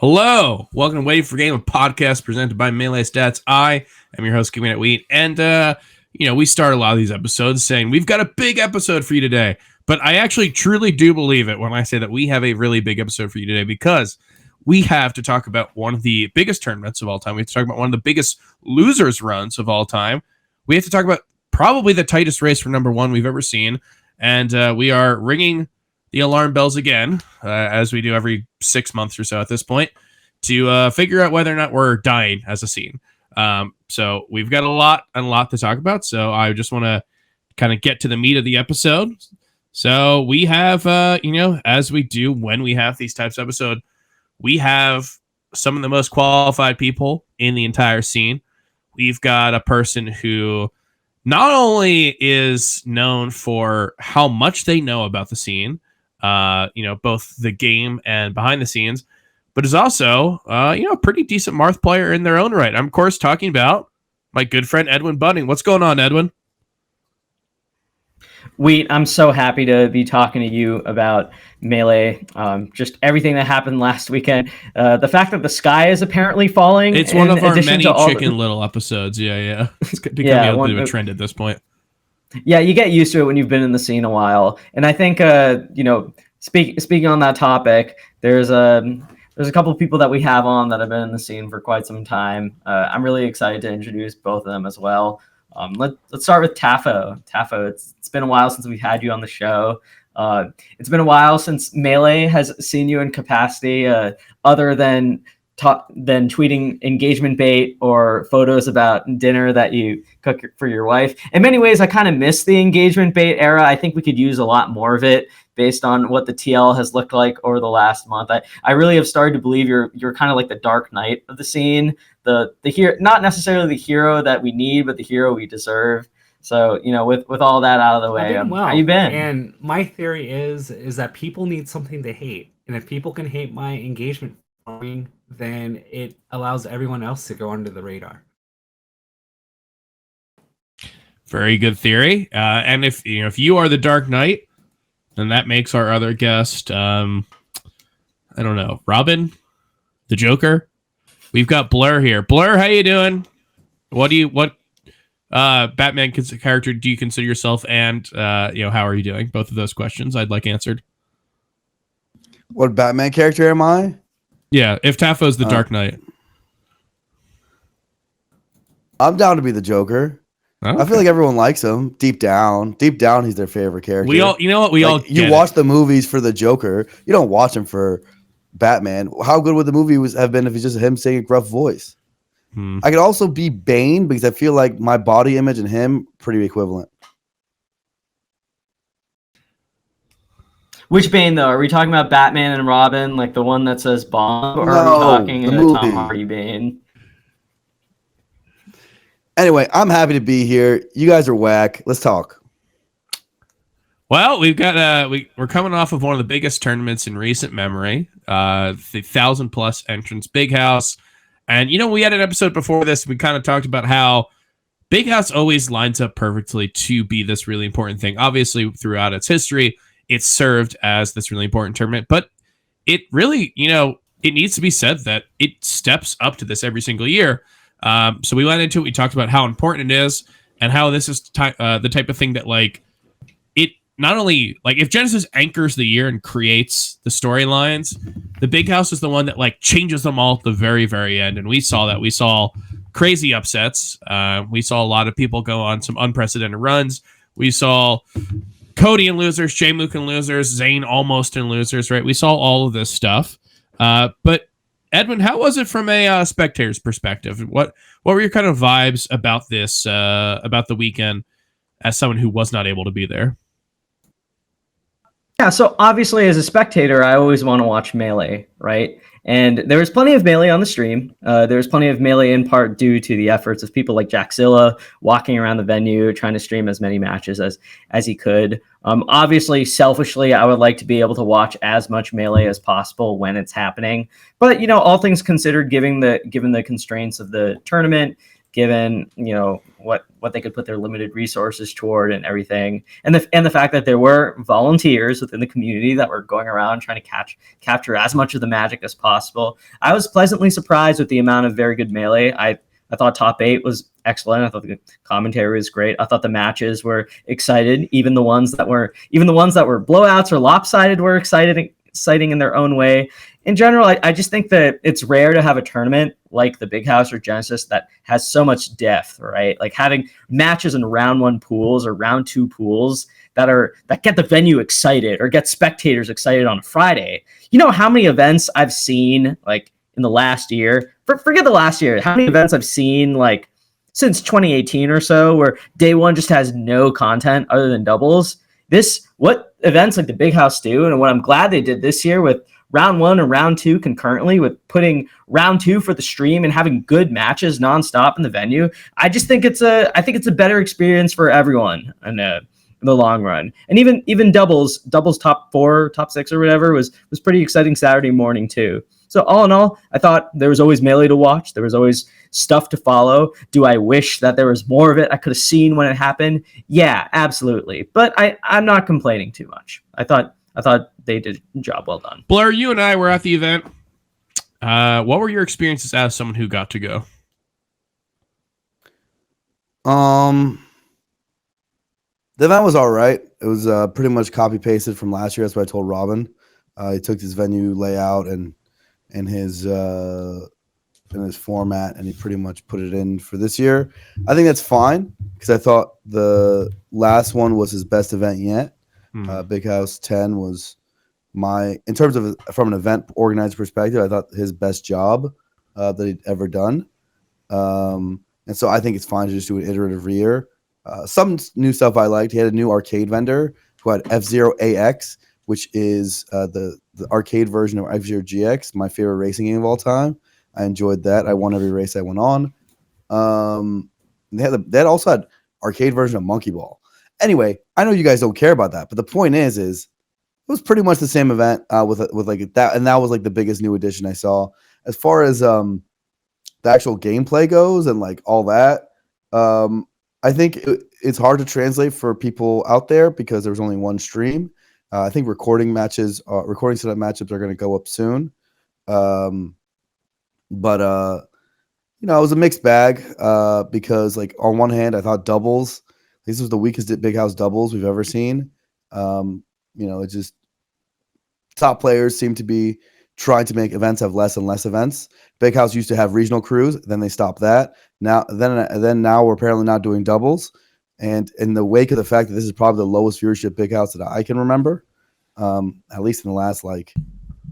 Hello, welcome to Waiting for Game, a podcast presented by Melee Stats. I am your host, Community Wheat, and we start a lot of these episodes saying we've got a big episode for you today. But I actually truly do believe it when I say that we have a really big episode for you today, because we have to talk about one of the biggest tournaments of all time. We have to talk about one of the biggest losers runs of all time. We have to talk about probably the tightest race for number one we've ever seen, and we are ringing the alarm bells again, as we do every 6 months or so at this point, to figure out whether or not we're dying as a scene. So we've got a lot to talk about. So I just want to kind of get to the meat of the episode. So we have, as we do when we have these types of episodes, we have some of the most qualified people in the entire scene. We've got a person who not only is known for how much they know about the scene, both the game and behind the scenes, but is also, a pretty decent Marth player in their own right. I'm, of course, talking about my good friend Edwin Bunning. What's going on, Edwin? Wheat, I'm so happy to be talking to you about Melee. Just everything that happened last weekend. The fact that the sky is apparently falling. It's one of our many Chicken Little episodes. Yeah. It's becoming a bit of a trend at this point. Yeah, you get used to it when you've been in the scene a while. And I think, speaking on that topic, there's a couple of people that we have on that have been in the scene for quite some time. I'm really excited to introduce both of them as well. Let's start with Tafo. Tafo, it's been a while since we've had you on the show. It's been a while since Melee has seen you in capacity other than tweeting engagement bait or photos about dinner that you cook for your wife. In many ways, I kind of miss the engagement bait era. I think we could use a lot more of it based on what the TL has looked like over the last month. I really have started to believe you're kind of like the Dark Knight of the scene, the hero, not necessarily the hero that we need, but the hero we deserve. So, with all that out of the way, how you been? And my theory is that people need something to hate. And if people can hate my engagement farming, then it allows everyone else to go under the radar. Very good theory. And if you are the Dark Knight, then that makes our other guest, I don't know, Robin, the Joker. We've got Blur here. Blur, how you doing? What Batman character do you consider yourself? And how are you doing? Both of those questions I'd like answered. What Batman character am I? Yeah, if Tafo's the Dark Knight. I'm down to be the Joker. Okay. I feel like everyone likes him deep down. Deep down, he's their favorite character. We all, you watch the movies for the Joker. You don't watch him for Batman. How good would the movie have been if it's just him saying a gruff voice? I could also be Bane because I feel like my body image and him pretty equivalent. Which Bane, though? Are we talking about Batman and Robin, like the one that says Bond? Or are we talking Tom Hardy Bane? Anyway, I'm happy to be here. You guys are whack. Let's talk. Well, we've got we're coming off of one of the biggest tournaments in recent memory, the 1,000+ entrance Big House. And, we had an episode before this. We kind of talked about how Big House always lines up perfectly to be this really important thing. Obviously, throughout its history, it's served as this really important tournament. But it really, it needs to be said that it steps up to this every single year. So we went into it. We talked about how important it is and how this is the type of thing that, it not only, if Genesis anchors the year and creates the storylines, the Big House is the one that, changes them all at the very, very end. And we saw that. We saw crazy upsets. We saw a lot of people go on some unprecedented runs. We saw Cody in losers, J-Mook in losers, Zane almost in losers, right? We saw all of this stuff. But Edwin, how was it from a spectator's perspective? What were your kind of vibes about this, about the weekend, as someone who was not able to be there? Yeah, so obviously as a spectator, I always want to watch Melee, right? And there was plenty of Melee on the stream. There was plenty of Melee in part due to the efforts of people like Jackzilla walking around the venue, trying to stream as many matches as he could. Obviously, selfishly, I would like to be able to watch as much Melee as possible when it's happening. But, all things considered, given the constraints of the tournament, given what they could put their limited resources toward and everything, and the fact that there were volunteers within the community that were going around trying to capture as much of the magic as possible. I was pleasantly surprised with the amount of very good melee. I thought top 8 was excellent. I thought the commentary was great. I thought the matches were excited. Even the ones that were blowouts or lopsided were exciting in their own way. In general, I just think that it's rare to have a tournament like the Big House or Genesis that has so much depth, right? Like having matches in round 1 pools or round 2 pools that get the venue excited or get spectators excited on a Friday. You know how many events I've seen like in the last year? Forget the last year. How many events I've seen like since 2018 or so where day 1 just has no content other than doubles. What events like the Big House do, and what I'm glad they did this year with round 1 and round 2 concurrently, with putting round 2 for the stream and having good matches nonstop in the venue. I just think it's a better experience for everyone in the long run. And even doubles top 4, top 6 or whatever was pretty exciting Saturday morning too. So all in all, I thought there was always melee to watch. There was always stuff to follow. Do I wish that there was more of it I could have seen when it happened? Yeah, absolutely. But I'm not complaining too much. I thought they did a job well done. Blair, you and I were at the event. What were your experiences as someone who got to go? The event was all right. It was pretty much copy pasted from last year. That's what I told Robin. He took his venue layout and his format, and he pretty much put it in for this year. I think that's fine because I thought the last one was his best event yet. Big House 10 was in terms of from an event organizer perspective, I thought his best job that he'd ever done. And so I think it's fine to just do an iterative year. Some new stuff I liked. He had a new arcade vendor who had F-Zero AX, which is the arcade version of F-Zero GX, my favorite racing game of all time. I enjoyed that. I won every race I went on. They also had arcade version of Monkey Ball. Anyway, I know you guys don't care about that, but the point is it was pretty much the same event with like that, and that was like the biggest new addition I saw. As far as the actual gameplay goes and like all that, I think it's hard to translate for people out there because there was only one stream. I think recording setup matchups are going to go up soon. But it was a mixed bag because like on one hand, I thought doubles, this was the weakest Big House doubles we've ever seen. It just top players seem to be trying to make events have less and less events. Big House used to have regional crews, then they stopped that. Now we're apparently not doing doubles. And in the wake of the fact that this is probably the lowest viewership Big House that I can remember, at least in the last like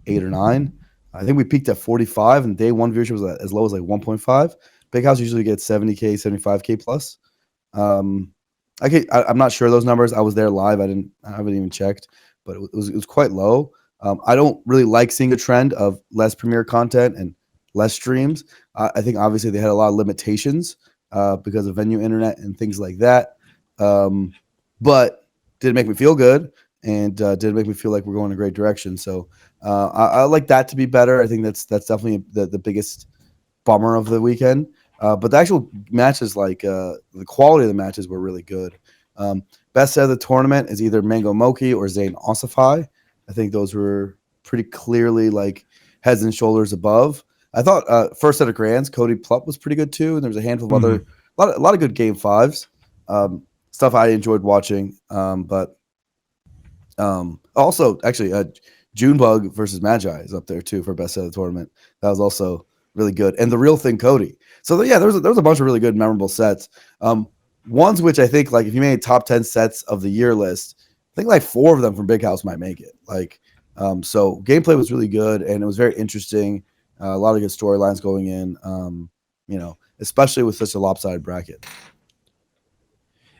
8 or 9, I think we peaked at 45, and day 1 viewership was as low as like 1.5. Big House usually gets 70K, 75K plus. I'm not sure those numbers. I was there live. I haven't even checked, but it was quite low. I don't really like seeing a trend of less premiere content and less streams. I think obviously they had a lot of limitations because of venue internet and things like that. But did it make me feel good, and did it make me feel like we're going in a great direction. So I like that to be better. I think that's definitely the biggest bummer of the weekend. But the actual matches, like the quality of the matches were really good. Best set of the tournament is either Mango Moki or Zane Ossify. I think those were pretty clearly like heads and shoulders above. I thought first set of grands, Cody Plup was pretty good too. And there was a handful of other, a lot of good game 5s, stuff I enjoyed watching. But also actually Junebug versus Magi is up there too for best set of the tournament. That was also really good. And the real thing, Cody. So yeah, there was a bunch of really good memorable sets. Ones which I think like if you made top 10 sets of the year list, I think like 4 of them from Big House might make it. Like, so gameplay was really good and it was very interesting. A lot of good storylines going in, especially with such a lopsided bracket.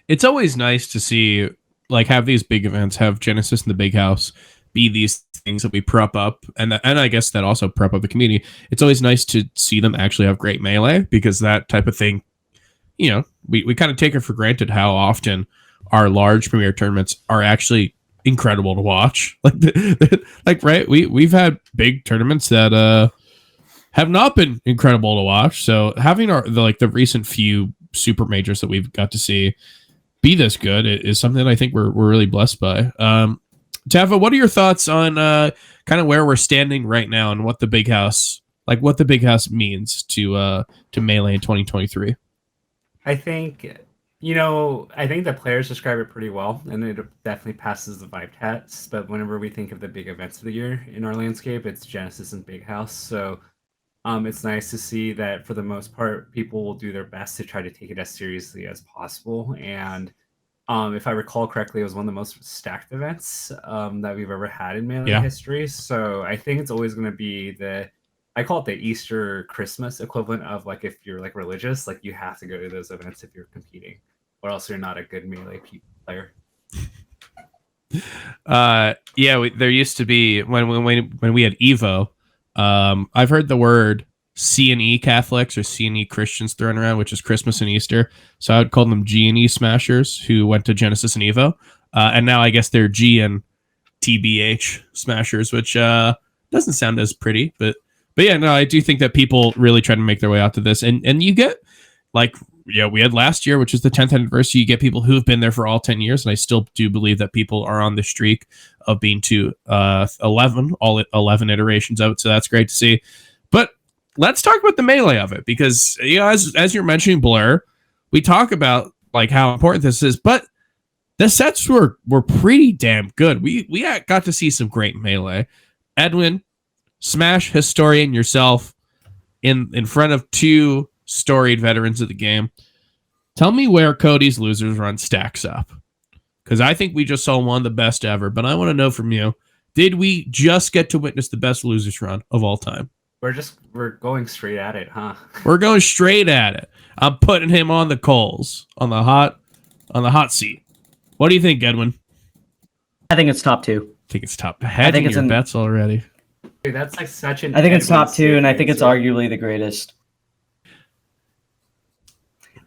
It's always nice to see, like, have these big events, have Genesis and the Big House be these things that we prep up, and I guess that also prep up the community. It's always nice to see them actually have great melee, because that type of thing, we kind of take it for granted how often our large premier tournaments are actually incredible to watch. Like, right? We've had big tournaments that have not been incredible to watch. So having the recent few super majors that we've got to see be this good is something that I think we're really blessed by. Tava, what are your thoughts on kind of where we're standing right now and what the big house means to Melee in 2023? I think the players describe it pretty well, and it definitely passes the vibe test. But whenever we think of the big events of the year in our landscape, it's Genesis and Big House. So it's nice to see that for the most part, people will do their best to try to take it as seriously as possible. And if I recall correctly, it was one of the most stacked events that we've ever had in Melee history. So I think it's always going to be I call it the Easter Christmas equivalent of like if you're like religious, like you have to go to those events if you're competing, or else you're not a good Melee player. There used to be when we had Evo. I've heard the word C&E Catholics or C&E Christians thrown around, which is Christmas and Easter. So I would call them G&E Smashers who went to Genesis and Evo. And now I guess they're G and TBH Smashers, which doesn't sound as pretty, but yeah, no, I do think that people really try to make their way out to this. And you get we had last year, which is the 10th anniversary. You get people who have been there for all 10 years. And I still do believe that people are on the streak of being to 11 iterations of it. So that's great to see. But let's talk about the Melee of it, because as you're mentioning Blur, we talk about like how important this is, but the sets were pretty damn good. We got to see some great Melee. Edwin, Smash historian yourself, in front of two storied veterans of the game. Tell me where Cody's losers run stacks up, because I think we just saw one of the best ever, but I want to know from you, did we just get to witness the best losers run of all time? We're going straight at it, huh? We're going straight at it. I'm putting him on the coals, on the hot seat. What do you think, Edwin? I think it's top two. I think it's top. Hedging your bets already. Dude, that's like such an. I think it's top two, and I think it's arguably the greatest.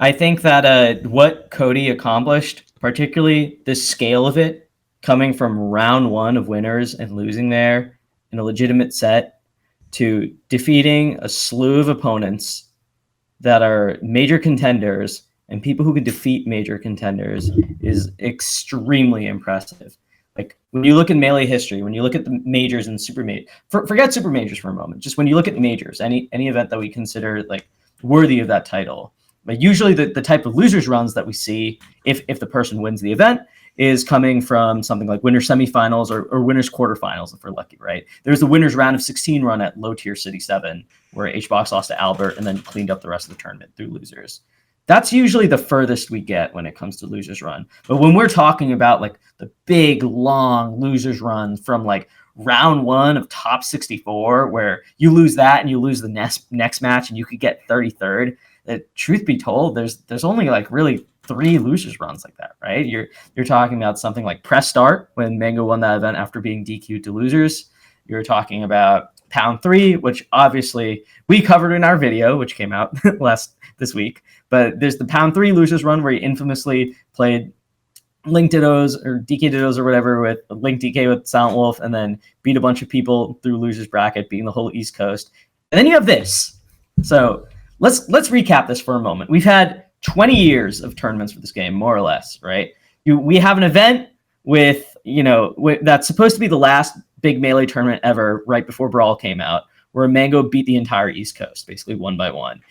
I think that what Cody accomplished, particularly the scale of it, coming from round one of winners and losing there in a legitimate set to defeating a slew of opponents that are major contenders and people who can defeat major contenders, is extremely impressive. Like when you look at Melee history, when you look at the majors and super majors, forget super majors for a moment. Just when you look at majors, any event that we consider like worthy of that title, but usually the type of losers runs that we see, if the person wins the event, is coming from something like winners semifinals or winners quarterfinals if we're lucky, right? There's the winners round of 16 run at low tier City 7 where HBox lost to Albert and then cleaned up the rest of the tournament through losers. That's usually the furthest we get when it comes to losers run. But when we're talking about like the big, long losers run from like round one of top 64, where you lose that and you lose the next match and you could get 33rd, truth be told, there's only like really 3 losers runs like that, right? You're talking about something like Press Start when Mango won that event after being DQ'd to losers. You're talking about Pound 3, which obviously we covered in our video, which came out this week. But there's the Pound 3 losers run where he infamously played Link Dittos or DK Dittos or whatever with Link DK with Silent Wolf and then beat a bunch of people through losers bracket, beating the whole East Coast. And then you have this. So let's recap this for a moment. We've had 20 years of tournaments for this game, more or less, right? We have an event with that's supposed to be the last big Melee tournament ever right before Brawl came out, where Mango beat the entire East Coast, basically 1 by 1.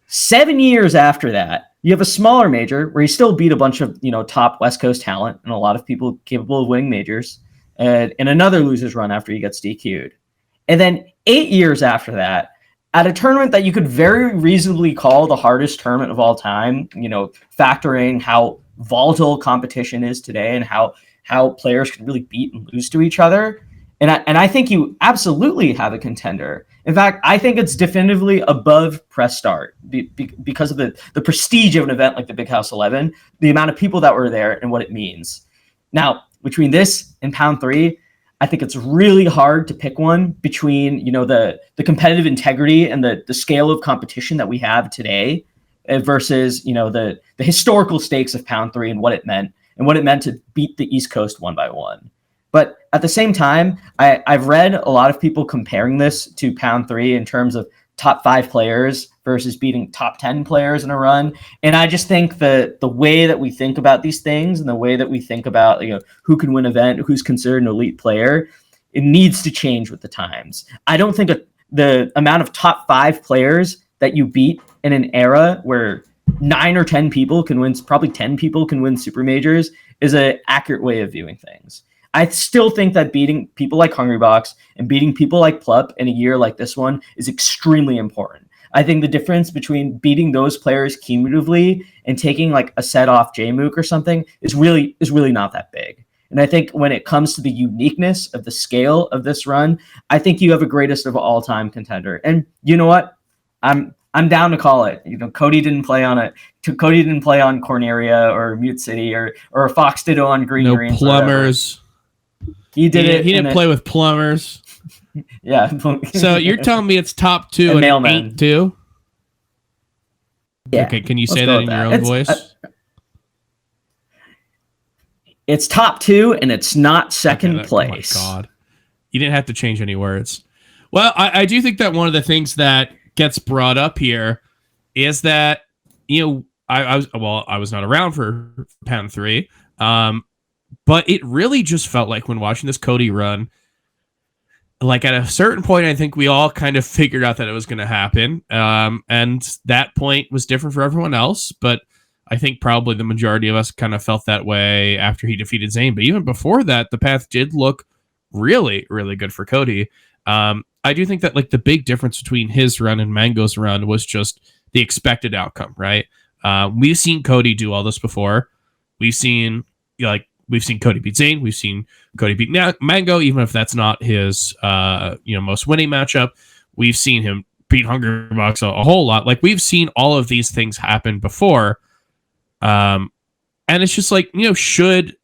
7 years after that, you have a smaller major where he still beat a bunch of top West Coast talent and a lot of people capable of winning majors, and another losers run after he gets DQ'd. And then 8 years after that, at a tournament that you could very reasonably call the hardest tournament of all time, factoring how volatile competition is today and how players can really beat and lose to each other. And I think you absolutely have a contender. In fact, I think it's definitively above Press Start because of the prestige of an event like the Big House 11, the amount of people that were there and what it means. Now, between this and Pound 3, I think it's really hard to pick one between, the competitive integrity and the scale of competition that we have today versus, the historical stakes of Pound 3 and what it meant to beat the East Coast 1 by 1. But at the same time, I've read a lot of people comparing this to Pound 3 in terms of top 5 players versus beating top 10 players in a run. And I just think that the way that we think about these things and the way that we think about, who can win event, who's considered an elite player, it needs to change with the times. I don't think the amount of top 5 players that you beat in an era where 9 or 10 people can win, probably 10 people can win super majors, is an accurate way of viewing things. I still think that beating people like Hungrybox and beating people like Plup in a year like this one is extremely important. I think the difference between beating those players cumulatively and taking like a set off Jmook or something is really not that big. And I think when it comes to the uniqueness of the scale of this run, I think you have a greatest of all time contender. And you know what? I'm down to call it. Cody didn't play on it. Cody didn't play on Corneria or Mute City or Fox did on Green No Greens. plumbers. He did it. He didn't play with plumbers. Yeah. So you're telling me it's top 2 and mailman. 8-2? Yeah. Okay, can you say Let's go that in with your that. own voice? It's top 2 and it's not second place. Oh my God. You didn't have to change any words. Well, I do think that one of the things that gets brought up here is that, I was not around for Pound 3, but it really just felt like when watching this Cody run, like at a certain point, I think we all kind of figured out that it was going to happen. And that point was different for everyone else, but I think probably the majority of us kind of felt that way after he defeated Zayn. But even before that, the path did look really, really good for Cody. I do think that like the big difference between his run and Mango's run was just the expected outcome, right? We've seen Cody do all this before. We've seen Cody beat Zayn. We've seen Cody beat Mango, even if that's not his most winning matchup. We've seen him beat Hungrybox a whole lot. Like we've seen all of these things happen before. And it's just like,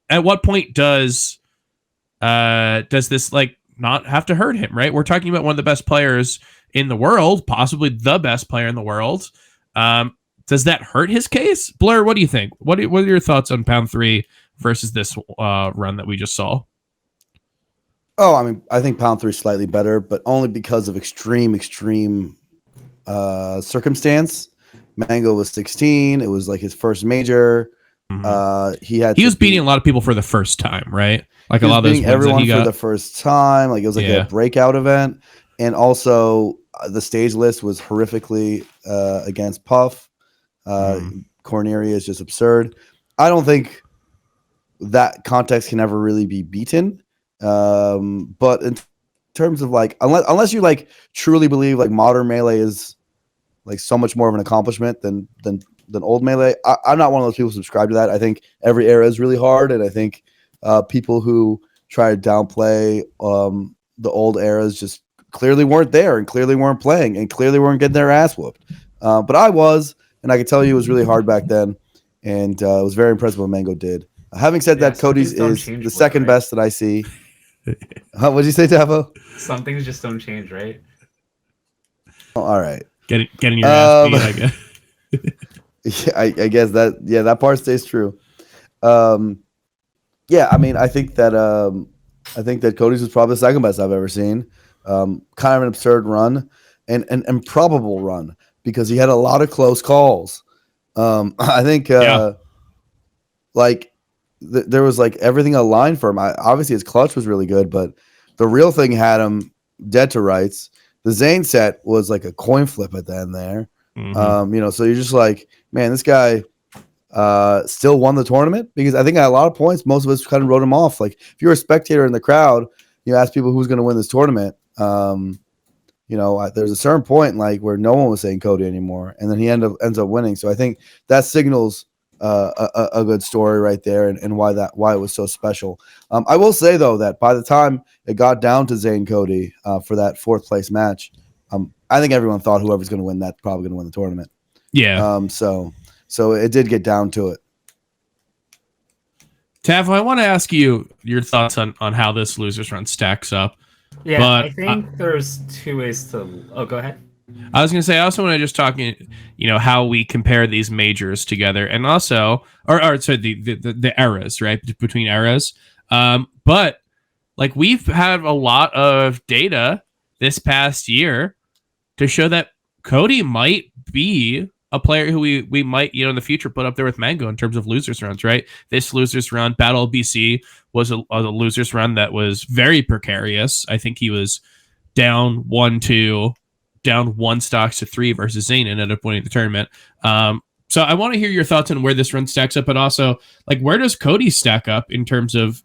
at what point does this like not have to hurt him, right? We're talking about one of the best players in the world, possibly the best player in the world. Does that hurt his case? Blur, what do you think? What are your thoughts on Pound 3 versus this run that we just saw? Oh, I mean, I think Pound 3 is slightly better, but only because of extreme circumstance. Mango was 16. It was like his first major. Mm-hmm. He was beating a lot of people for the first time, right? Like a lot of those wins everyone that he got for the first time. Like it was like a breakout event, and also the stage list was horrifically against Puff. Corneria is just absurd. I don't think that context can ever really be beaten. But in terms of like, unless you like truly believe like modern Melee is like so much more of an accomplishment than old Melee, I'm not one of those people who subscribe to that. I think every era is really hard, and I think people who try to downplay the old eras just clearly weren't there and clearly weren't playing and clearly weren't getting their ass whooped. But I was, and I can tell you it was really hard back then, and it was very impressive what Mango did. Having said that, Cody's is the second best that I see. What'd you say, Tavo? Some things just don't change, right? Oh, all right. Getting your ass beat, I guess. Yeah, I guess that part stays true. Yeah, I mean, I think that Cody's was probably the second best I've ever seen. Kind of an absurd run and improbable run because he had a lot of close calls. I think there was like everything aligned for him. Obviously his clutch was really good, but the real thing had him dead to rights. The Zayn set was like a coin flip at the end there. Mm-hmm. So you're just like, man, this guy still won the tournament because I think at a lot of points, most of us kind of wrote him off. Like if you're a spectator in the crowd, you ask people who's going to win this tournament. There's a certain point like where no one was saying Cody anymore, and then he ends up winning. So I think that signals a good story right there, and why it was so special. I will say though that by the time it got down to Zayn Cody for that 4th place match, I think everyone thought whoever's going to win that's probably going to win the tournament. Yeah. So it did get down to it. Tav, I want to ask you your thoughts on how this losers run stacks up. Yeah, but I think there's 2 ways to. Oh, go ahead. I was going to say, I also want to just talk, how we compare these majors together, and also, the eras, right, between eras. But like we've had a lot of data this past year to show that Cody might be a player who we might, in the future put up there with Mango in terms of losers runs, right? This losers run, Battle of BC, was a losers run that was very precarious. I think he was down 1-2, down 1 stocks to 3 versus Zane, and ended up winning the tournament. So I want to hear your thoughts on where this run stacks up, but also like where does Cody stack up in terms of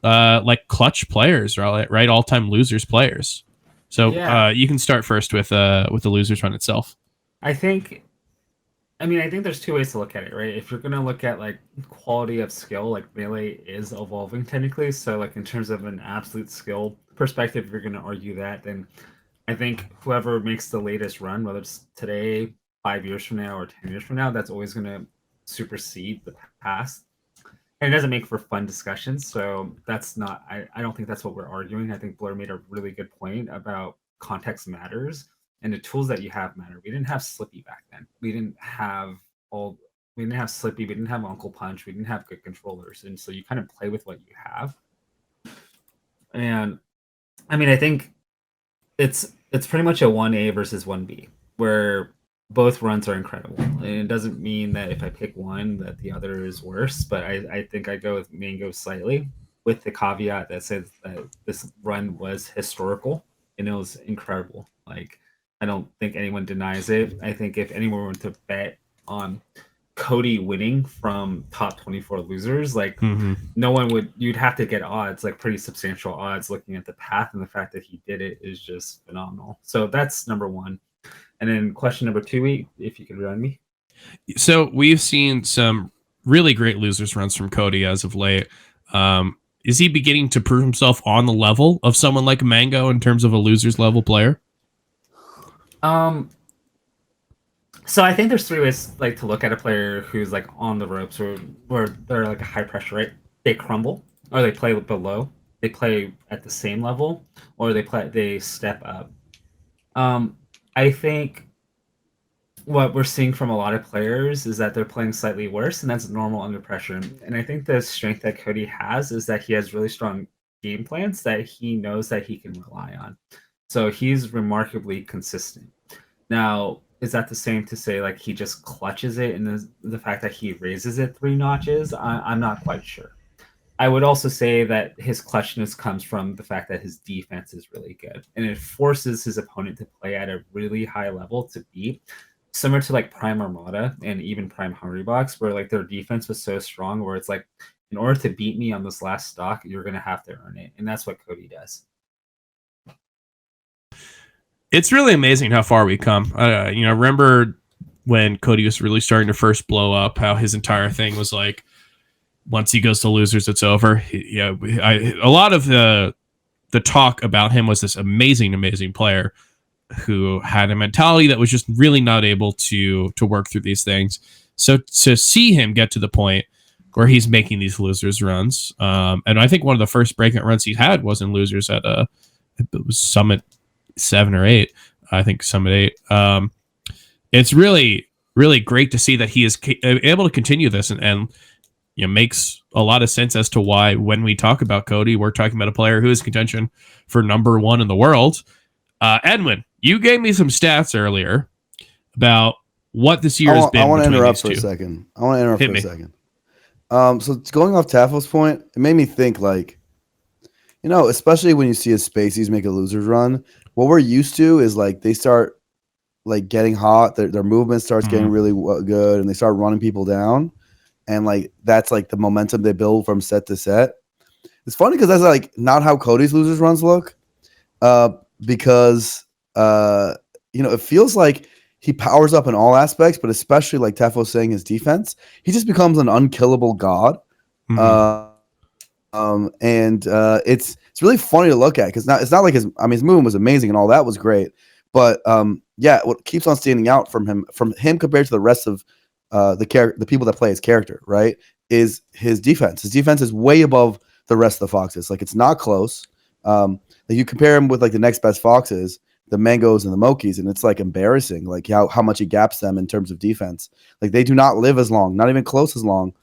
like clutch players, right? All-time losers players. So you can start first with the losers run itself. I think there's two ways to look at it, right? If you're gonna look at like quality of skill, like Melee is evolving technically. So like in terms of an absolute skill perspective, if you're gonna argue that, then I think whoever makes the latest run, whether it's today, 5 years from now, or 10 years from now, that's always gonna supersede the past. And it doesn't make for fun discussions. So that's not I don't think that's what we're arguing. I think Blur made a really good point about context matters. And the tools that you have matter. We didn't have Slippy back then. We didn't have Slippy. We didn't have Uncle Punch. We didn't have good controllers. And so you kind of play with what you have. And I think it's pretty much a 1A versus 1B, where both runs are incredible. And it doesn't mean that if I pick one that the other is worse, but I think I go with Mango slightly, with the caveat that says that this run was historical and it was incredible. Like, I don't think anyone denies it. I think if anyone were to bet on Cody winning from top 24 losers, like no one would, you'd have to get odds, like pretty substantial odds, looking at the path, and the fact that he did it is just phenomenal. So that's number one. And then question number 2, if you could remind me. So we've seen some really great losers runs from Cody as of late. Is he beginning to prove himself on the level of someone like Mango in terms of a losers level player? So I think there's 3 ways like to look at a player who's like on the ropes, or where they're like a high pressure, right? They crumble, or they play below. They play at the same level, or they step up. I think what we're seeing from a lot of players is that they're playing slightly worse, and that's normal under pressure. And I think the strength that Cody has is that he has really strong game plans that he knows that he can rely on. So he's remarkably consistent. Now, is that the same to say like he just clutches it, and the fact that he raises it 3 notches? I'm not quite sure. I would also say that his clutchness comes from the fact that his defense is really good, and it forces his opponent to play at a really high level to beat, similar to like Prime Armada and even Prime Hungrybox, where like their defense was so strong where it's like, in order to beat me on this last stock, you're going to have to earn it. And that's what Cody does. It's really amazing how far we come. Remember when Cody was really starting to first blow up, how his entire thing was like, once he goes to losers, it's over. A lot of the talk about him was this amazing player who had a mentality that was just really not able to work through these things. So to see him get to the point where he's making these losers runs, and I think one of the first breakout runs he had was in losers at it was Summit 7 or 8. I think Summit 8. It's really, really great to see that he is able to continue this, and makes a lot of sense as to why when we talk about Cody, we're talking about a player who is contention for number 1 in the world. Edwin, you gave me some stats earlier about what this year has been. I want to interrupt for a second. So it's going off Tafo's point, it made me think like, especially when you see a Spaceys make a losers run, what we're used to is like they start like getting hot, their movement starts getting really good, and they start running people down. And like that's like the momentum they build from set to set. It's funny because that's like not how Cody's losers runs look. Because it feels like he powers up in all aspects, but especially like Tafo's saying, his defense, he just becomes an unkillable god. It's really funny to look at because it's not like his movement was amazing and all that was great, but what keeps on standing out from him compared to the rest of the people that play his character, right, is his defense. His defense is way above the rest of the Foxes. Like, it's not close. Like, you compare him with like the next best Foxes, the Mangos and the Mokies, and it's like embarrassing, like how much he gaps them in terms of defense. Like, they do not live as long, not even close as long.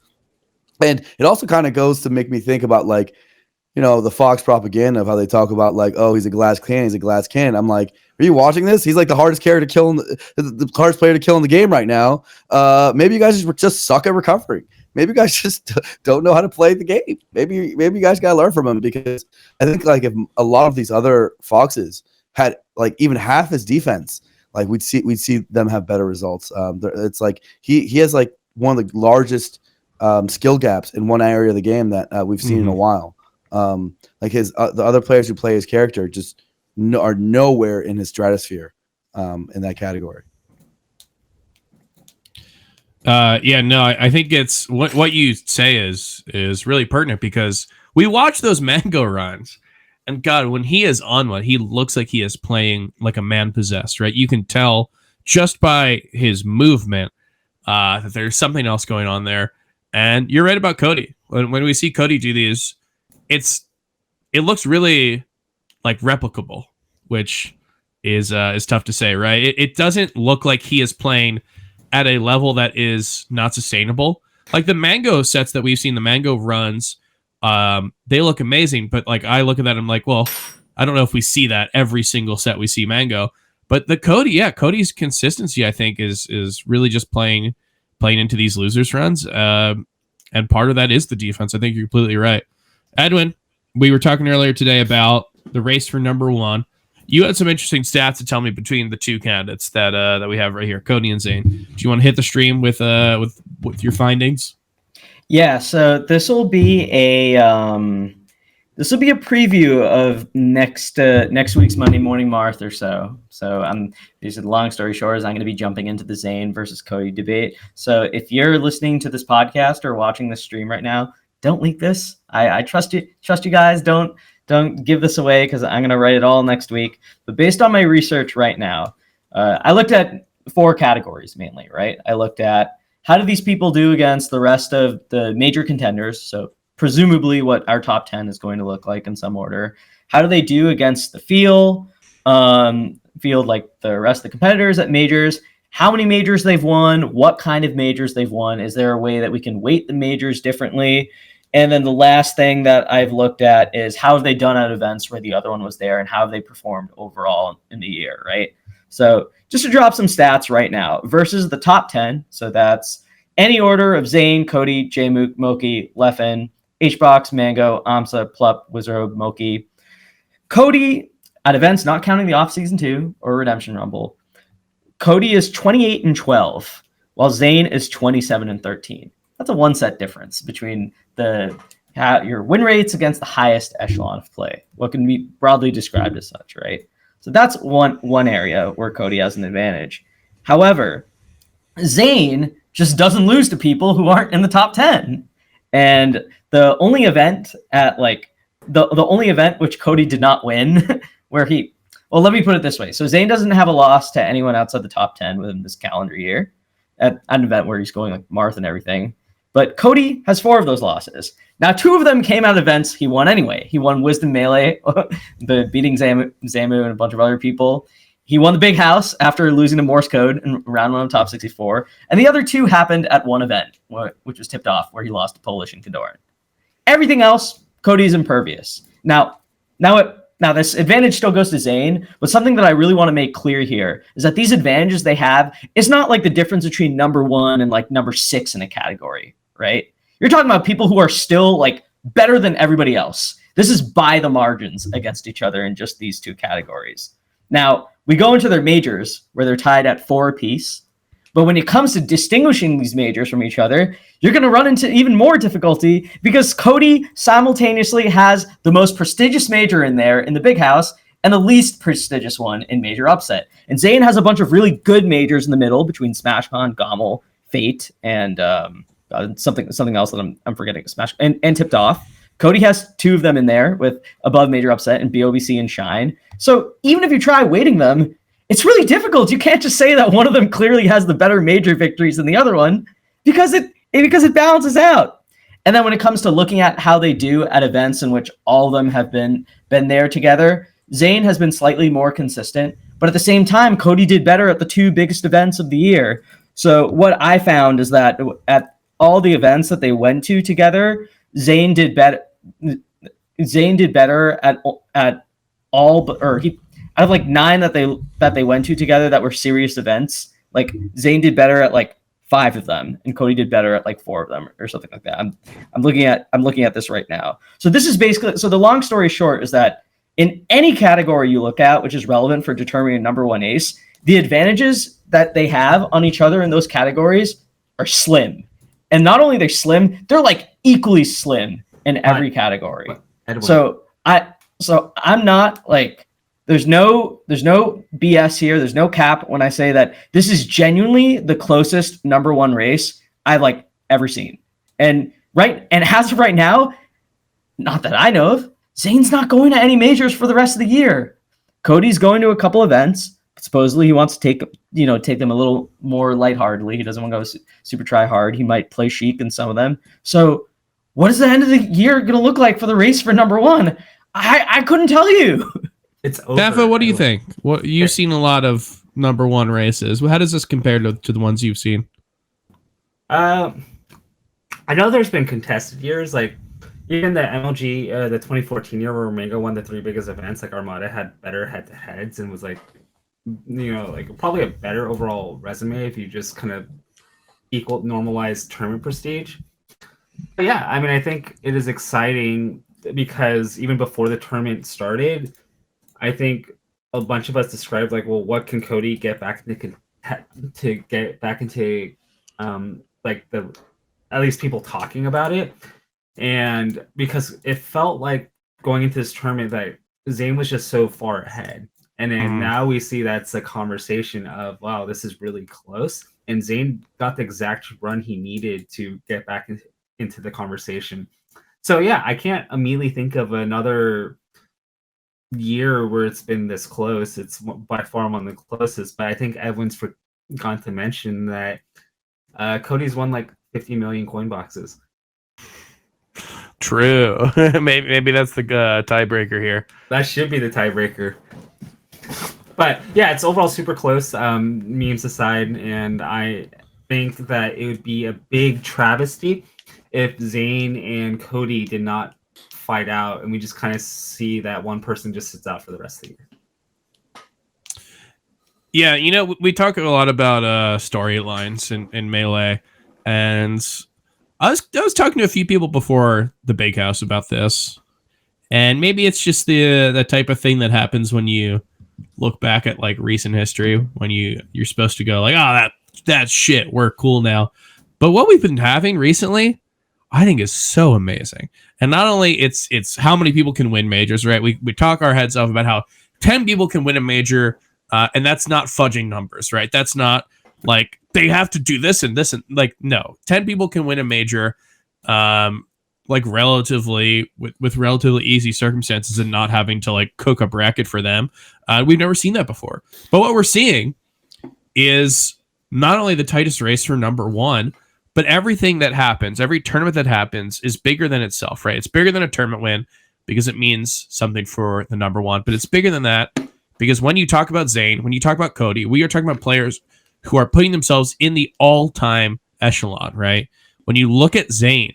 And it also kind of goes to make me think about like the Fox propaganda of how they talk about like, oh, he's a glass cannon, he's a glass cannon. I'm like, are you watching this? He's like the hardest character to kill, the hardest player to kill in the game right now. Maybe you guys just suck at recovering. Maybe you guys just don't know how to play the game. Maybe you guys gotta learn from him, because I think like if a lot of these other Foxes had like even half his defense, like we'd see them have better results. It's like he has like one of the largest skill gaps in one area of the game that we've seen in a while. Like the other players who play his character just are nowhere in his stratosphere in that category. I think it's what you say is really pertinent, because we watch those Mango runs, and God, when he is on one, he looks like he is playing like a man possessed, right? You can tell just by his movement that there's something else going on there. And you're right about Cody. When we see Cody do these, it looks really like replicable, which is tough to say, right? It doesn't look like he is playing at a level that is not sustainable. Like the Mango sets that we've seen, the Mango runs, they look amazing, but like I look at that and I'm like, well, I don't know if we see that every single set we see Mango. But the Cody's consistency, I think, is really just playing into these losers runs. And part of that is the defense. I think you're completely right. Edwin, we were talking earlier today about the race for number one. You had some interesting stats to tell me between the two candidates that we have right here, Cody and Zane. Do you want to hit the stream with your findings? Yeah, so this will be a preview of next week's Monday Morning Marth or so. So these are the long story short is I'm going to be jumping into the Zane versus Cody debate. So if you're listening to this podcast or watching this stream right now, don't leak this. I trust you guys. Don't give this away, because I'm going to write it all next week. But based on my research right now, I looked at 4 categories mainly, right? I looked at how do these people do against the rest of the major contenders? So presumably what our top 10 is going to look like in some order. How do they do against the field like the rest of the competitors at majors? How many majors they've won? What kind of majors they've won? Is there a way that we can weight the majors differently? And then the last thing that I've looked at is how have they done at events where the other one was there, and how have they performed overall in the year, right? So just to drop some stats right now versus the top 10. So that's any order of Zane, Cody, J-Mook, Moki, Leffen, Hbox, Mango, Amsa, Plup, Wizard, Moki. Cody at events, not counting the off-season 2 or Redemption Rumble, Cody is 28-12, while Zane is 27-13. That's a one set difference between your win rates against the highest echelon of play, what can be broadly described as such, right? So that's one area where Cody has an advantage. However, Zane just doesn't lose to people who aren't in the top 10. And the only event the only event which Cody did not win, let me put it this way. So Zane doesn't have a loss to anyone outside the top 10 within this calendar year at an event where he's going like Marth and everything. But Cody has 4 of those losses. Now, 2 of them came out of events he won anyway. He won Wisdom Melee, beating Zamu and a bunch of other people. He won the Big House after losing to Morse Code in round 1 of top 64. And the other 2 happened at one event, which was tipped off, where he lost to Polish and Kadoran. Everything else, Cody's impervious. Now this advantage still goes to Zane, but something that I really want to make clear here is that these advantages they have is not like the difference between number 1 and like number 6 in a category, right? You're talking about people who are still like better than everybody else. This is by the margins against each other in just these 2 categories. Now, we go into their majors where they're tied at 4 apiece. But when it comes to distinguishing these majors from each other, you're going to run into even more difficulty, because Cody simultaneously has the most prestigious major in there in the Big House and the least prestigious one in Major Upset. And Zane has a bunch of really good majors in the middle between SmashCon, Gommel, Fate, and something else that I'm forgetting. Smash and Tipped Off. Cody has 2 of them in there with above Major Upset and BOBC and Shine. So even if you try weighting them, it's really difficult. You can't just say that one of them clearly has the better major victories than the other one, because it balances out. And then when it comes to looking at how they do at events in which all of them have been there together, Zane has been slightly more consistent, but at the same time, Cody did better at the 2 biggest events of the year. So what I found is that at all the events that they went to together, Zane did better. Zayn did better at all, but or he out of like 9 that they went to together that were serious events. Like Zayn did better at like 5 of them, and Cody did better at like 4 of them, or something like that. I'm looking at this right now. So this is basically, so the long story short is that in any category you look at, which is relevant for determining number one ace, the advantages that they have on each other in those categories are slim. And not only they're slim, they're like equally slim in every category. So I'm not like, there's no BS here. There's no cap when I say that this is genuinely the closest number one race I've like ever seen. And as of right now, not that I know of, Zayn's not going to any majors for the rest of the year. Cody's going to a couple events. Supposedly he wants to take them a little more lightheartedly. He doesn't want to go super try hard. He might play Sheik in some of them. So what is the end of the year going to look like for the race for number one? I couldn't tell you. It's over. Dafa, what do you think? What you've seen a lot of number one races. How does this compare to the ones you've seen? I know there's been contested years, like even the MLG, the 2014 year where Mango won the 3 biggest events. Like Armada had better head-to-heads and was like, like probably a better overall resume if you just kind of normalized tournament prestige. But yeah, I mean, I think it is exciting because even before the tournament started, I think a bunch of us described like, well, what can Cody get back into like the at least people talking about it, and because it felt like going into this tournament that Zayn was just so far ahead, and then now we see that's a conversation of, wow, this is really close, and Zayn got the exact run he needed to get back into the conversation. So yeah, I can't immediately think of another year where it's been this close. It's by far one of the closest, but I think everyone's forgotten to mention that Cody's won like 50 million coin boxes. True. maybe that's the tiebreaker here. That should be the tiebreaker. But yeah, it's overall super close, memes aside, and I think that it would be a big travesty if Zayn and Cody did not fight out, and we just kind of see that one person just sits out for the rest of the year. Yeah, we talk a lot about storylines in Melee, and I was talking to a few people before the Big House about this, and maybe it's just the type of thing that happens when you look back at like recent history, when you're supposed to go like, oh, that's shit, we're cool now. But what we've been having recently, I think is so amazing. And not only it's how many people can win majors, right? We talk our heads off about how 10 people can win a major, and that's not fudging numbers, right? That's not like they have to do this and like, no, 10 people can win a major, like relatively with relatively easy circumstances and not having to like cook a bracket for them. We've never seen that before. But what we're seeing is not only the tightest race for number one, but everything that happens, every tournament that happens is bigger than itself, right? It's bigger than a tournament win because it means something for the number one, but it's bigger than that because when you talk about Zayn, when you talk about Cody, we are talking about players who are putting themselves in the all-time echelon, right? When you look at Zayn,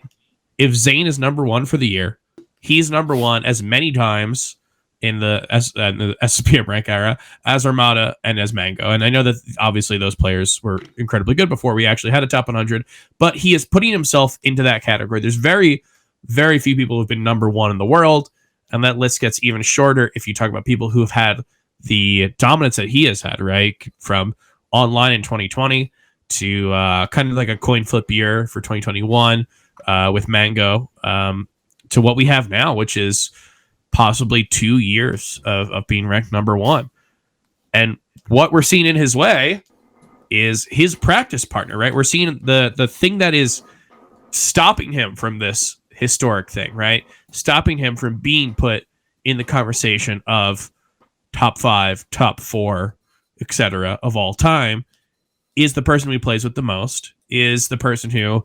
if Zayn is number one for the year, he's number one as many times in the SPM rank era as Armada and as Mango. And I know that obviously those players were incredibly good before we actually had a top 100, but he is putting himself into that category. There's very, very few people who've been number one in the world, and that list gets even shorter if you talk about people who have had the dominance that he has had, right? From online in 2020 to kind of like a coin flip year for 2021 with Mango to what we have now, which is possibly 2 years of being ranked number one. And what we're seeing in his way is his practice partner, right? We're seeing the thing that is stopping him from this historic thing, right? Stopping him from being put in the conversation of top 5, top 4, etc. of all time is the person who plays with the most, is the person who,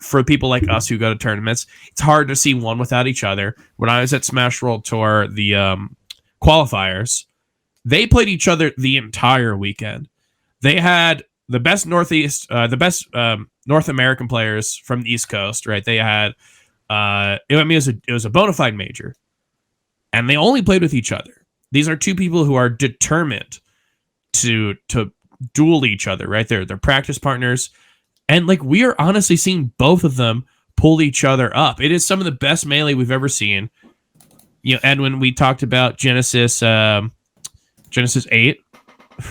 for people like us who go to tournaments, it's hard to see one without each other. When I was at Smash World Tour, the qualifiers, they played each other the entire weekend. They had the best North American players from the East Coast, right? They had it was a bona fide major, and they only played with each other. These are two people who are determined to duel each other, right? They're practice partners, and like we are honestly seeing both of them pull each other up. It is some of the best melee we've ever seen. And when we talked about Genesis 8,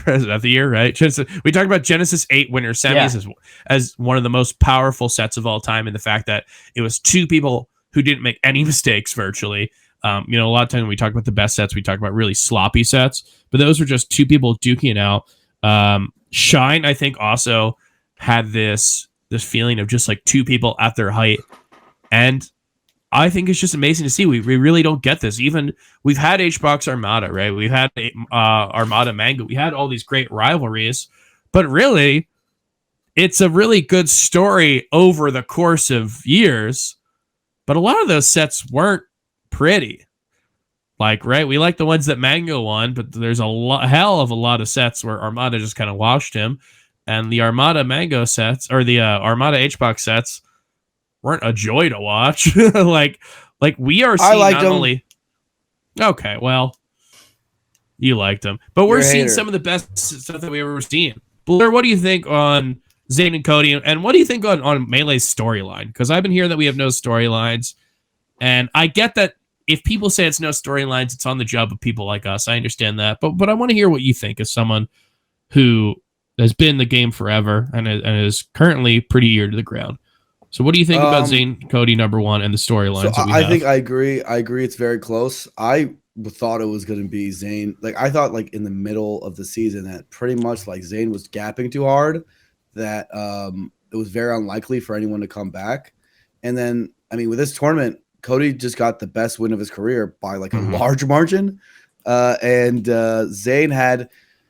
is that the year, right? We talked about Genesis 8 winner semis as one of the most powerful sets of all time, and the fact that it was two people who didn't make any mistakes virtually. A lot of times when we talk about the best sets, we talk about really sloppy sets, but those were just two people duking it out. Shine, I think, also had this feeling of just like two people at their height, and I think it's just amazing to see. We really don't get this. Even we've had HBox Armada, right? We've had Armada Mango. We had all these great rivalries, but really, it's a really good story over the course of years. But a lot of those sets weren't pretty. Like, right? We like the ones that Mango won, but there's hell of a lot of sets where Armada just kind of washed him, and the Armada Mango sets or the Armada HBox sets weren't a joy to watch. like we are seeing not only okay, well, you liked them, but we're seeing some of the best stuff that we've ever seen. Blair, what do you think on Zane and Cody, and what do you think on Melee's storyline? Because I've been hearing that we have no storylines, and I get that if people say it's no storylines, it's on the job of people like us. I understand that, but I want to hear what you think as someone who has been in the game forever and is currently pretty ear to the ground. So what do you think about Zane, Cody, number one, and the storylines? So I think I agree. It's very close. I thought it was going to be Zane. Like I thought, like in the middle of the season, that pretty much like Zane was gapping too hard. That it was very unlikely for anyone to come back. And then, I mean, with this tournament, Cody just got the best win of his career by like a large margin, and Zane had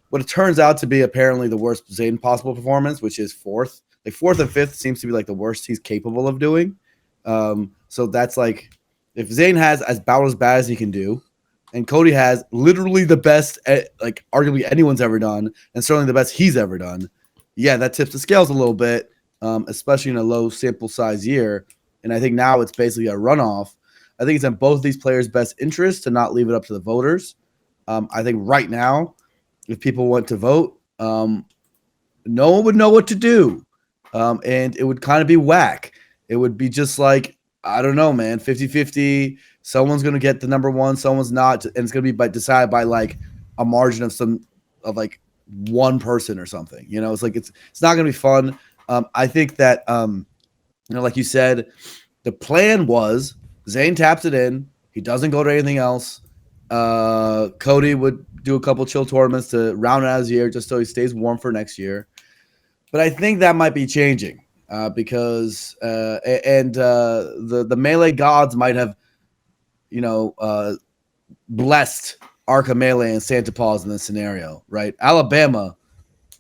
what it turns out to be apparently the worst Zane possible performance, which is fourth. Like fourth and fifth seems to be like the worst he's capable of doing. So that's like if Zane has about as bad as he can do, and Cody has literally the best, like arguably anyone's ever done, and certainly the best he's ever done. Yeah, that tips the scales a little bit, especially in a low sample size year. And I think now it's basically a runoff. I think it's in both of these players' best interest to not leave it up to the voters. I think right now, if people want to vote, no one would know what to do. And it would kind of be whack. It would be just like, I don't know, man, 50-50. Someone's going to get the number one, someone's not. And it's going to be decided by like a margin of like one person or something. It's like, it's not going to be fun. I think that, like you said, the plan was Zane taps it in. He doesn't go to anything else. Cody would do a couple chill tournaments to round out his year just so he stays warm for next year. But I think that might be changing because the Melee gods might have, blessed Arca Melee and Santa Paws in this scenario, right? Alabama,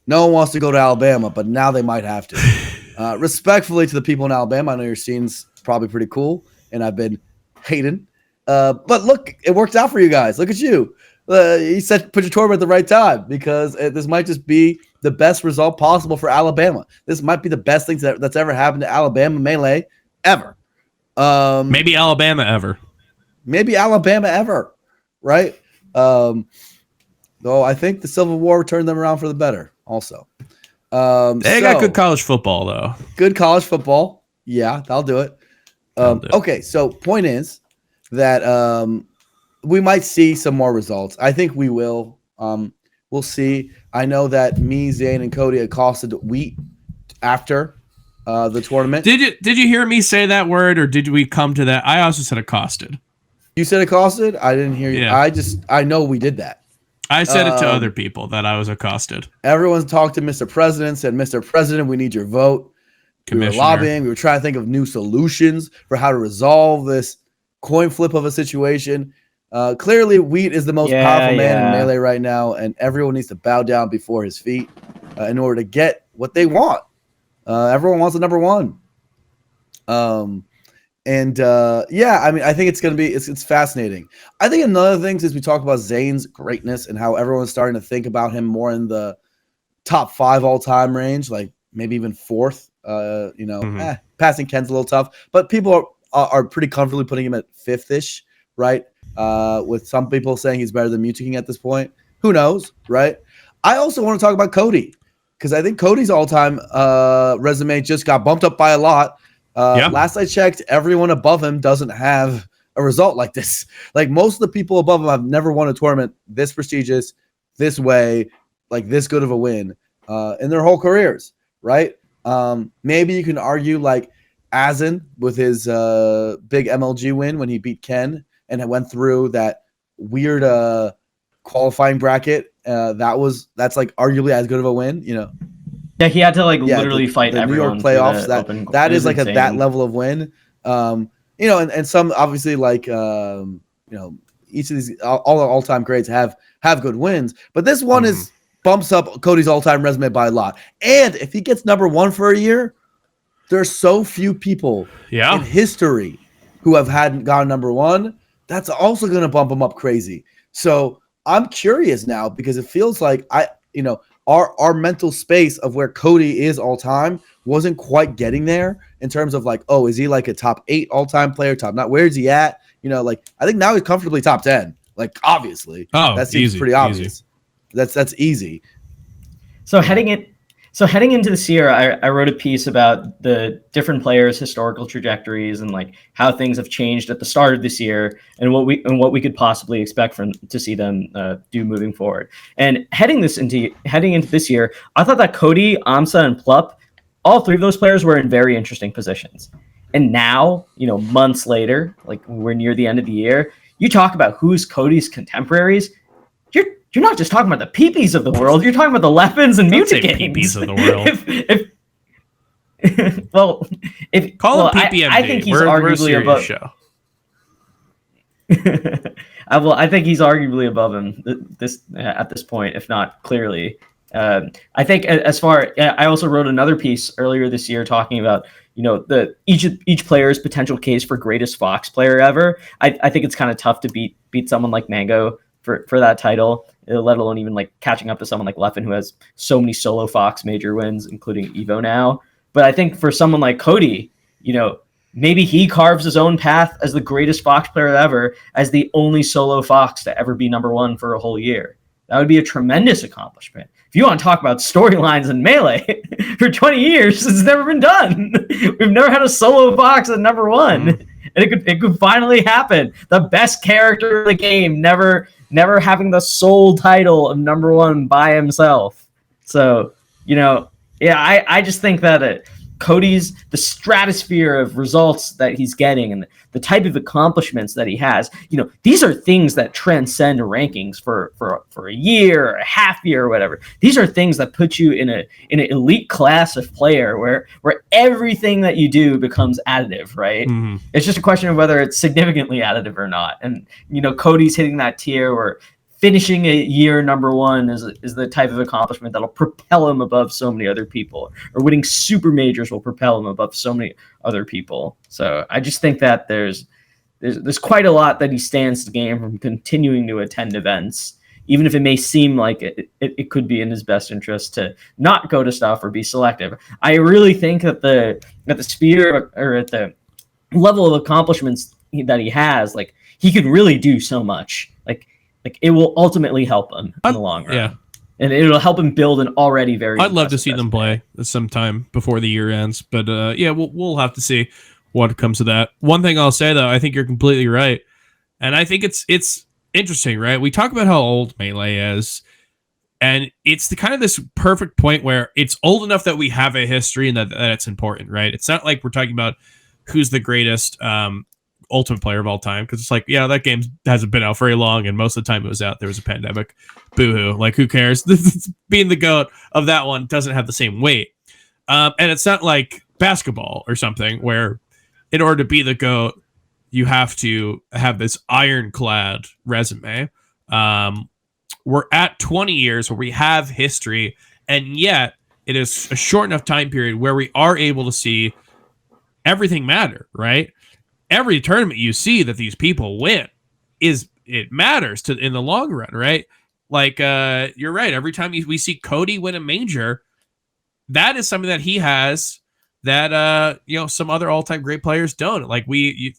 no one wants to go to Alabama, but now they might have to. Respectfully to the people in Alabama, I know your scene's probably pretty cool, and I've been hating. But look, it worked out for you guys. Look at you. You said put your tournament at the right time because this might just be the best result possible for Alabama. This might be the best thing that's ever happened to Alabama Melee ever. Maybe Alabama ever. Maybe Alabama ever, right? Though I think the Civil War turned them around for the better also. They got good college football, though. Good college football. Yeah, that'll do it. Okay, so point is that we might see some more results. I think we will. We'll see. I know that me, Zane, and Cody accosted Wheat after the tournament. Did you hear me say that word, or did we come to that? I also said accosted. You said accosted? I didn't hear you. Yeah. I know we did that. I said it to other people that I was accosted. Everyone's talked to Mr. President, said, Mr. President, we need your vote. We were lobbying. We were trying to think of new solutions for how to resolve this coin flip of a situation. Clearly, Wheat is the most powerful man in Melee right now, and everyone needs to bow down before his feet in order to get what they want. Everyone wants the number one. I mean, I think it's going to be it's fascinating. I think another thing, since we talk about Zane's greatness and how everyone's starting to think about him more in the top 5 all-time range, like maybe even 4th, passing Ken's a little tough, but people are pretty comfortably putting him at 5th-ish, right? With some people saying he's better than Mewtwo King at this point. Who knows, right? I also want to talk about Cody, because I think Cody's all-time resume just got bumped up by a lot. Last I checked, everyone above him doesn't have a result like this. Like, most of the people above him have never won a tournament this prestigious, this way, like this good of a win in their whole careers, right? Maybe you can argue like Azen with his big MLG win when he beat Ken and went through that weird qualifying bracket. That's like arguably as good of a win, you know. Yeah, he had to literally fight the New York everyone playoffs. That is like insane. that level of win. You know, and some obviously like you know, each of these all the all-time greats have good wins, but this one is bumps up Cody's all-time resume by a lot. And if he gets number 1 for a year, there's so few people in history who have gotten number 1. That's also going to bump him up crazy. So I'm curious now, because it feels like our mental space of where Cody is all time wasn't quite getting there in terms of like, oh, is he like a top 8 all-time player, top 9? Where's he at? You know, like, I think now he's comfortably top 10. Like, obviously, that seems pretty obvious. That's easy. So heading into this year, I wrote a piece about the different players' historical trajectories and like how things have changed at the start of this year and what we could possibly expect to see them do moving forward. And heading into this year, I thought that Cody, Amsa, and Plup, all 3 of those players were in very interesting positions. And now, you know, months later, like we're near the end of the year, you talk about who's Cody's contemporaries. You're not just talking about the peepees of the world. You're talking about the Leppins and Mewtwo Kings. Peepees of the world. Call him PPMD. I think he's we're arguably above. Show. I think he's arguably above him at this point, if not clearly. I think I also wrote another piece earlier this year talking about, you know, each player's potential case for greatest Fox player ever. I think it's kind of tough to beat someone like Mango for that title, let alone even like catching up to someone like Leffen, who has so many solo Fox major wins, including Evo now. But I think for someone like Cody, you know, maybe he carves his own path as the greatest Fox player ever, as the only solo Fox to ever be number 1 for a whole year. That would be a tremendous accomplishment. If you want to talk about storylines in Melee, for 20 years, it's never been done. We've never had a solo Fox at number 1. And it could finally happen. The best character in the game, never having the sole title of number 1 by himself. So, you know, yeah, I just think that the stratosphere of results that he's getting and the type of accomplishments that he has, you know, these are things that transcend rankings for a year or a half year or whatever. These are things that put you in an elite class of player where everything that you do becomes additive, right? Mm-hmm. It's just a question of whether it's significantly additive or not. And, you know, Cody's hitting that tier where finishing a year number 1 is the type of accomplishment that'll propel him above so many other people, or winning super majors will propel him above so many other people. So I just think that there's quite a lot that he stands to gain from continuing to attend events, even if it may seem like it could be in his best interest to not go to stuff or be selective. I really think that at the sphere or at the level of accomplishments that he has, like, he could really do so much. Like it will ultimately help him in the long run. Yeah. And it'll help him build an already very. I'd love to see them play sometime before the year ends, but yeah, we'll have to see what comes of that. One thing I'll say though, I think you're completely right, and I think it's interesting, right? We talk about how old Melee is, and it's the kind of this perfect point where it's old enough that we have a history and that it's important, right? It's not like we're talking about who's the greatest Ultimate player of all time, because it's like, yeah, that game hasn't been out very long, and most of the time it was out, there was a pandemic. Boo-hoo. Like, who cares? Being the GOAT of that one doesn't have the same weight. And it's not like basketball or something where in order to be the GOAT, you have to have this ironclad resume. We're at 20 years where we have history, and yet it is a short enough time period where we are able to see everything matter, right? Every tournament you see that these people win it matters in the long run, right? Like, you're right. Every time we see Cody win a major, that is something that he has that some other all-time great players don't. Like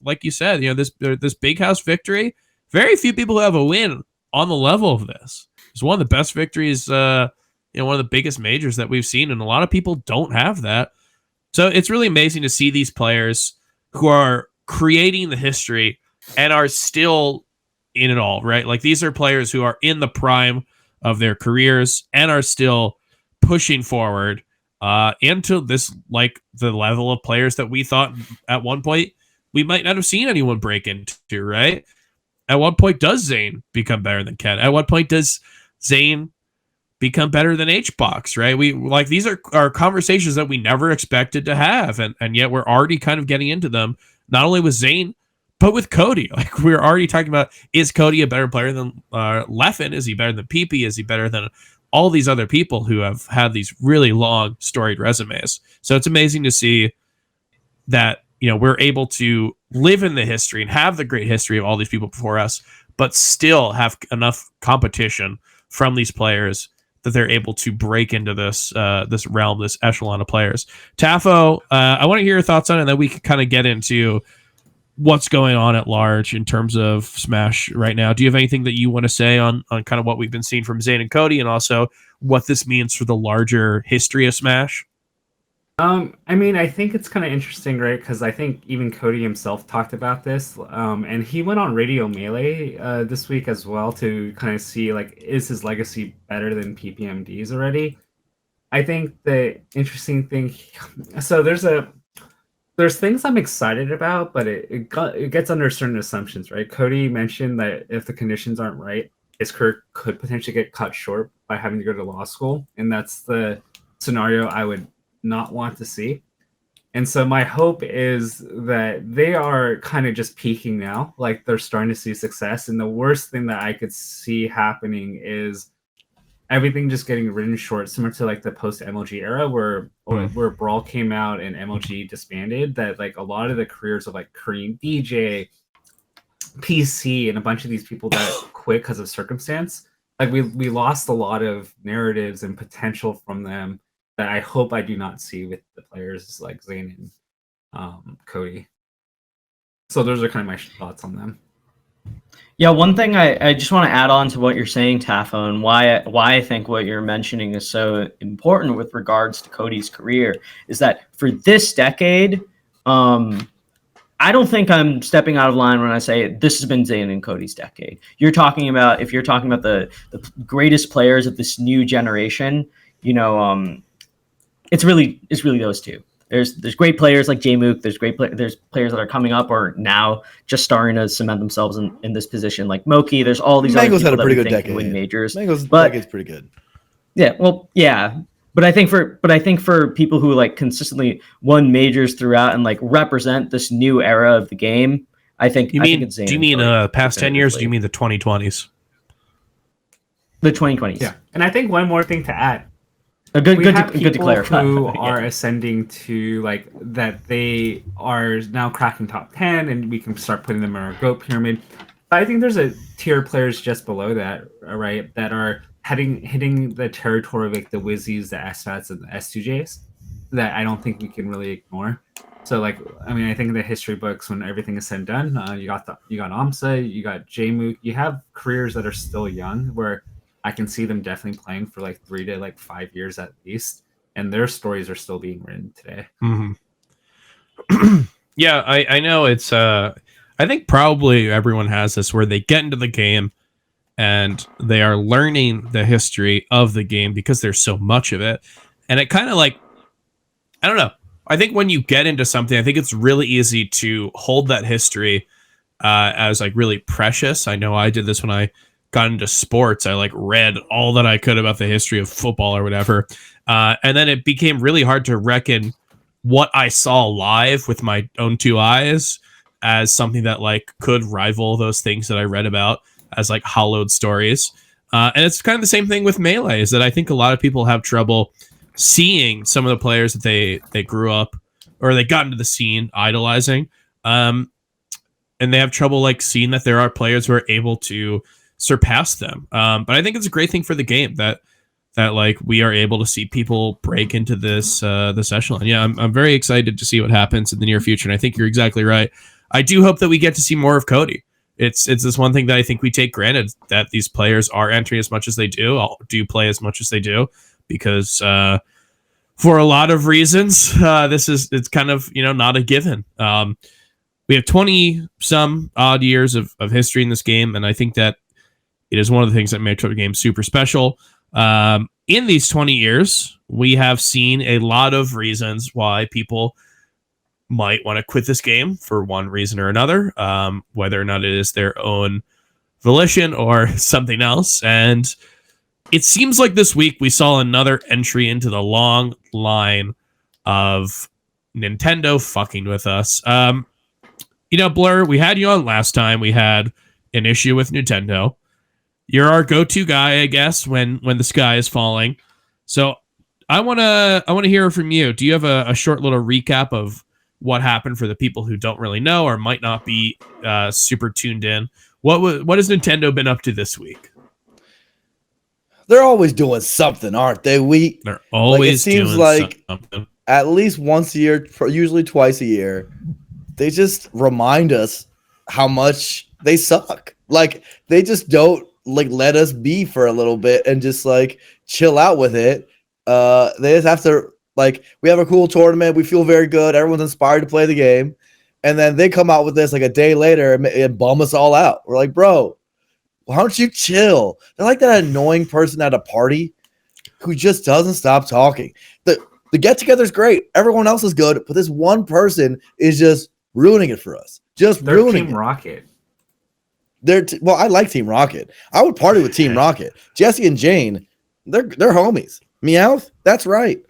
like you said, this big house victory, very few people who have a win on the level of this. It's one of the best victories, one of the biggest majors that we've seen, and a lot of people don't have that. So it's really amazing to see these players who are creating the history and are still in it all, right? Like these are players who are in the prime of their careers and are still pushing forward into this, like the level of players that we thought at one point we might not have seen anyone break into, right? At what point does Zane become better than Ken? At what point does Zane become better than HBox, right? We like these are conversations that we never expected to have, and yet we're already kind of getting into them, not only with Zane, but with Cody. Like we're already talking about, is Cody a better player than Leffen? Is he better than PP? Is he better than all these other people who have had these really long, storied resumes? So it's amazing to see that we're able to live in the history and have the great history of all these people before us, but still have enough competition from these players that they're able to break into this this realm, this echelon of players. Tafo, I want to hear your thoughts on it, and then we can kind of get into what's going on at large in terms of Smash right now. Do you have anything that you want to say on kind of what we've been seeing from Zane and Cody, and also what this means for the larger history of Smash? I mean, I think it's kind of interesting, right? Because I think even Cody himself talked about this, and he went on Radio Melee this week as well to kind of see, like, is his legacy better than PPMD's already? I think the interesting thing, so there's things I'm excited about, but it gets under certain assumptions, right? Cody mentioned that if the conditions aren't right, his career could potentially get cut short by having to go to law school, and that's the scenario I would not want to see. And so my hope is that they are kind of just peaking now, like they're starting to see success. And the worst thing that I could see happening is everything just getting written short, similar to like the post MLG era where Brawl came out and MLG disbanded. That like a lot of the careers of like Kareem DJ, PC, and a bunch of these people that quit because of circumstance, like we lost a lot of narratives and potential from them that I hope I do not see with the players like Zane and Cody. So those are kind of my thoughts on them. Yeah, one thing I just want to add on to what you're saying, Tafo, and why I think what you're mentioning is so important with regards to Cody's career is that for this decade, I don't think I'm stepping out of line when I say this has been Zane and Cody's decade. If you're talking about the greatest players of this new generation, it's really those two. There's great players like Jmook. There's players that are coming up or now just starting to cement themselves in this position like Moki. There's all these Mango's other had a people pretty that we good think decade. can win majors. Mango's decade's pretty good. Yeah, well, yeah. But I think for people who like consistently won majors throughout and like represent this new era of the game, I think it's Zane. Do you mean past 10 years? Or do you mean the 2020s? The 2020s. Yeah, and I think one more thing to add. Good to clarify. Who are ascending to like that they are now cracking top 10, and we can start putting them in our GOAT pyramid. But I think there's a tier of players just below that, right, that are hitting the territory of like the Wizzies, the SFATs, and the S2Js that I don't think we can really ignore. So like, I mean, I think in the history books, when everything is said and done, you got Amsa, you got Jmook, you have careers that are still young where I can see them definitely playing for like 3 to 5 years at least, and their stories are still being written today. Mm-hmm. Yeah, I know it's. I think probably everyone has this where they get into the game and they are learning the history of the game because there's so much of it, and it kind of like, I don't know. I think when you get into something, I think it's really easy to hold that history as like really precious. I know I did this when I got into sports. I like read all that I could about the history of football or whatever. And then it became really hard to reckon what I saw live with my own two eyes as something that like could rival those things that I read about as like hollowed stories. And it's kind of the same thing with Melee, is that I think a lot of people have trouble seeing some of the players that they grew up or they got into the scene idolizing. And they have trouble like seeing that there are players who are able to surpass them. But I think it's a great thing for the game that that like we are able to see people break into this echelon. Yeah, I'm very excited to see what happens in the near future, and I think you're exactly right. I do hope that we get to see more of Cody. It's this one thing that I think we take granted, that these players are entering as much as they do play as much as they do, because for a lot of reasons, it's kind of not a given. We have 20 some odd years of history in this game, and I think that it is one of the things that makes the game super special. In these 20 years, we have seen a lot of reasons why people might want to quit this game for one reason or another, whether or not it is their own volition or something else. And it seems like this week we saw another entry into the long line of Nintendo fucking with us. Blur, we had you on last time. We had an issue with Nintendo. You're our go-to guy, I guess, when the sky is falling. So I wanna hear from you. Do you have a short little recap of what happened for the people who don't really know or might not be super tuned in? What has Nintendo been up to this week? They're always doing something, aren't they? They're always it seems doing like something. At least once a year, usually twice a year, they just remind us how much they suck. Like, they just don't let us be for a little bit and just chill out with it. They just have to we have a cool tournament, we feel very good, everyone's inspired to play the game, and then they come out with this a day later and bum us all out. We're like, bro, why don't you chill? They're like that annoying person at a party who just doesn't stop talking. The get together is great, everyone else is good, but this one person is just ruining it for us. They're ruining Team Rocket. Well, I like Team Rocket. I would party with Team Rocket. Jesse and Jane, they're homies. Meowth, that's right.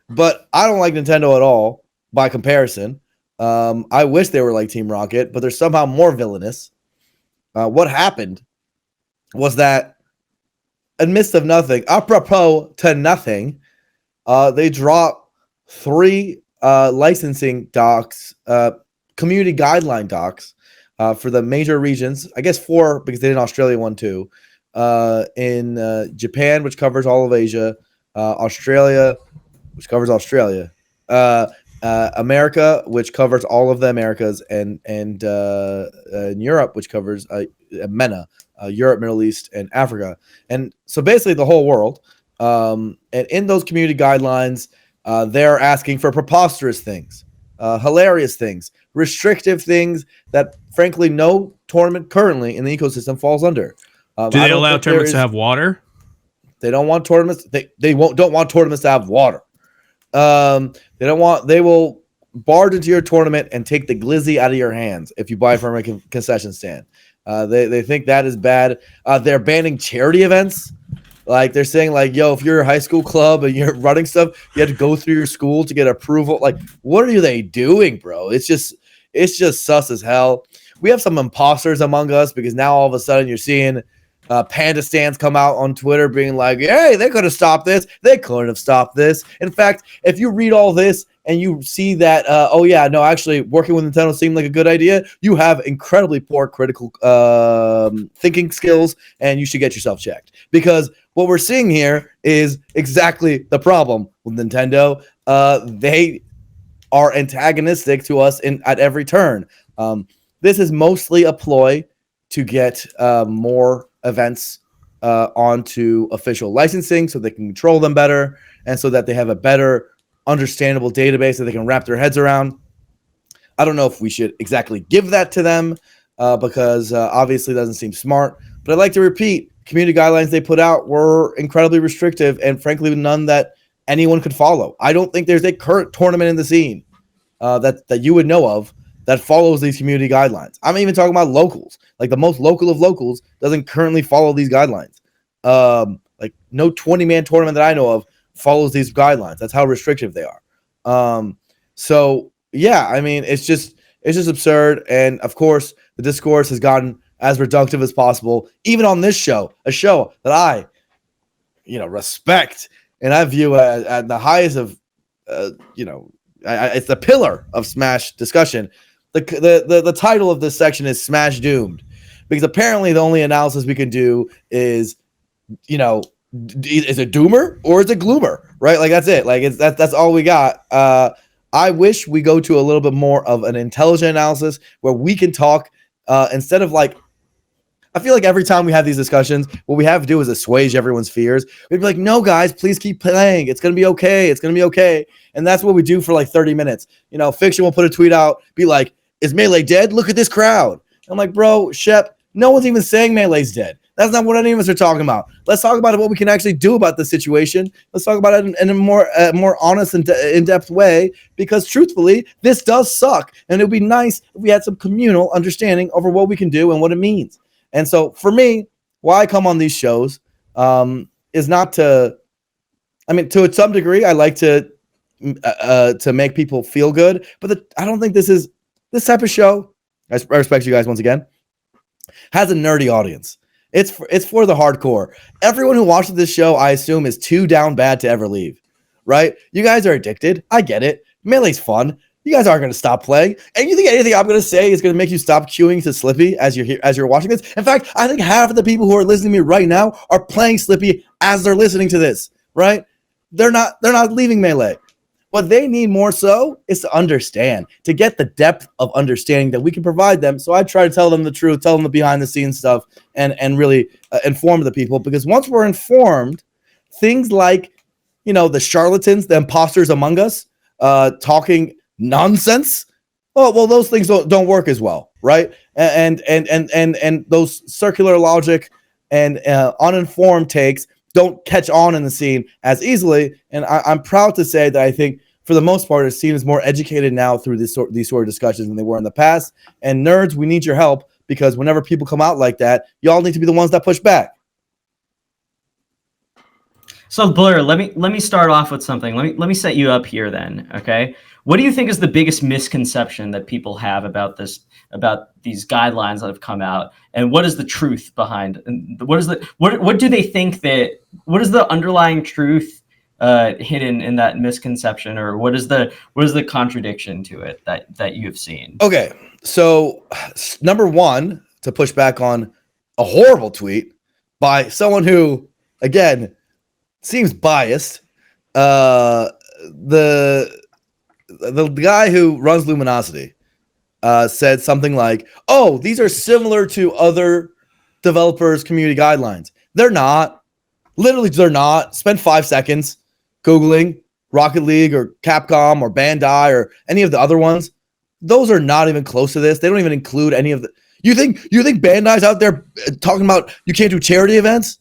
But I don't like Nintendo at all by comparison. I wish they were like Team Rocket, but they're somehow more villainous. What happened was that, in midst of nothing, apropos to nothing, they dropped 3 licensing docs, community guideline docs, for the major regions. I guess 4 because they did Australia one too. In Japan, which covers all of Asia, Australia, which covers Australia, America, which covers all of the Americas, and Europe, which covers MENA, Europe, Middle East, and Africa. And so basically the whole world. And in those community guidelines, they're asking for preposterous things, hilarious things, restrictive things that, frankly, no tournament currently in the ecosystem falls under. Do they allow tournaments to have water? They don't want tournaments. They don't want tournaments to have water. They will barge into your tournament and take the glizzy out of your hands if you buy from a concession stand. They think that is bad. They're banning charity events. They're saying yo, if you're a high school club and you're running stuff, you have to go through your school to get approval. What are they doing, bro? It's just sus as hell. We have some imposters among us because now all of a sudden you're seeing Panda stands come out on Twitter being like, hey, they could have stopped this. They couldn't have stopped this. In fact, if you read all this and you see that, actually working with Nintendo seemed like a good idea, you have incredibly poor critical thinking skills, and you should get yourself checked. Because what we're seeing here is exactly the problem with Nintendo. They are antagonistic to us at every turn. This is mostly a ploy to get more events onto official licensing so they can control them better and so that they have a better understandable database that they can wrap their heads around. I don't know if we should exactly give that to them because obviously it doesn't seem smart. But I'd like to repeat, community guidelines they put out were incredibly restrictive and frankly none that anyone could follow. I don't think there's a current tournament in the scene that you would know of that follows these community guidelines. I'm even talking about locals. The most local of locals doesn't currently follow these guidelines. No 20-man tournament that I know of follows these guidelines. That's how restrictive they are. So yeah, I mean, it's just absurd. And of course, the discourse has gotten as reductive as possible, even on this show, a show that I, respect and I view at the highest of, it's the pillar of Smash discussion. The title of this section is Smash Doomed, because apparently the only analysis we can do is, is it doomer or is it gloomer, right? Like that's it. Like that's all we got. I wish we go to a little bit more of an intelligent analysis where we can talk instead of like, I feel like every time we have these discussions, what we have to do is assuage everyone's fears. We'd be like, no, guys, please keep playing. It's going to be okay. It's going to be okay. And that's what we do for like 30 minutes. You know, Fiction will put a tweet out, be like, is Melee dead? Look at this crowd. I'm like, bro, Shep, no one's even saying Melee's dead. That's not what any of us are talking about. Let's talk about what we can actually do about the situation. Let's talk about it in a more honest and in-depth way, because truthfully, this does suck. And it would be nice if we had some communal understanding over what we can do and what it means. And so for me, why I come on these shows is not to, I mean, to some degree, I like to make people feel good, but I don't think this type of show, I respect you guys once again, has a nerdy audience. It's for the hardcore. Everyone who watches this show, I assume, is too down bad to ever leave, right? You guys are addicted. I get it. Melee's fun. You guys aren't going to stop playing. And you think anything I'm going to say is going to make you stop queuing to Slippy as you're watching this? In fact, I think half of the people who are listening to me right now are playing Slippy as they're listening to this, right? They're not leaving Melee. What they need more so is to understand, to get the depth of understanding that we can provide them. So I try to tell them the truth, tell them the behind the scenes stuff, and really inform the people. Because once we're informed, things like, you know, the charlatans, the imposters among us, talking nonsense. Oh, well, those things don't work as well, right? And those circular logic and uninformed takes don't catch on in the scene as easily. And I'm proud to say that I think for the most part, the scene is more educated now through these sort of discussions than they were in the past. And nerds, we need your help, because whenever people come out like that, y'all need to be the ones that push back. So Blur, let me start off with something. Let me set you up here then, okay? What do you think is the biggest misconception that people have about these guidelines that have come out, and what is the truth behind? And what do they think what is the underlying truth hidden in that misconception, or what is the contradiction to it that you have seen? Okay, so number one, to push back on a horrible tweet by someone who, again, seems biased. The guy who runs Luminosity said something like, "Oh, these are similar to other developers' community guidelines." They're not. Literally, they're not. Spend 5 seconds Googling Rocket League or Capcom or Bandai or any of the other ones. Those are not even close to this. They don't even include any of the. You think Bandai's out there talking about you can't do charity events?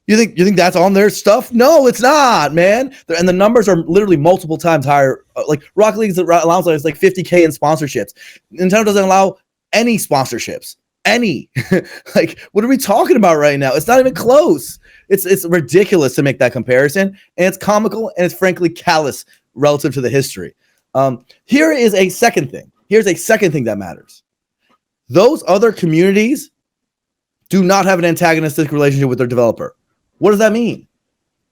You think that's on their stuff? No, it's not, man. And the numbers are literally multiple times higher. Like Rocket League allows us like 50K in sponsorships. Nintendo doesn't allow any sponsorships. Any. Like, what are we talking about right now? It's not even close. It's ridiculous to make that comparison, and it's comical, and it's frankly callous relative to the history. Here is a second thing. Here's a second thing that matters. Those other communities do not have an antagonistic relationship with their developer. What does that mean?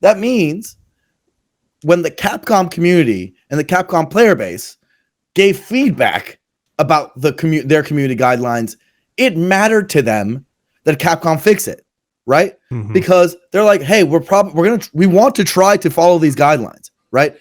That means when the Capcom community and the Capcom player base gave feedback about their community guidelines, it mattered to them that Capcom fix it, right? Mm-hmm. Because they're like, hey, we want to try to follow these guidelines, right?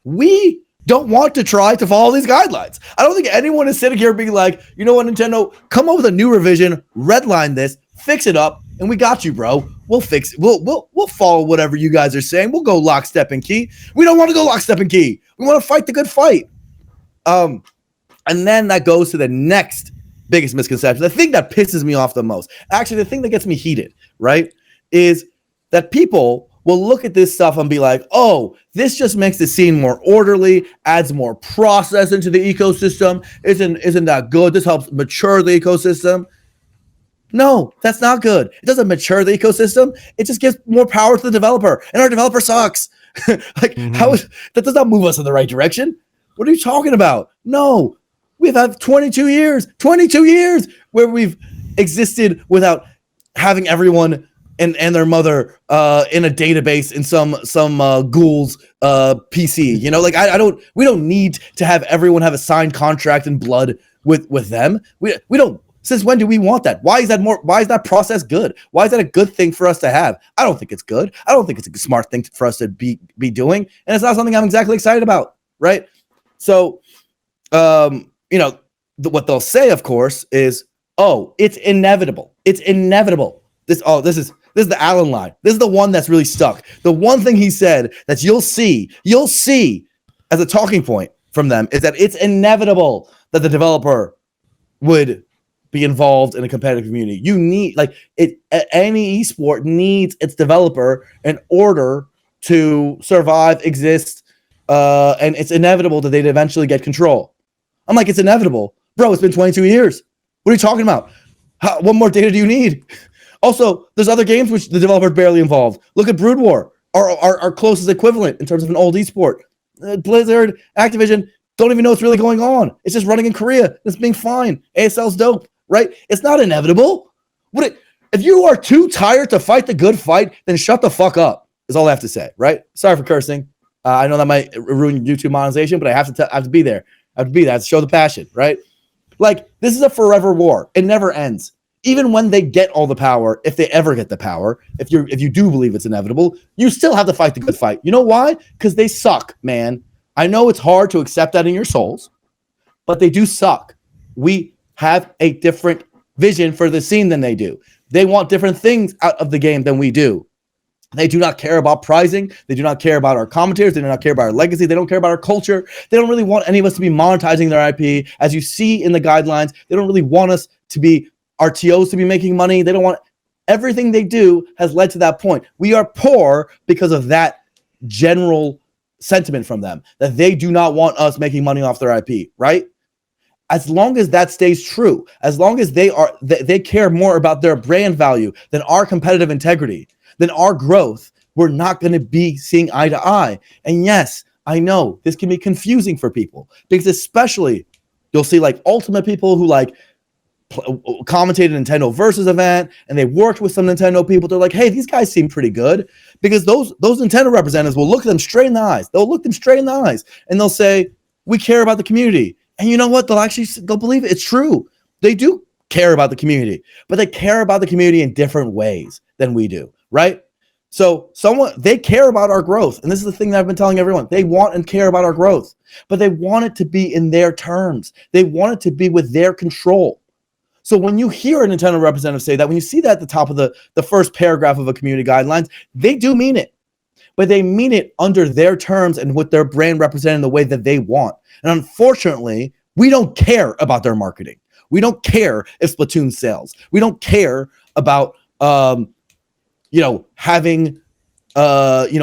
We don't want to try to follow these guidelines. I don't think anyone is sitting here being like, you know what, Nintendo, come up with a new revision, redline this, fix it up, and we got you, bro. We'll fix it. We'll follow whatever you guys are saying. We'll go lockstep and key. We don't want to go lockstep and key. We want to fight the good fight. And then that goes to the next biggest misconception. The thing that pisses me off the most, actually, the thing that gets me heated, right, is that people will look at this stuff and be like, oh, this just makes the scene more orderly, adds more process into the ecosystem. Isn't that good? This helps mature the ecosystem. No, that's not good. It doesn't mature the ecosystem. It just gives more power to the developer, and our developer sucks. That does not move us in the right direction. What are you talking about? No, we've had 22 years where we've existed without having everyone and their mother in a database in some ghoul's PC. You know, like we don't need to have everyone have a signed contract in blood with them. We don't Since when do we want that? Why is that process good? Why is that a good thing for us to have? I don't think it's good. I don't think it's a smart thing for us to be doing. And it's not something I'm exactly excited about, right? So, what they'll say, of course, is, oh, it's inevitable. It's inevitable. This is the Allen line. This is the one that's really stuck. The one thing he said that you'll see as a talking point from them is that it's inevitable that the developer would be involved in a competitive community. You need any esport needs its developer in order to survive, exist, and it's inevitable that they'd eventually get control. I'm like, it's inevitable. Bro, it's been 22 years. What are you talking about? What more data do you need? Also, there's other games which the developer barely involved. Look at Brood War, our closest equivalent in terms of an old esport. Blizzard, Activision, don't even know what's really going on. It's just running in Korea. It's being fine. ASL's dope, right? It's not inevitable. If you are too tired to fight the good fight, then shut the fuck up, is all I have to say, right? Sorry for cursing. I know that might ruin YouTube monetization, but I have to be there. I have to be there. I have to show the passion, right? Like, this is a forever war. It never ends. Even when they get all the power, if they ever get the power, if you do believe it's inevitable, you still have to fight the good fight. You know why? Because they suck, man. I know it's hard to accept that in your souls, but they do suck. We have a different vision for the scene than they do. They want different things out of the game than we do. They do not care about pricing. They do not care about our commentators. They do not care about our legacy. They don't care about our culture. They don't really want any of us to be monetizing their IP. As you see in the guidelines, they don't really want us to be RTOs to be making money. They don't want everything they do has led to that point. We are poor because of that general sentiment from them, that they do not want us making money off their IP, right? As long as that stays true, as long as they care more about their brand value than our competitive integrity, than our growth, we're not going to be seeing eye to eye. And yes, I know this can be confusing for people, because especially you'll see like Ultimate people who like commentated a Nintendo Versus event, and they worked with some Nintendo people. They're like, hey, these guys seem pretty good, because those Nintendo representatives will look them straight in the eyes. They'll look them straight in the eyes, and they'll say, we care about the community. And you know what? They'll believe it. It's true. They do care about the community, but they care about the community in different ways than we do, right? So they care about our growth. And this is the thing that I've been telling everyone. They want and care about our growth, but they want it to be in their terms. They want it to be with their control. So when you hear a Nintendo representative say that, when you see that at the top of the first paragraph of a community guidelines, they do mean it, but they mean it under their terms and with their brand represented in the way that they want. And unfortunately, we don't care about their marketing. We don't care if Splatoon sells. We don't care about, having,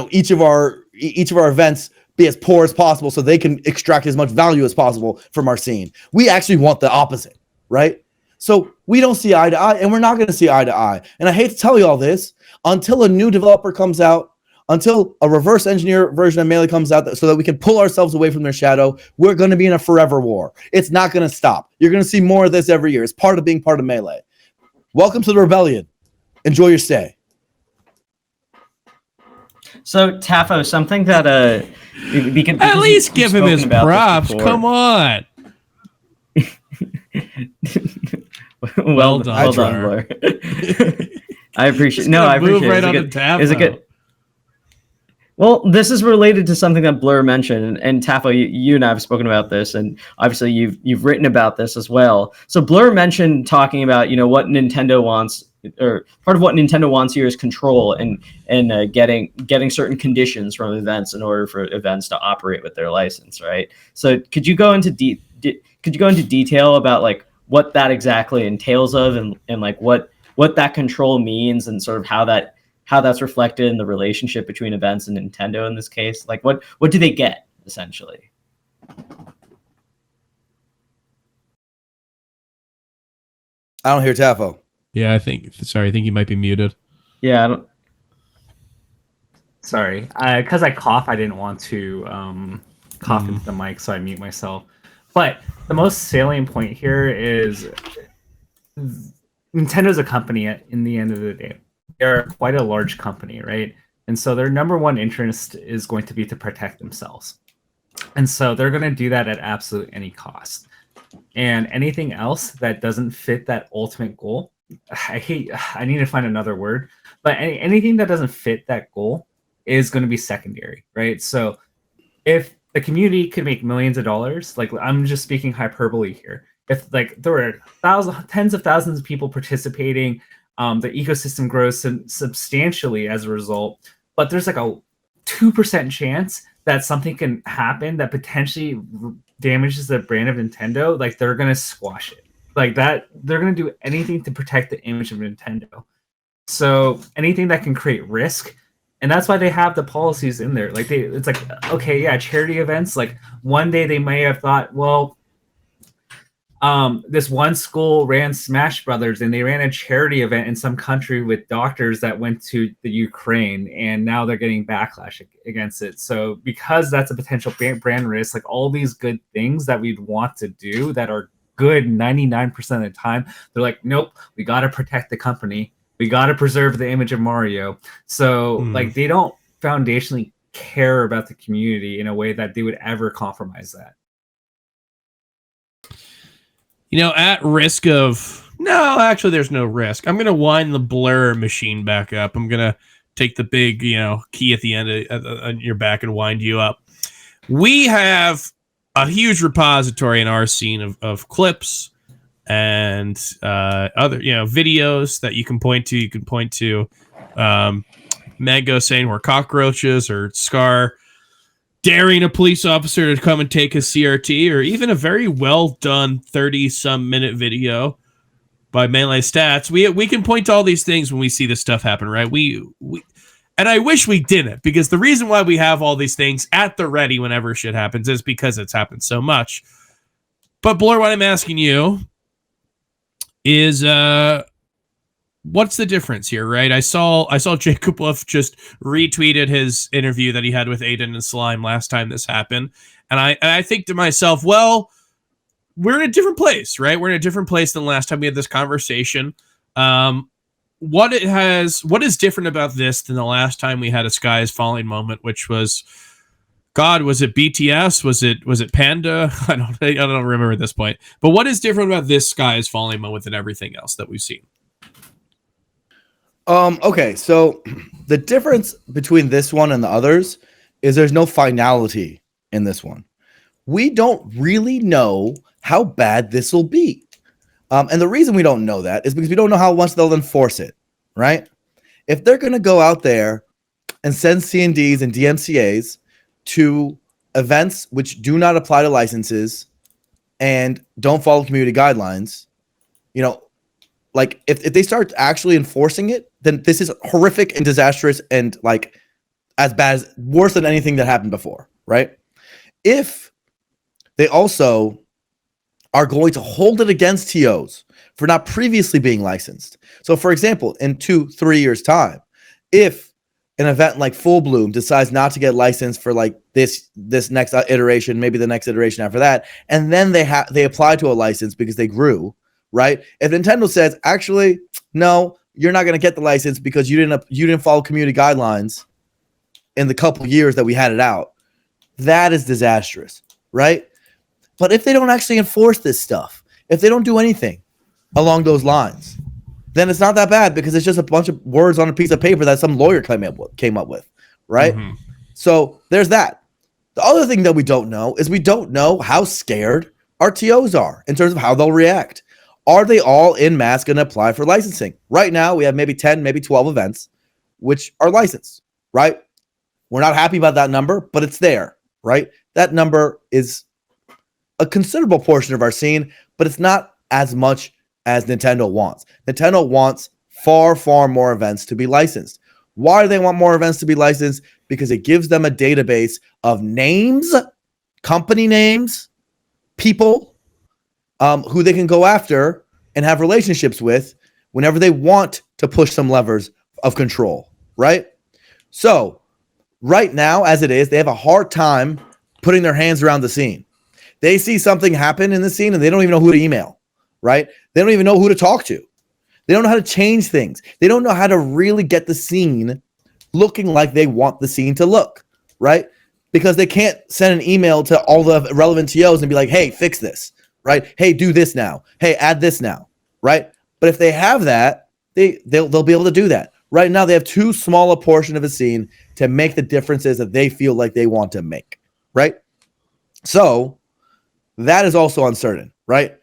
each of our events be as poor as possible so they can extract as much value as possible from our scene. We actually want the opposite, right? So we don't see eye to eye, and we're not going to see eye to eye. And I hate to tell you all this, until a new developer comes out, until a reverse engineer version of Melee comes out so that we can pull ourselves away from their shadow, we're going to be in a forever war. It's not going to stop. You're going to see more of this every year. It's part of being part of Melee. Welcome to the rebellion. Enjoy your stay. So Tafo, something that at least give him his props. Come on. well done, Blur. I appreciate. No, I appreciate. Right Is it good? Well, this is related to something that Blur mentioned, and Tafo, you and I have spoken about this, and obviously you've written about this as well. So Blur mentioned talking about what Nintendo wants, or part of what Nintendo wants here is control and getting certain conditions from events in order for events to operate with their license, right? So could you go into detail about like what that exactly entails of, and like what that control means, and sort of how that's reflected in the relationship between events and Nintendo in this case? Like what do they get essentially? I don't hear Tafo. Yeah, I think you might be muted. Yeah, I don't. Sorry, because I cough, I didn't want to cough into the mic, so I mute myself. But the most salient point here is Nintendo's a company in the end of the day. They're quite a large company, right? And so their number one interest is going to be to protect themselves. And so they're going to do that at absolute any cost. And anything else that doesn't fit that ultimate goal, I need to find another word, but anything that doesn't fit that goal is going to be secondary, right? So if the community could make millions of dollars, like I'm just speaking hyperbole here, if like there were tens of thousands of people participating, the ecosystem grows substantially as a result, but there's like a 2% chance that something can happen that potentially damages the brand of Nintendo, like they're gonna squash it. Like that, they're gonna do anything to protect the image of Nintendo. So anything that can create risk, and that's why they have the policies in there. Like it's like, okay, yeah, charity events. Like one day they may have thought, well, this one school ran Smash Brothers, and they ran a charity event in some country with doctors that went to the Ukraine, and now they're getting backlash against it. So because that's a potential brand risk, like all these good things that we'd want to do that are good 99% of the time, they're like, nope, we got to protect the company. We got to preserve the image of Mario. So like they don't foundationally care about the community in a way that they would ever compromise that. You know, at risk of... No, actually, there's no risk. I'm going to wind the blur machine back up. I'm going to take the big, key at the end of your back and wind you up. We have a huge repository in our scene of clips and other, videos that you can point to. You can point to Mango saying we're cockroaches, or Scar daring a police officer to come and take his CRT, or even a very well done 30-some minute video by Melee Stats. We can point to all these things when we see this stuff happen, right? We and I wish we didn't, because the reason why we have all these things at the ready whenever shit happens is because it's happened so much. But Blur, what I'm asking you is what's the difference here, right? I saw Jacob Wolf just retweeted his interview that he had with Aiden and Slime last time this happened, and I think to myself, well, we're in a different place, right? We're in a different place than last time we had this conversation. What is different about this than the last time we had a sky is falling moment, which was, God, was it BTS? Was it Panda? I don't remember at this point. But what is different about this sky is falling moment than everything else that we've seen? Okay, so the difference between this one and the others is there's no finality in this one. We don't really know how bad this will be. And the reason we don't know that is because we don't know how much they'll enforce it, right? If they're going to go out there and send C&Ds and DMCAs to events which do not apply to licenses and don't follow community guidelines, like if they start actually enforcing it, then this is horrific and disastrous and like as bad as worse than anything that happened before, right? If they also are going to hold it against TOs for not previously being licensed. So for example, in 2-3 years time, if an event like Full Bloom decides not to get licensed for like this next iteration, maybe the next iteration after that, and then they apply to a license because they grew, right? If Nintendo says, actually, no, you're not going to get the license because you didn't follow community guidelines in the couple years that we had it out, that is disastrous, right? But if they don't actually enforce this stuff, if they don't do anything along those lines, then it's not that bad because it's just a bunch of words on a piece of paper that some lawyer came up with, right? Mm-hmm. So there's that. The other thing that we don't know is we don't know how scared our TOs are in terms of how they'll react. Are they all in mass going to apply for licensing? Right now, we have maybe 10, maybe 12 events which are licensed, right? We're not happy about that number, but it's there, right? That number is a considerable portion of our scene, but it's not as much as Nintendo wants. Nintendo wants far, far more events to be licensed. Why do they want more events to be licensed? Because it gives them a database of names, company names, people who they can go after and have relationships with whenever they want to push some levers of control, right? So right now, as it is, they have a hard time putting their hands around the scene. They see something happen in the scene and they don't even know who to email, right? They don't even know who to talk to. They don't know how to change things. They don't know how to really get the scene looking like they want the scene to look, right? Because they can't send an email to all the relevant TOs and be like, hey, fix this, right? Hey, do this now. Hey, add this now, right? But if they have that, they'll be able to do that. Right now, they have too small a portion of a scene to make the differences that they feel like they want to make, right? So that is also uncertain, right?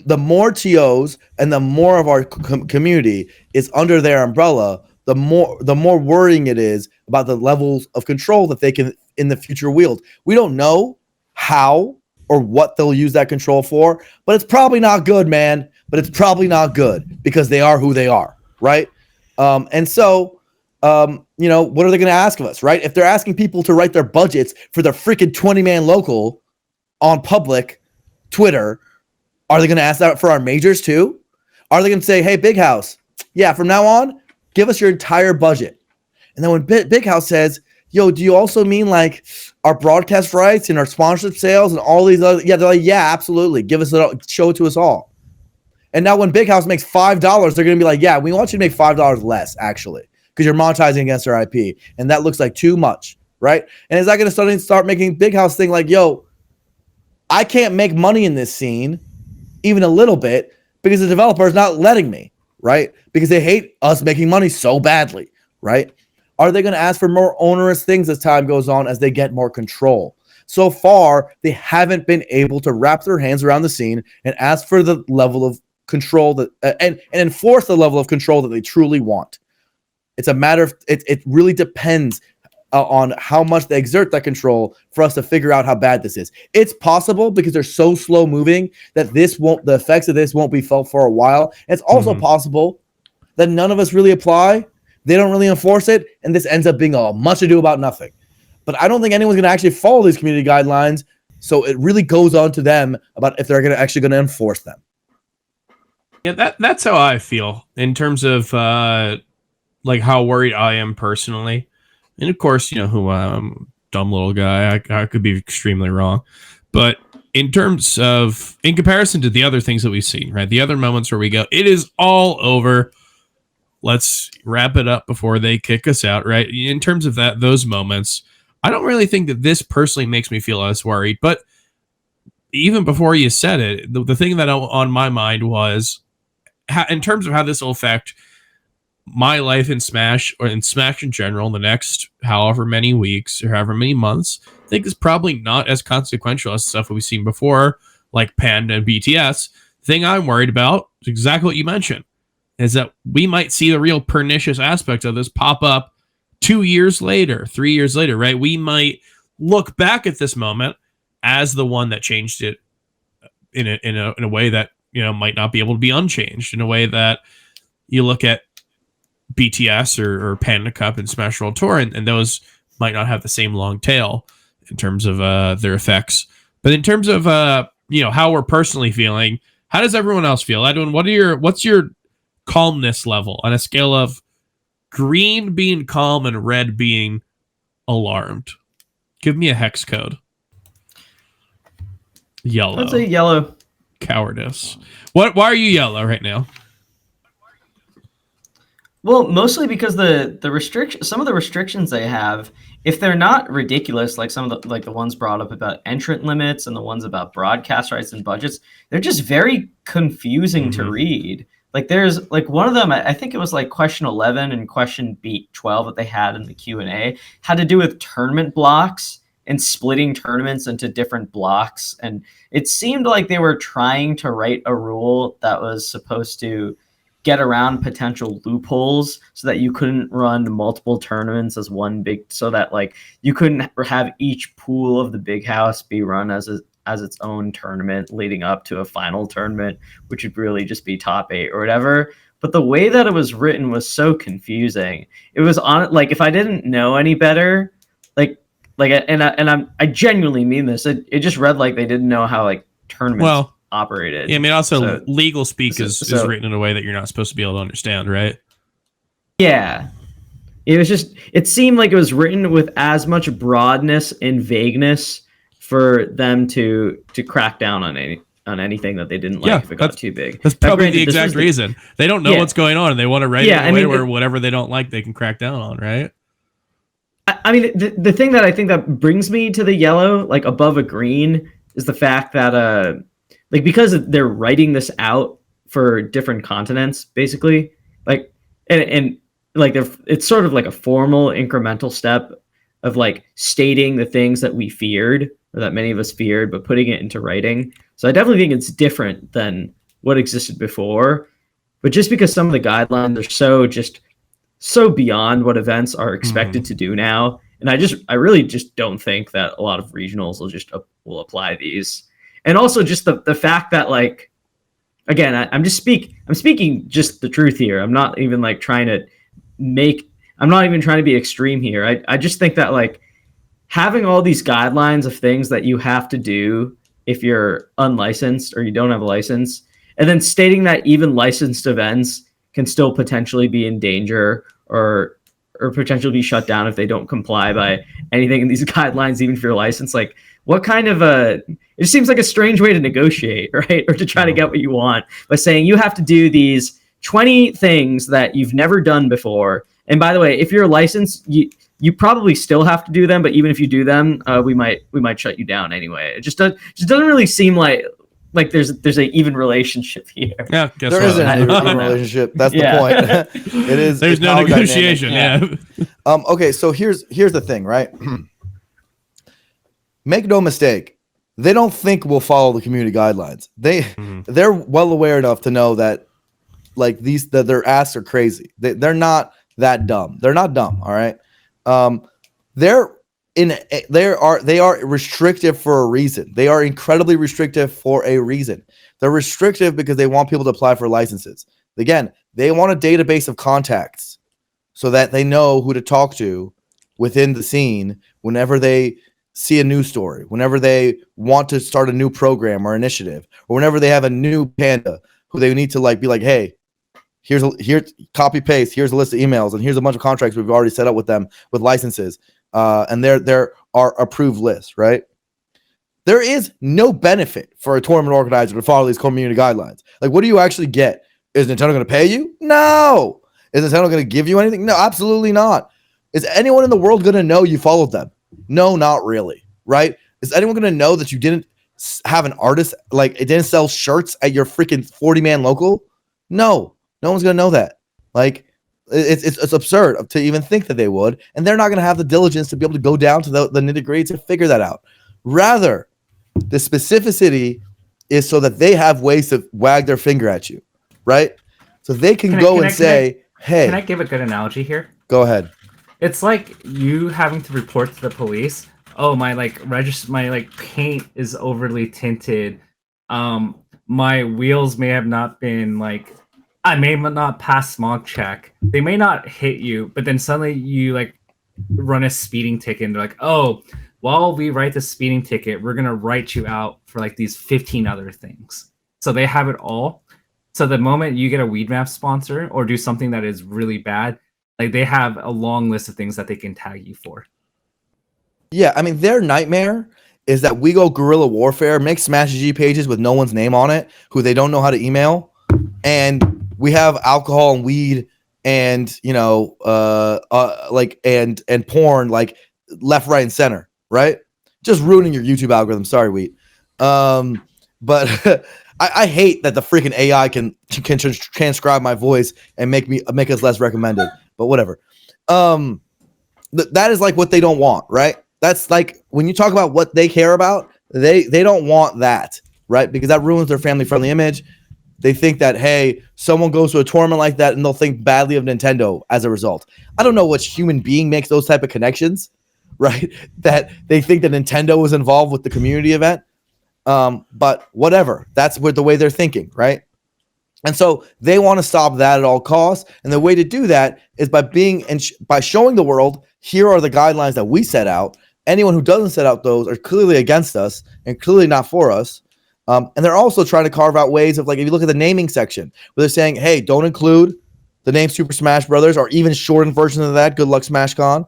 The more TOs and the more of our community is under their umbrella, the more worrying it is about the levels of control that they can in the future wield. We don't know how or what they'll use that control for, but it's probably not good, man. But it's probably not good because they are who they are, right? And so, you know, what are they going to ask of us, right? If they're asking people to write their budgets for their freaking 20-man local on public Twitter, are they going to ask that for our majors too? Are they going to say, hey, Big House, yeah, from now on, give us your entire budget? And then when Big House says, yo, do you also mean like our broadcast rights and our sponsorship sales and all these other, yeah, they're like, yeah, absolutely. Give us it all, show it to us all. And now when Big House makes $5, they're going to be like, yeah, we want you to make $5 less, actually, because you're monetizing against our IP. And that looks like too much, right? And is that going to start making Big House think like, yo, I can't make money in this scene, even a little bit, because the developer is not letting me, right? Because they hate us making money so badly, right? Are they going to ask for more onerous things as time goes on as they get more control? So far, they haven't been able to wrap their hands around the scene and ask for the level of control that and enforce the level of control that they truly want. It's a matter of it really depends on how much they exert that control for us to figure out how bad this is. It's possible because they're so slow moving that the effects of this won't be felt for a while. It's also possible that none of us really apply, they don't really enforce it, and this ends up being a much ado about nothing. But I don't think anyone's going to actually follow these community guidelines, so it really goes on to them about if they're actually going to enforce them. Yeah, that's how I feel in terms of like how worried I am personally. And of course, you know who I'm, dumb little guy. I could be extremely wrong, but in terms of in comparison to the other things that we've seen, right? The other moments where we go, it is all over. Let's wrap it up before they kick us out, right? In terms of those moments, I don't really think that this personally makes me feel as worried. But even before you said it, the thing that on my mind was, in terms of how this will affect my life in Smash or in Smash in general in the next however many weeks or however many months, I think is probably not as consequential as stuff that we've seen before, like Panda and BTS. The thing I'm worried about is exactly what you mentioned, is that we might see the real pernicious aspect of this pop up 2 years later, 3 years later, right? We might look back at this moment as the one that changed it in a way that, you know, might not be able to be unchanged, in a way that you look at BTS or Panda Cup and Smash World Tour, and those might not have the same long tail in terms of their effects. But in terms of you know, how we're personally feeling, how does everyone else feel? Edwin, what's your calmness level on a scale of green being calm and red being alarmed? Give me a hex code. Yellow. I'd say yellow. Cowardice. Why are you yellow right now? Well, mostly because some of the restrictions they have, if they're not ridiculous, like some of the ones brought up about entrant limits and the ones about broadcast rights and budgets, they're just very confusing to read. Like there's like one of them, I think it was like question 11 and question 12 that they had in the Q&A had to do with tournament blocks and splitting tournaments into different blocks. And it seemed like they were trying to write a rule that was supposed to get around potential loopholes so that you couldn't run multiple tournaments as one big, so that like you couldn't have each pool of the Big House be run as its own tournament leading up to a final tournament, which would really just be top 8 or whatever. But the way that it was written was so confusing. It was on like, if I didn't know any better, I genuinely mean this. It just read like they didn't know how like tournaments operated. Yeah, I mean, also legal speak is written in a way that you're not supposed to be able to understand, right? Yeah. It seemed like it was written with as much broadness and vagueness for them to crack down on anything that they didn't like if it got too big. That's probably the exact reason. They don't know what's going on and they want to write it in a way where whatever they don't like, they can crack down on, right? I mean, the thing that I think that brings me to the yellow, like above a green, is the fact that like because they're writing this out for different continents, basically, like and like it's sort of like a formal incremental step of like stating the things that we feared or that many of us feared, but putting it into writing. So I definitely think it's different than what existed before. But just because some of the guidelines are so beyond what events are expected to do now, and I really just don't think that a lot of regionals will apply these. And also just the fact that, like, again, I'm speaking just the truth here. I'm not even like I'm not even trying to be extreme here. I just think that, like, having all these guidelines of things that you have to do if you're unlicensed or you don't have a license, and then stating that even licensed events can still potentially be in danger or potentially be shut down if they don't comply by anything in these guidelines, even if you're licensed. Like, what kind of it seems like a strange way to negotiate, right? Or to try to get what you want by saying you have to do these 20 things that you've never done before. And by the way, if you're licensed, you probably still have to do them, but even if you do them, we might shut you down anyway. It just doesn't really seem like there's an even relationship here. Yeah, guess there what? isn't an even relationship. That's the point. It is. There's no negotiation. Dynamic. Yeah. Okay, so here's the thing, right? Make no mistake, they don't think we'll follow the community guidelines. They're well aware enough to know that, like, that their asks are crazy. They're not that dumb. They're not dumb. All right. They are restrictive for a reason. They are incredibly restrictive for a reason. They're restrictive because they want people to apply for licenses. Again, they want a database of contacts so that they know who to talk to within the scene whenever they see a news story, whenever they want to start a new program or initiative, or whenever they have a new panda who they need to, like, be like, hey, here's copy paste, here's a list of emails, and here's a bunch of contracts we've already set up with them with licenses. And there are approved lists, right? There is no benefit for a tournament organizer to follow these community guidelines. Like, what do you actually get? Is Nintendo going to pay you? No. Is Nintendo going to give you anything? No, absolutely not. Is anyone in the world going to know you followed them? No, not really, right? Is anyone going to know that you didn't have an artist, like, it didn't sell shirts at your freaking 40-man local? No one's going to know that. Like, it's absurd to even think that they would, and they're not going to have the diligence to be able to go down to the nitty-gritty to figure that out. Rather, the specificity is so that they have ways to wag their finger at you, right? So they can say, hey. Can I give a good analogy here? Go ahead. It's like you having to report to the police, oh, my paint is overly tinted. My wheels may have not been, like, I may not pass smog check. They may not hit you, but then suddenly you, like, run a speeding ticket and they're like, oh, while we write the speeding ticket, we're going to write you out for, like, these 15 other things. So they have it all. So the moment you get a Weed Map sponsor or do something that is really bad, like, they have a long list of things that they can tag you for. Yeah, I mean, their nightmare is that we go guerrilla warfare, make Smash G pages with no one's name on it, who they don't know how to email, and we have alcohol and weed and, you know, and porn, like, left, right, and center, right? Just ruining your YouTube algorithm. Sorry, Wheat. But I hate that the freaking AI can transcribe my voice and make us less recommended. But whatever. That is, like, what they don't want, right? That's, like, when you talk about what they care about, they don't want that, right? Because that ruins their family-friendly image. They think that, hey, someone goes to a tournament like that and they'll think badly of Nintendo as a result. I don't know which human being makes those type of connections, right? That they think that Nintendo was involved with the community event. But whatever. That's the way they're thinking, right? And so they want to stop that at all costs. And the way to do that is by showing the world, here are the guidelines that we set out. Anyone who doesn't set out those are clearly against us and clearly not for us. And they're also trying to carve out ways of, like, if you look at the naming section, where they're saying, hey, don't include the name Super Smash Brothers or even shortened versions of that. Good luck, SmashCon.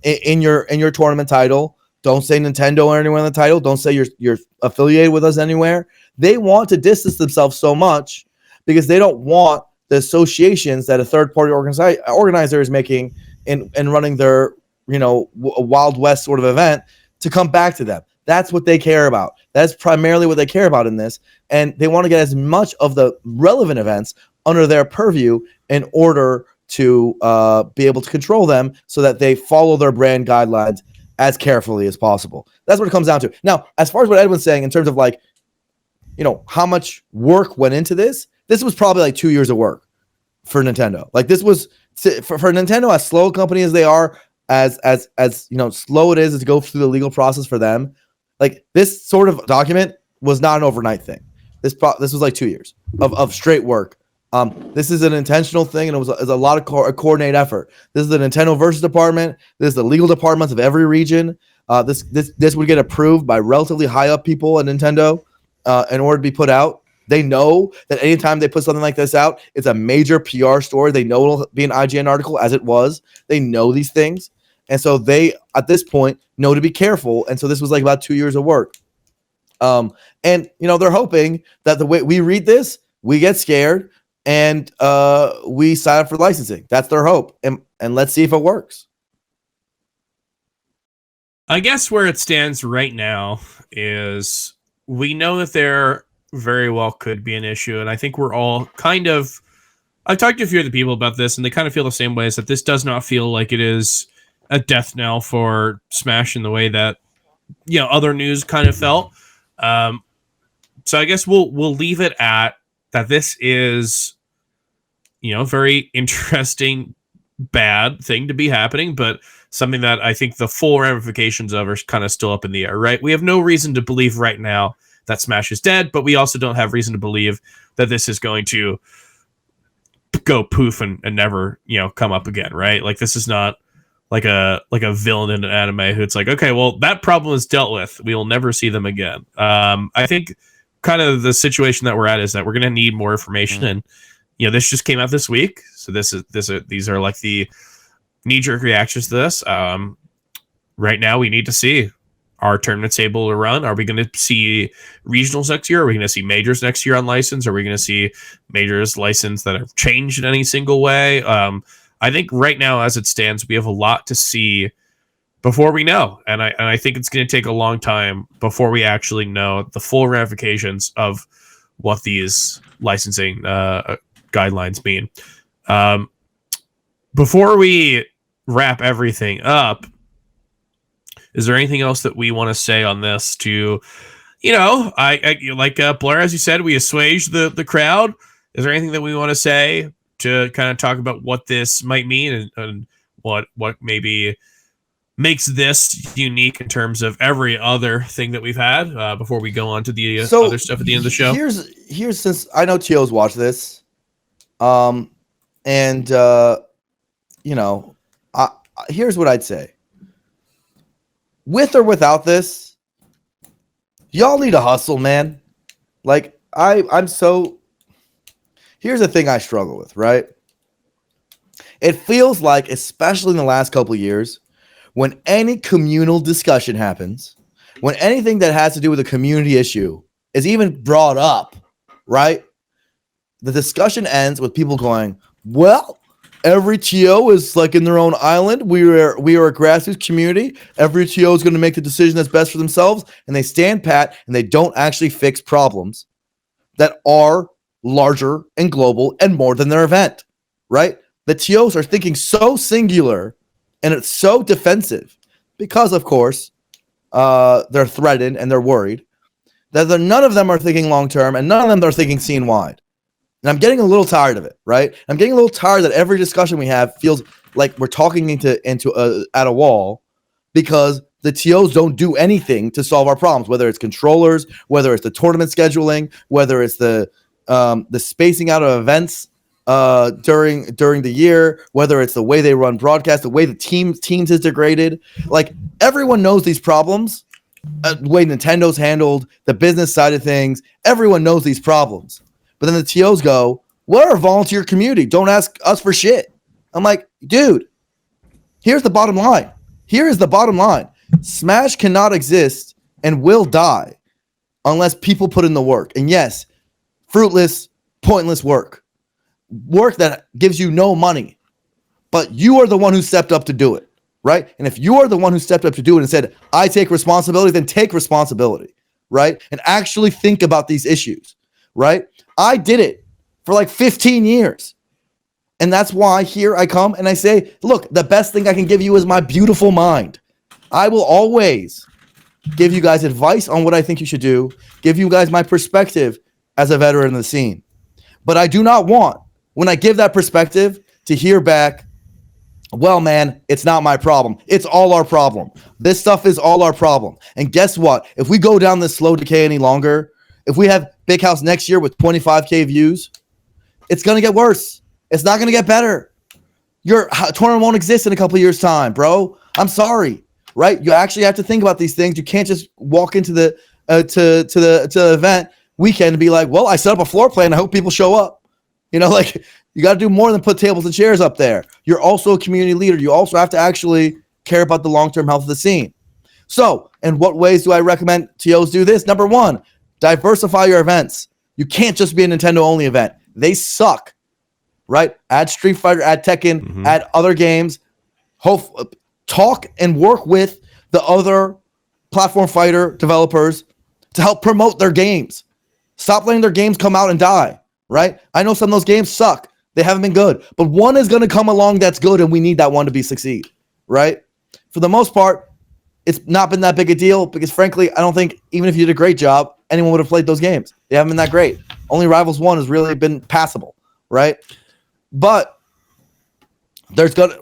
In your tournament title. Don't say Nintendo or anywhere in the title. Don't say you're affiliated with us anywhere. They want to distance themselves so much because they don't want the associations that a third-party organizer is making in running their, you know, Wild West sort of event to come back to them. That's what they care about. That's primarily what they care about in this. And they want to get as much of the relevant events under their purview in order to be able to control them so that they follow their brand guidelines as carefully as possible. That's what it comes down to. Now, as far as what Edwin's saying in terms of like, how much work went into this was probably like 2 years of work for Nintendo. Like this was for Nintendo, as slow a company as they are, as slow it is to go through the legal process for them. Like this sort of document was not an overnight thing. This was like 2 years of straight work. This is an intentional thing, and it was a lot of coordinated effort. This is the Nintendo Versus department. This is the legal departments of every region. This would get approved by relatively high up people at Nintendo in order to be put out. They know that anytime they put something like this out, it's a major PR story. They know it'll be an IGN article, as it was. They know these things. And so they, at this point, know to be careful. And so this was like about 2 years of work. And they're hoping that the way we read this, we get scared and we sign up for licensing. That's their hope. And let's see if it works. I guess where it stands right now is we know that there very well could be an issue. And I think we're all I've talked to a few other people about this, and they kind of feel the same way, is that this does not feel like it is a death knell for Smash in the way that, other news kind of felt. So I guess we'll leave it at that. This is, very interesting, bad thing to be happening, but something that I think the full ramifications of are kind of still up in the air, right? We have no reason to believe right now that Smash is dead, but we also don't have reason to believe that this is going to go poof and never, come up again, right? Like this is not like a villain in an anime who it's like, okay, well, that problem is dealt with. We will never see them again. I think kind of the situation that we're at is that we're going to need more information, and this just came out this week, so these are like the knee-jerk reactions to this. Right now, we need to see, are tournaments able to run? Are we going to see regionals next year? Are we going to see majors next year on license? Are we going to see majors license that have changed in any single way? I think right now, as it stands, we have a lot to see before we know. And I think it's going to take a long time before we actually know the full ramifications of what these licensing guidelines mean. Before we wrap everything up, is there anything else that we want to say on this to, I like Blair, as you said, we assuage the crowd. Is there anything that we want to say to kind of talk about what this might mean and what maybe makes this unique in terms of every other thing that we've had before we go on to the other stuff at the end of the show? Here's since I know Tio's watched this, here's what I'd say. With or without this, y'all need to hustle, man. Like here's the thing I struggle with, right? It feels like, especially in the last couple of years, when any communal discussion happens, when anything that has to do with a community issue is even brought up, right? The discussion ends with people going, well, every TO is like in their own island. We are a grassroots community. Every TO is going to make the decision that's best for themselves, and they stand pat and they don't actually fix problems that are larger and global and more than their event, right? The TOs are thinking so singular and it's so defensive because, of course, they're threatened and they're worried that none of them are thinking long term and none of them are thinking scene wide. And I'm getting a little tired of it, right? I'm getting a little tired that every discussion we have feels like we're talking at a wall because the TOs don't do anything to solve our problems, whether it's controllers, whether it's the tournament scheduling, whether it's the spacing out of events during the year, whether it's the way they run broadcast, the way the teams is degraded. Like everyone knows these problems, the way Nintendo's handled the business side of things. Everyone knows these problems. But then the TOs go, we're a volunteer community. Don't ask us for shit. I'm like, dude, here's the bottom line. Here is the bottom line. Smash cannot exist and will die unless people put in the work. And yes, fruitless, pointless work that gives you no money. But you are the one who stepped up to do it. right? And if you are the one who stepped up to do it and said, I take responsibility, then take responsibility, right? And actually think about these issues, right? I did it for like 15 years. And that's why here I come and I say, look, the best thing I can give you is my beautiful mind. I will always give you guys advice on what I think you should do, give you guys my perspective as a veteran of the scene. But I do not want, when I give that perspective, to hear back, well, man, it's not my problem. It's all our problem. This stuff is all our problem. And guess what? If we go down this slow decay any longer, if we have Big House next year with 25K views, it's going to get worse. It's not going to get better. Your tournament won't exist in a couple of years' time, bro. I'm sorry, right? You actually have to think about these things. You can't just walk into the to the event weekend and be like, well, I set up a floor plan. I hope people show up. You know, like, you got to do more than put tables and chairs up there. You're also a community leader. You also have to actually care about the long-term health of the scene. So, in what ways do I recommend TOs do this? Number one, diversify your events. You can't just be a Nintendo-only event. They suck, right? Add Street Fighter, add Tekken, add other games. Talk and work with the other platform fighter developers to help promote their games. Stop letting their games come out and die, right? I know some of those games suck. They haven't been good. But one is going to come along that's good, and we need that one to succeed, right? For the most part, it's not been that big a deal because, frankly, I don't think even if you did a great job, anyone would have played those games. They haven't been that great. Only Rivals 1 has really been passable, right? But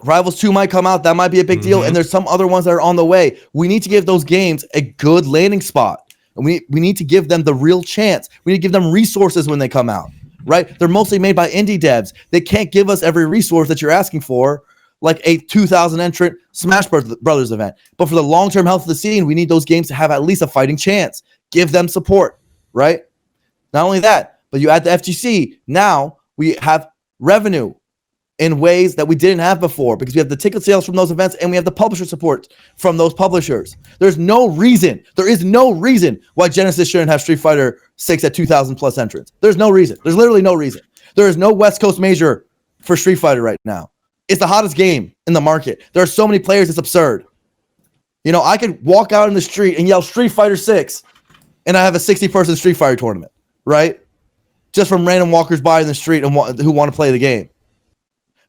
Rivals 2 might come out. That might be a big deal. And there's some other ones that are on the way. We need to give those games a good landing spot. And we need to give them the real chance. We need to give them resources when they come out, right? They're mostly made by indie devs. They can't give us every resource that you're asking for, like a 2,000 entrant Smash Brothers event. But for the long-term health of the scene, we need those games to have at least a fighting chance. Give them support, right? Not only that, but you add the FGC. Now we have revenue in ways that we didn't have before because we have the ticket sales from those events and we have the publisher support from those publishers. There is no reason why Genesis shouldn't have Street Fighter 6 at 2,000 plus entrants. There's no reason. There's literally no reason. There is no West Coast major for Street Fighter right now. It's the hottest game in the market. There are so many players, it's absurd. You know, I could walk out in the street and yell Street Fighter 6 and I have a 60-person Street Fighter tournament, right? Just from random walkers by in the street and who want to play the game.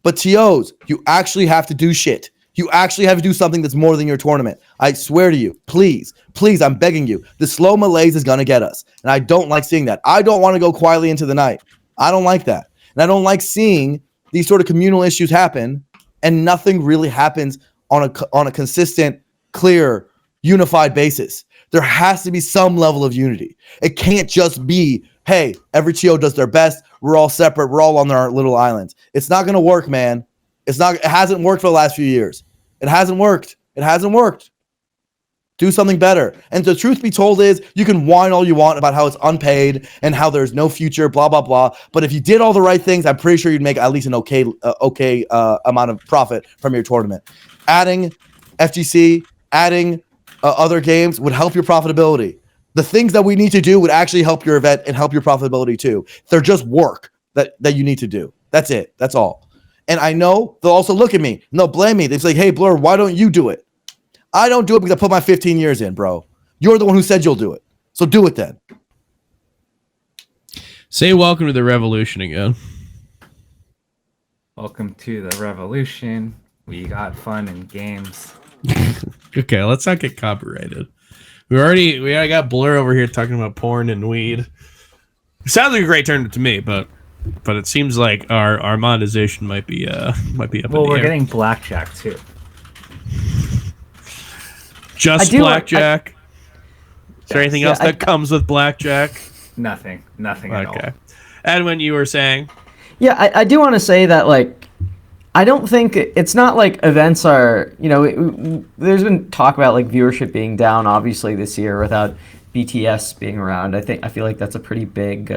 But TOs, you actually have to do shit. You actually have to do something that's more than your tournament. I swear to you, please, I'm begging you. The slow malaise is going to get us. And I don't like seeing that. I don't want to go quietly into the night. I don't like that. And I don't like seeing these sort of communal issues happen and nothing really happens on a consistent, clear, unified basis. There has to be some level of unity. It can't just be, hey, every TO does their best. We're all separate. We're all on our little islands. It's not going to work, man. It hasn't worked for the last few years. It hasn't worked. Do something better. And the truth be told is you can whine all you want about how it's unpaid and how there's no future, blah, blah, blah. But if you did all the right things, I'm pretty sure you'd make at least an okay amount of profit from your tournament. Adding FGC, adding other games would help your profitability. The things that we need to do would actually help your event and help your profitability too. They're just work that you need to do. That's it. That's all. And I know they'll also look at me and they'll blame me. They say, hey, Blur, why don't you do it? I don't do it because I put my 15 years in, bro. You're the one who said you'll do it. So do it then. Say welcome to the revolution again. Welcome to the revolution. We got fun and games. Okay, let's not get copyrighted. We already got Blur over here talking about porn and weed. It sounds like a great tournament to me, but it seems like our monetization might be up. Well, we're getting blackjack too. Just blackjack. Is there anything else that comes with blackjack? Nothing at all. Okay. Edwin, you were saying? Yeah, I do want to say that, like, I don't think it's not like events are, you know, there's been talk about like viewership being down obviously this year without BTS being around. I feel like that's a pretty big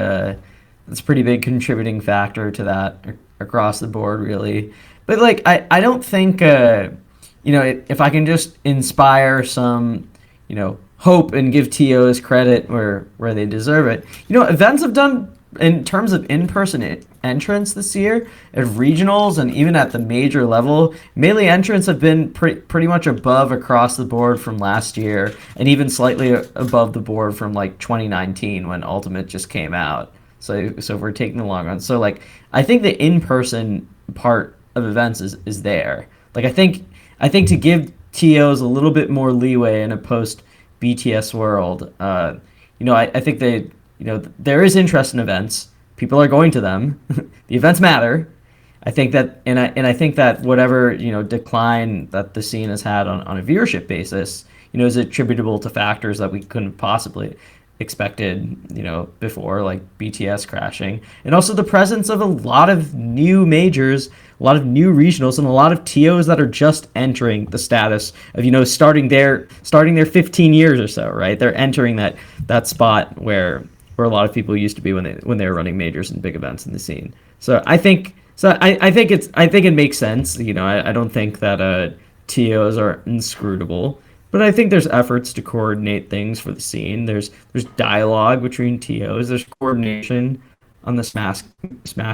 contributing factor to that across the board, really. But like I don't think you know, if I can just inspire some, you know, hope and give TOs credit where they deserve it. You know, events have done in terms of in-person entrance this year at regionals and even at the major level, Melee entrants have been pretty much above across the board from last year, and even slightly above the board from like 2019 when Ultimate just came out. So if we're taking the long run, so like I think the in-person part of events is there. Like I think to give TOs a little bit more leeway in a post BTS world, I think there is interest in events. People are going to them. The events matter. I think that, and I think that whatever decline that the scene has had on a viewership basis, is attributable to factors that we couldn't possibly expected, before, like BTS crashing, and also the presence of a lot of new majors, a lot of new regionals, and a lot of TOs that are just entering the status of starting their 15 years or so, right? They're entering that spot where a lot of people used to be when they were running majors and big events in the scene. So I think it makes sense. I don't think that TOs are inscrutable. But I think there's efforts to coordinate things for the scene. There's dialogue between TOs. There's coordination on the Smash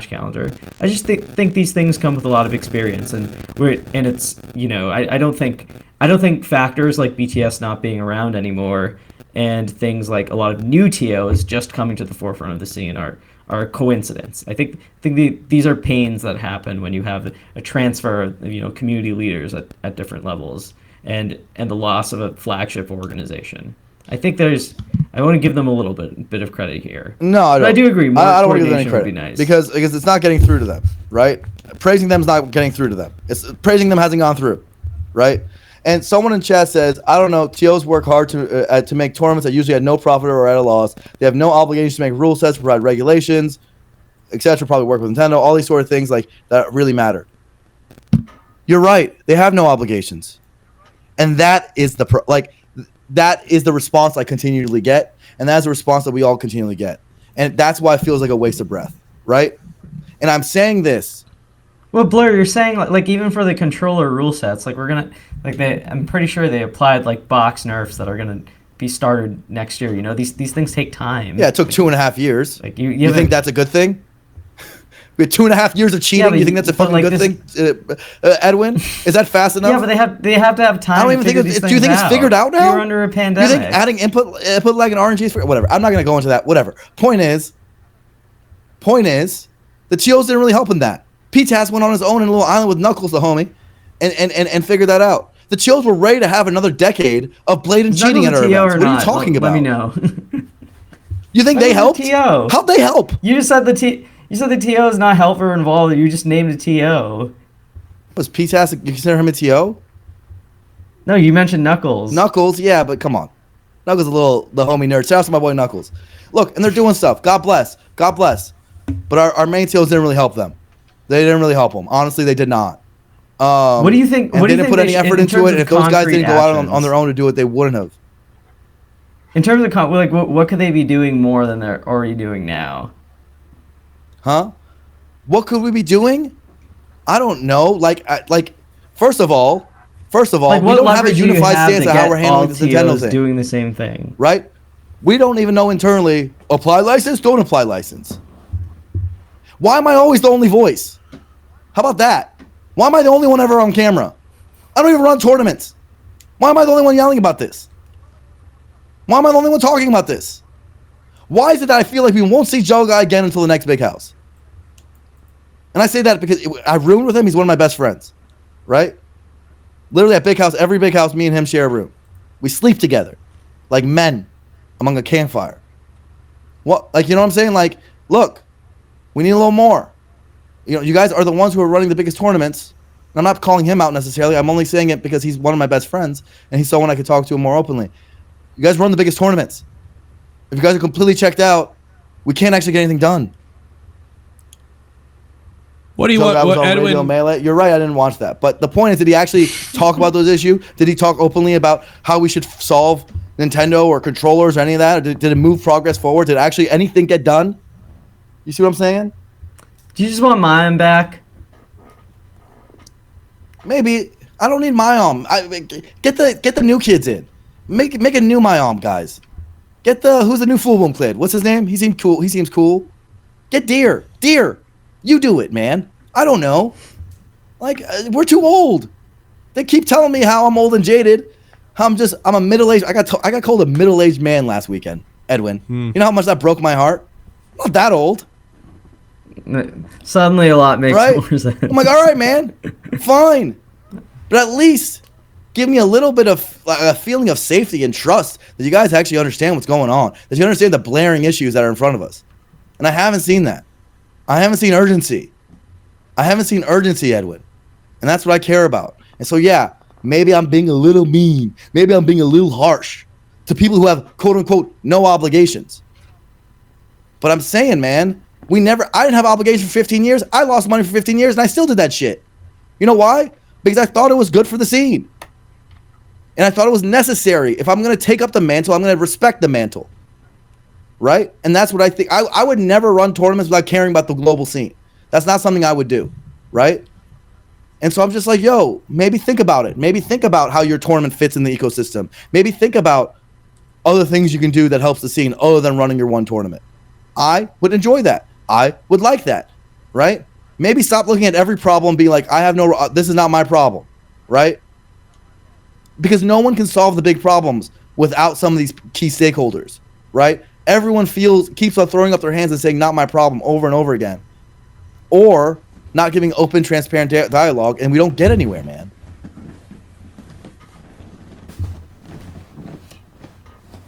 calendar. I just think these things come with a lot of experience, and it's I don't think factors like BTS not being around anymore and things like a lot of new TOs just coming to the forefront of the scene are a coincidence. I think these are pains that happen when you have a transfer of community leaders at different levels. And the loss of a flagship organization. I think I want to give them a little bit of credit here. No, I don't. But I do agree. More I don't want to give them any credit credit nice. because it's not getting through to them, right? Praising them is not getting through to them. Praising them hasn't gone through, right? And someone in chat says, I don't know, TOs work hard to make tournaments that usually had no profit or at a loss. They have no obligation to make rule sets, provide regulations, etc. Probably work with Nintendo. All these sort of things like that really matter. You're right. They have no obligations. And that is that is the response I continually get, and that's the response that we all continually get, and that's why it feels like a waste of breath, right? And I'm saying this. Well, Blur, you're saying like even for the controller rule sets, like I'm pretty sure they applied like box nerfs that are gonna be started next year. These things take time. Yeah, it took 2.5 years. Like you think that's a good thing? We had 2.5 years of cheating. You think that's a fucking good thing, Edwin? Is that fast enough? Yeah, but they have to have time. I don't even think. Do you think it's figured out now? You're under a pandemic. You think adding input lag and RNG is whatever? I'm not going to go into that. Whatever. Point is, the TOs didn't really help in that. P-Tas went on his own in a little island with Knuckles, the homie, and figured that out. The TOs were ready to have another decade of blatant cheating at our events. What are you talking about? Let me know. You think they helped? How'd they help? You just said the TO is not helper involved. You just named a TO. Was P-Tas, you consider him a TO? No, you mentioned Knuckles. Knuckles, yeah, but come on. Knuckles the homie nerd. Shout out to my boy Knuckles. Look, and they're doing stuff. God bless. But our main TOs didn't really help them. They didn't really help them. Honestly, they did not. What do you think? And they didn't put any effort into it. And if those guys didn't go out on their own to do it, they wouldn't have. In terms of what could they be doing more than they're already doing now? Huh? What could we be doing? I don't know. First of all, we don't have a unified stance on how we're handling this Nintendo thing. Doing the same thing, right? We don't even know internally. Apply license, don't apply license. Why am I always the only voice? How about that? Why am I the only one ever on camera? I don't even run tournaments. Why am I the only one yelling about this? Why am I the only one talking about this? Why is it that I feel like we won't see Joe Guy again until the next big house? And I say that because I roomed with him. He's one of my best friends, right? Literally at big house, every big house, me and him share a room. We sleep together, like men, among a campfire. What, you know what I'm saying? Look, we need a little more. You guys are the ones who are running the biggest tournaments. And I'm not calling him out necessarily. I'm only saying it because he's one of my best friends, and he's someone I could talk to more openly. You guys run the biggest tournaments. If you guys are completely checked out, we can't actually get anything done. What do you want, Edwin? Melee. You're right, I didn't watch that. But the point is, did he actually talk about those issues? Did he talk openly about how we should solve Nintendo or controllers or any of that? Or did it move progress forward? Did actually anything get done? You see what I'm saying? Do you just want Mayim back? Maybe. I don't need Mayim. Get the new kids in. Make a new Mayim, guys. Who's the new Full Bloom kid? What's his name? He seems cool. Get Deer. Deer, you do it, man. I don't know. Like, we're too old. They keep telling me how I'm old and jaded. How I'm a middle-aged. I got called a middle-aged man last weekend, Edwin. You know how much that broke my heart? I'm not that old. Suddenly a lot makes Right? more sense. I'm like, all right, man, fine. But at least give me a little bit of a feeling of safety and trust that you guys actually understand what's going on, that you understand the blaring issues that are in front of us. And I haven't seen that. I haven't seen urgency. Edwin. And that's what I care about. And so, yeah, maybe I'm being a little mean. Maybe I'm being a little harsh to people who have, quote unquote, no obligations. But I'm saying, man, I didn't have obligations for 15 years. I lost money for 15 years and I still did that shit. You know why? Because I thought it was good for the scene. And I thought it was necessary. If I'm going to take up the mantle, I'm going to respect the mantle. Right? And that's what I think. I would never run tournaments without caring about the global scene. That's not something I would do. Right? And so I'm just like, yo, maybe think about it. Maybe think about how your tournament fits in the ecosystem. Maybe think about other things you can do that helps the scene other than running your one tournament. I would enjoy that. I would like that. Right? Maybe stop looking at every problem and be like, this is not my problem. Right? Because no one can solve the big problems without some of these key stakeholders. Right? Everyone keeps on throwing up their hands and saying, not my problem, over and over again. Or not giving open, transparent dialogue, and we don't get anywhere, man.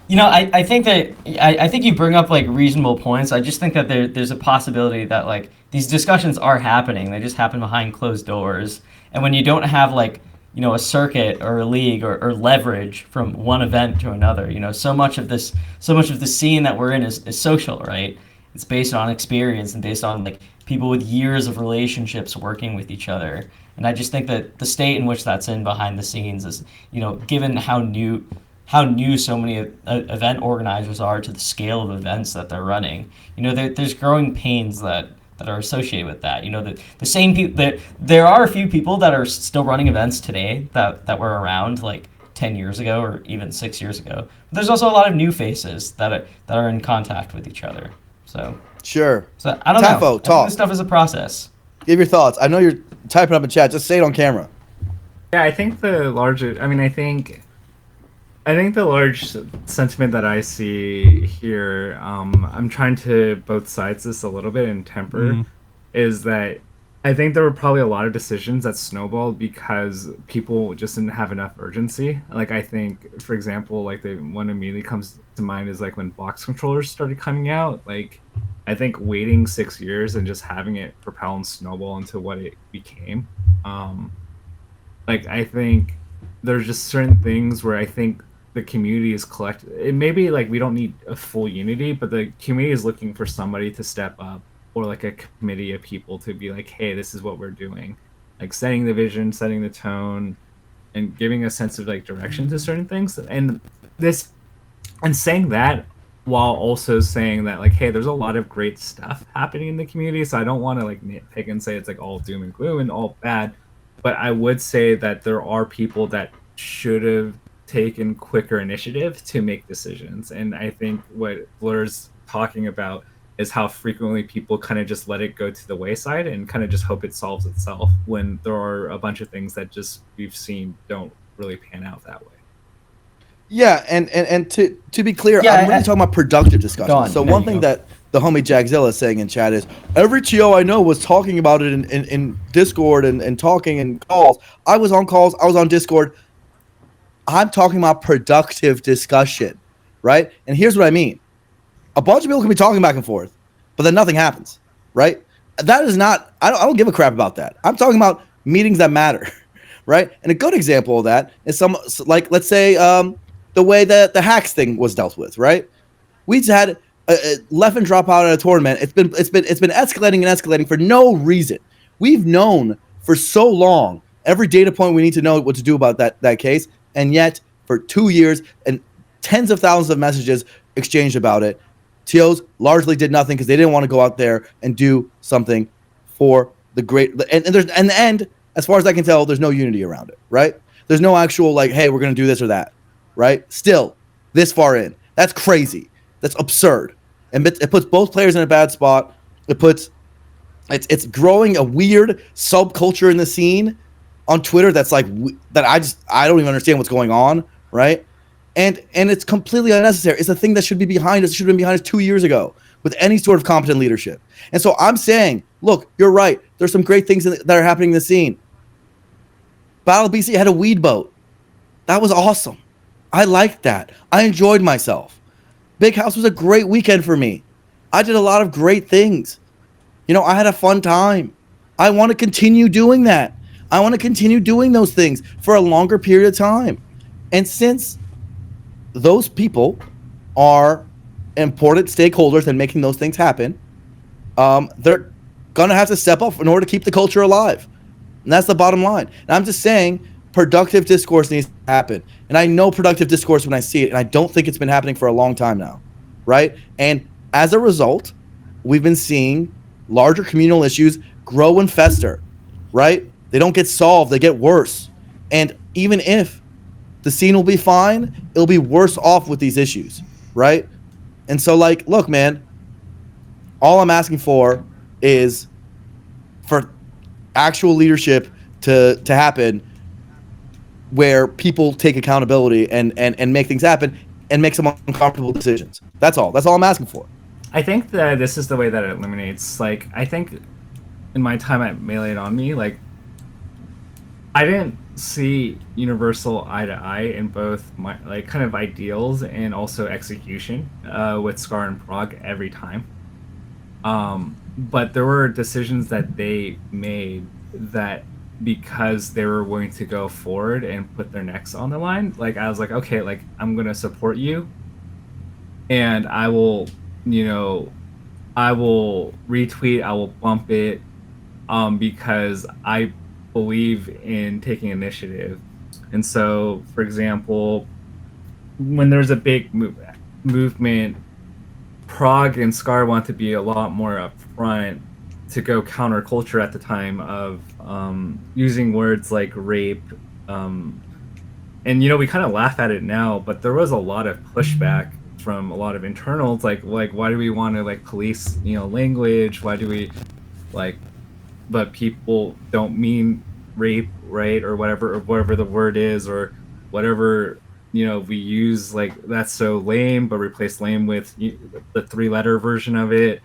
You know, I think that I think you bring up like reasonable points. I just think that there's a possibility that like these discussions are happening. They just happen behind closed doors. And when you don't have like, you know, a circuit or a league or leverage from one event to another, you know, so much of the scene that we're in is social, right? It's based on experience and based on like people with years of relationships working with each other. And I just think that the state in which that's in behind the scenes is, you know, given how new so many event organizers are to the scale of events that they're running, you know, there's growing pains that are associated with that. You know, the same people, there are a few people that are still running events today that were around like 10 years ago or even 6 years ago. But there's also a lot of new faces that are in contact with each other. So sure. So I don't know. I think this stuff is a process. Give your thoughts. I know you're typing up in chat. Just say it on camera. Yeah, I think the large sentiment that I see here, I'm trying to both sides this a little bit in temper, is that I think there were probably a lot of decisions that snowballed because people just didn't have enough urgency. Like, I think, for example, like the one immediately comes to mind is like when box controllers started coming out. Like, I think waiting 6 years and just having it propel and snowball into what it became. Like, I think there's just certain things where I think the community is collected. It may be like we don't need a full unity, but the community is looking for somebody to step up, or like a committee of people to be like, hey, this is what we're doing, like setting the vision, setting the tone, and giving a sense of like direction to certain things. And saying that while also saying that like, hey, there's a lot of great stuff happening in the community, so I don't want to like nitpick and say it's like all doom and gloom and all bad, but I would say that there are people that should have taken quicker initiative to make decisions. And I think what Blur's talking about is how frequently people kind of just let it go to the wayside and kind of just hope it solves itself, when there are a bunch of things that just we've seen don't really pan out that way. Yeah, and to be clear, I'm really talking about productive discussion. So one thing that the homie Jackzilla is saying in chat is, every TO I know was talking about it in Discord and talking in calls. I was on calls, I was on Discord. I'm talking about productive discussion, right? And here's what I mean. A bunch of people can be talking back and forth, but then nothing happens, right? That is not, I don't give a crap about that. I'm talking about meetings that matter, right? And a good example of that is like, let's say the way that the hacks thing was dealt with, right? We just had a left and drop out at a tournament. It's been escalating and escalating for no reason. We've known for so long every data point we need to know what to do about that case, and yet for 2 years and tens of thousands of messages exchanged about it, TOs largely did nothing because they didn't want to go out there and do something for the great. And there's, in the end, as far as I can tell, there's no unity around it, right? There's no actual like, hey, we're going to do this or that, right? Still, this far in. That's crazy. That's absurd. And it puts both players in a bad spot. It puts it's growing a weird subculture in the scene on Twitter that's like that I don't even understand what's going on, right? And it's completely unnecessary. It's a thing that should be behind us. It should have been behind us 2 years ago with any sort of competent leadership. And so I'm saying, look, you're right. There's some great things that are happening in the scene. Battle BC had a weed boat. That was awesome. I liked that. I enjoyed myself. Big House was a great weekend for me. I did a lot of great things. You know, I had a fun time. I want to continue doing that. I want to continue doing those things for a longer period of time. And since those people are important stakeholders in making those things happen, they're going to have to step up in order to keep the culture alive. And that's the bottom line. And I'm just saying productive discourse needs to happen. And I know productive discourse when I see it, and I don't think it's been happening for a long time now, right? And as a result, we've been seeing larger communal issues grow and fester, right? They don't get solved, they get worse. And even if the scene will be fine, it'll be worse off with these issues, right? And so, like, look, man, all I'm asking for is for actual leadership to happen where people take accountability and make things happen and make some uncomfortable decisions. That's all. That's all I'm asking for. I think that this is the way that it eliminates, like, I think in my time at Melee on Me, like, I didn't see universal eye to eye in both my, like, kind of ideals and also execution with Scar and Prague every time. But there were decisions that they made that, because they were willing to go forward and put their necks on the line, like, I was like, okay, like, I'm gonna support you, and I will, you know, I will retweet, I will bump it, because I believe in taking initiative. And so, for example, when there's a big movement, Prague and Scar want to be a lot more upfront to go counterculture at the time of using words like rape. And, you know, we kind of laugh at it now, but there was a lot of pushback from a lot of internals, like why do we want to, like, police, you know, language? Why do we, like, but people don't mean rape, right? Or whatever the word is, or whatever, you know, we use, like, that's so lame, but replace lame with the 3-letter version of it.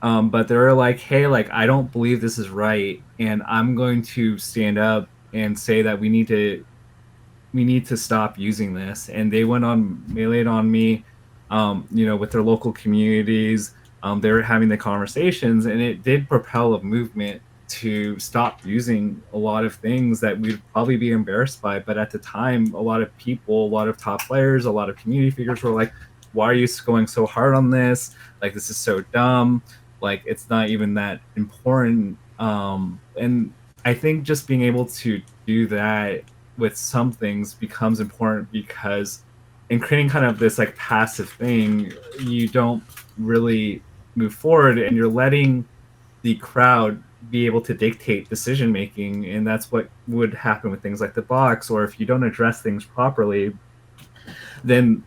But they're like, hey, like, I don't believe this is right, and I'm going to stand up and say that we need to stop using this. And they went on Melee on Me, you know, with their local communities. They were having the conversations, and it did propel a movement to stop using a lot of things that we'd probably be embarrassed by. But at the time, a lot of people, a lot of top players, a lot of community figures were like, why are you going so hard on this? Like, this is so dumb. Like, it's not even that important. And I think just being able to do that with some things becomes important, because in creating kind of this, like, passive thing, you don't really move forward, and you're letting the crowd be able to dictate decision making. And that's what would happen with things like the box, or if you don't address things properly, then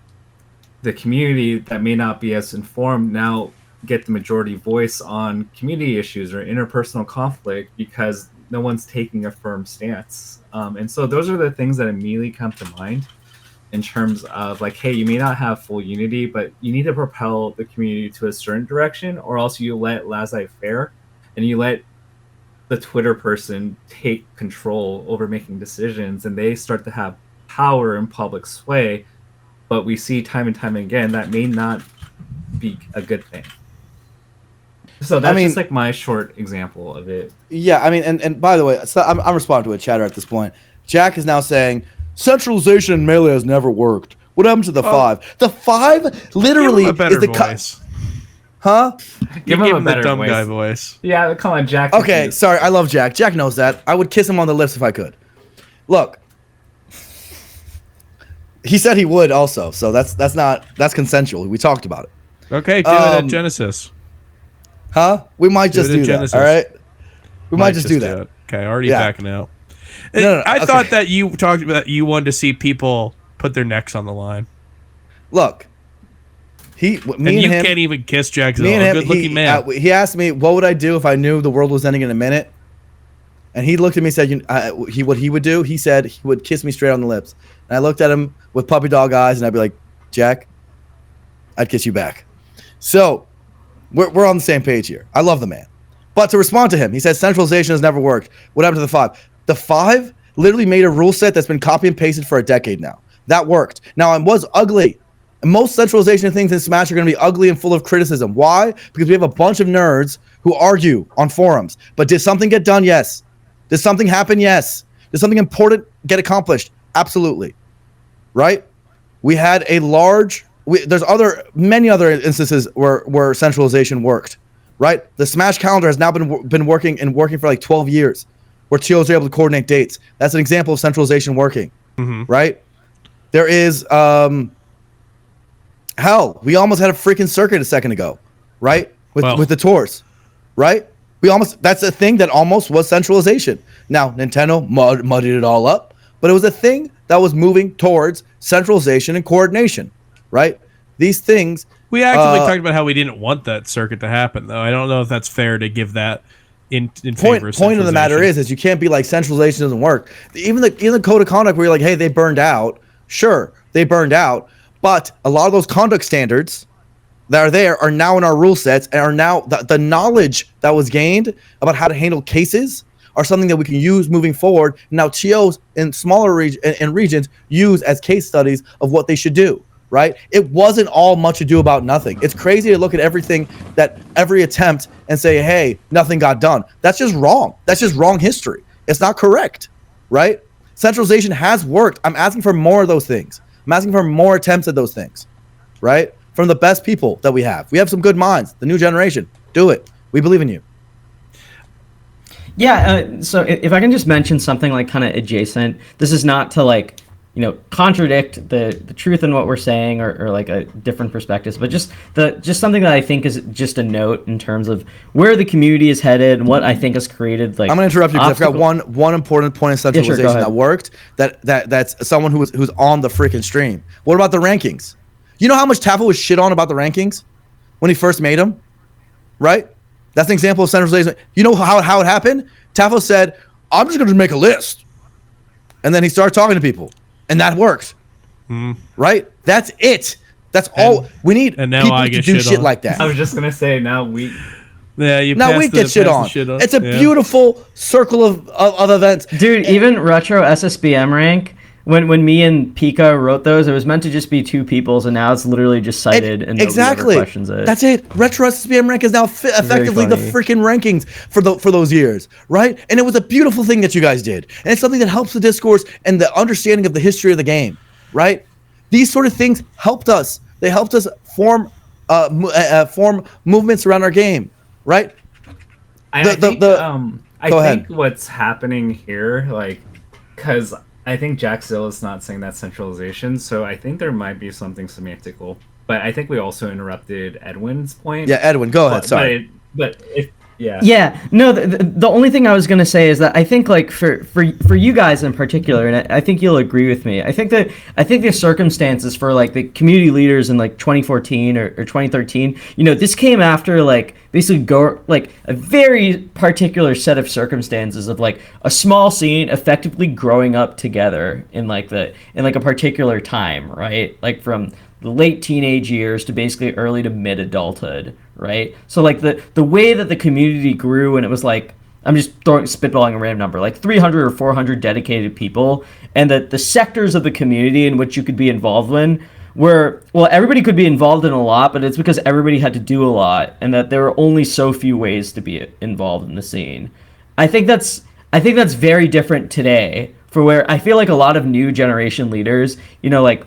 the community that may not be as informed now get the majority voice on community issues or interpersonal conflict, because no one's taking a firm stance. And so those are the things that immediately come to mind in terms of, like, hey, you may not have full unity, but you need to propel the community to a certain direction, or else you let laissez-faire and you let the Twitter person take control over making decisions, and they start to have power and public sway. But we see time and time again that may not be a good thing. So that's just, like, my short example of it. Yeah, I mean, and by the way, so I'm responding to a chatter at this point. Jack is now saying centralization in Melee has never worked. What happened to the 5? The 5 literally Give him a better is the voice. Huh? Give him a better dumb voice. guy voice. Yeah, come on, Jack. Okay, sorry, I love Jack. Jack knows that. I would kiss him on the lips if I could. Look, he said he would also, so that's consensual. We talked about it. Okay, do it at Genesis. Huh? We might just do that. Genesis. All right. We might just do that. it. Okay, already Yeah. backing out. No, I okay. thought that you talked about you wanted to see people put their necks on the line. Look, Me and you can't even kiss Jack. Me and him, good looking man. He asked me, what would I do if I knew the world was ending in a minute? And he looked at me and said, what he would do, he said he would kiss me straight on the lips. And I looked at him with puppy dog eyes, and I'd be like, Jack, I'd kiss you back. So we're on the same page here. I love the man. But to respond to him, he said centralization has never worked. What happened to the 5? The 5 literally made a rule set that's been copy and pasted for a decade now. That worked. Now, it was ugly. Most centralization things in Smash are going to be ugly and full of criticism. Why? Because we have a bunch of nerds who argue on forums. But did something get done? Yes. Did something happen? Yes. Did something important get accomplished? Absolutely. Right? We had a there's many other instances where centralization worked. Right? The Smash calendar has now been working for like 12 years, where TOs are able to coordinate dates. That's an example of centralization working. Right? There is hell, we almost had a freaking circuit a second ago, right? With the tours, right? That's a thing that almost was centralization. Now, Nintendo muddied it all up, but it was a thing that was moving towards centralization and coordination, right? These things. We actively talked about how we didn't want that circuit to happen, though. I don't know if that's fair to give that in favor of point of the matter is you can't be like centralization doesn't work. Even the code of conduct where you're like, hey, they burned out. Sure, they burned out, but a lot of those conduct standards that are there are now in our rule sets, and are now the knowledge that was gained about how to handle cases are something that we can use moving forward. Now TOs in smaller regions use as case studies of what they should do, right? It wasn't all much ado about nothing. It's crazy to look at every attempt and say, hey, nothing got done. That's just wrong. That's just wrong history. It's not correct, right? Centralization has worked. I'm asking for more of those things. I'm asking for more attempts at those things, right? From the best people that we have. We have some good minds. The new generation. Do it. We believe in you. Yeah, so if I can just mention something like kind of adjacent, this is not to like, contradict the truth in what we're saying or like a different perspectives, but just something that I think is just a note in terms of where the community is headed and what I think has created like. I'm gonna interrupt you because I've got one important point of centralization that worked. That's someone who's on the freaking stream. What about the rankings? You know how much Tafel was shit on about the rankings when he first made them, right? That's an example of centralization. You know how it happened? Tafel said, "I'm just gonna make a list," and then he started talking to people. And that worked, right? That's it. That's all we need. And now people to do shit like that. I was just gonna say now we. Yeah, now we get shit on. It's a beautiful circle of events, dude. Even retro SSBM rank. When me and Pika wrote those, it was meant to just be 2 people's, and now it's literally just cited and exactly questions it. That's it. Retro SSBM rank is now effectively the freaking rankings for those years, right? And it was a beautiful thing that you guys did, and it's something that helps the discourse and the understanding of the history of the game, right? These sort of things helped us. They helped us form movements around our game, right? I think what's happening here, like, because I think Jack Zill is not saying that centralization, so I think there might be something semantical. But I think we also interrupted Edwin's point. Yeah, Edwin, go ahead. Sorry. Yeah. No, the only thing I was going to say is that I think like for you guys in particular, and I think you'll agree with me. I think the circumstances for like the community leaders in like 2014 or 2013, this came after like basically a very particular set of circumstances of like a small scene effectively growing up together in like a particular time, right? Like from the late teenage years to basically early to mid adulthood, right? So like the way that the community grew, and it was like, I'm just spitballing a random number, like 300 or 400 dedicated people, and that the sectors of the community in which you could be involved in were, well, everybody could be involved in a lot, but it's because everybody had to do a lot, and that there were only so few ways to be involved in the scene. I think that's very different today, for where I feel like a lot of new generation leaders, like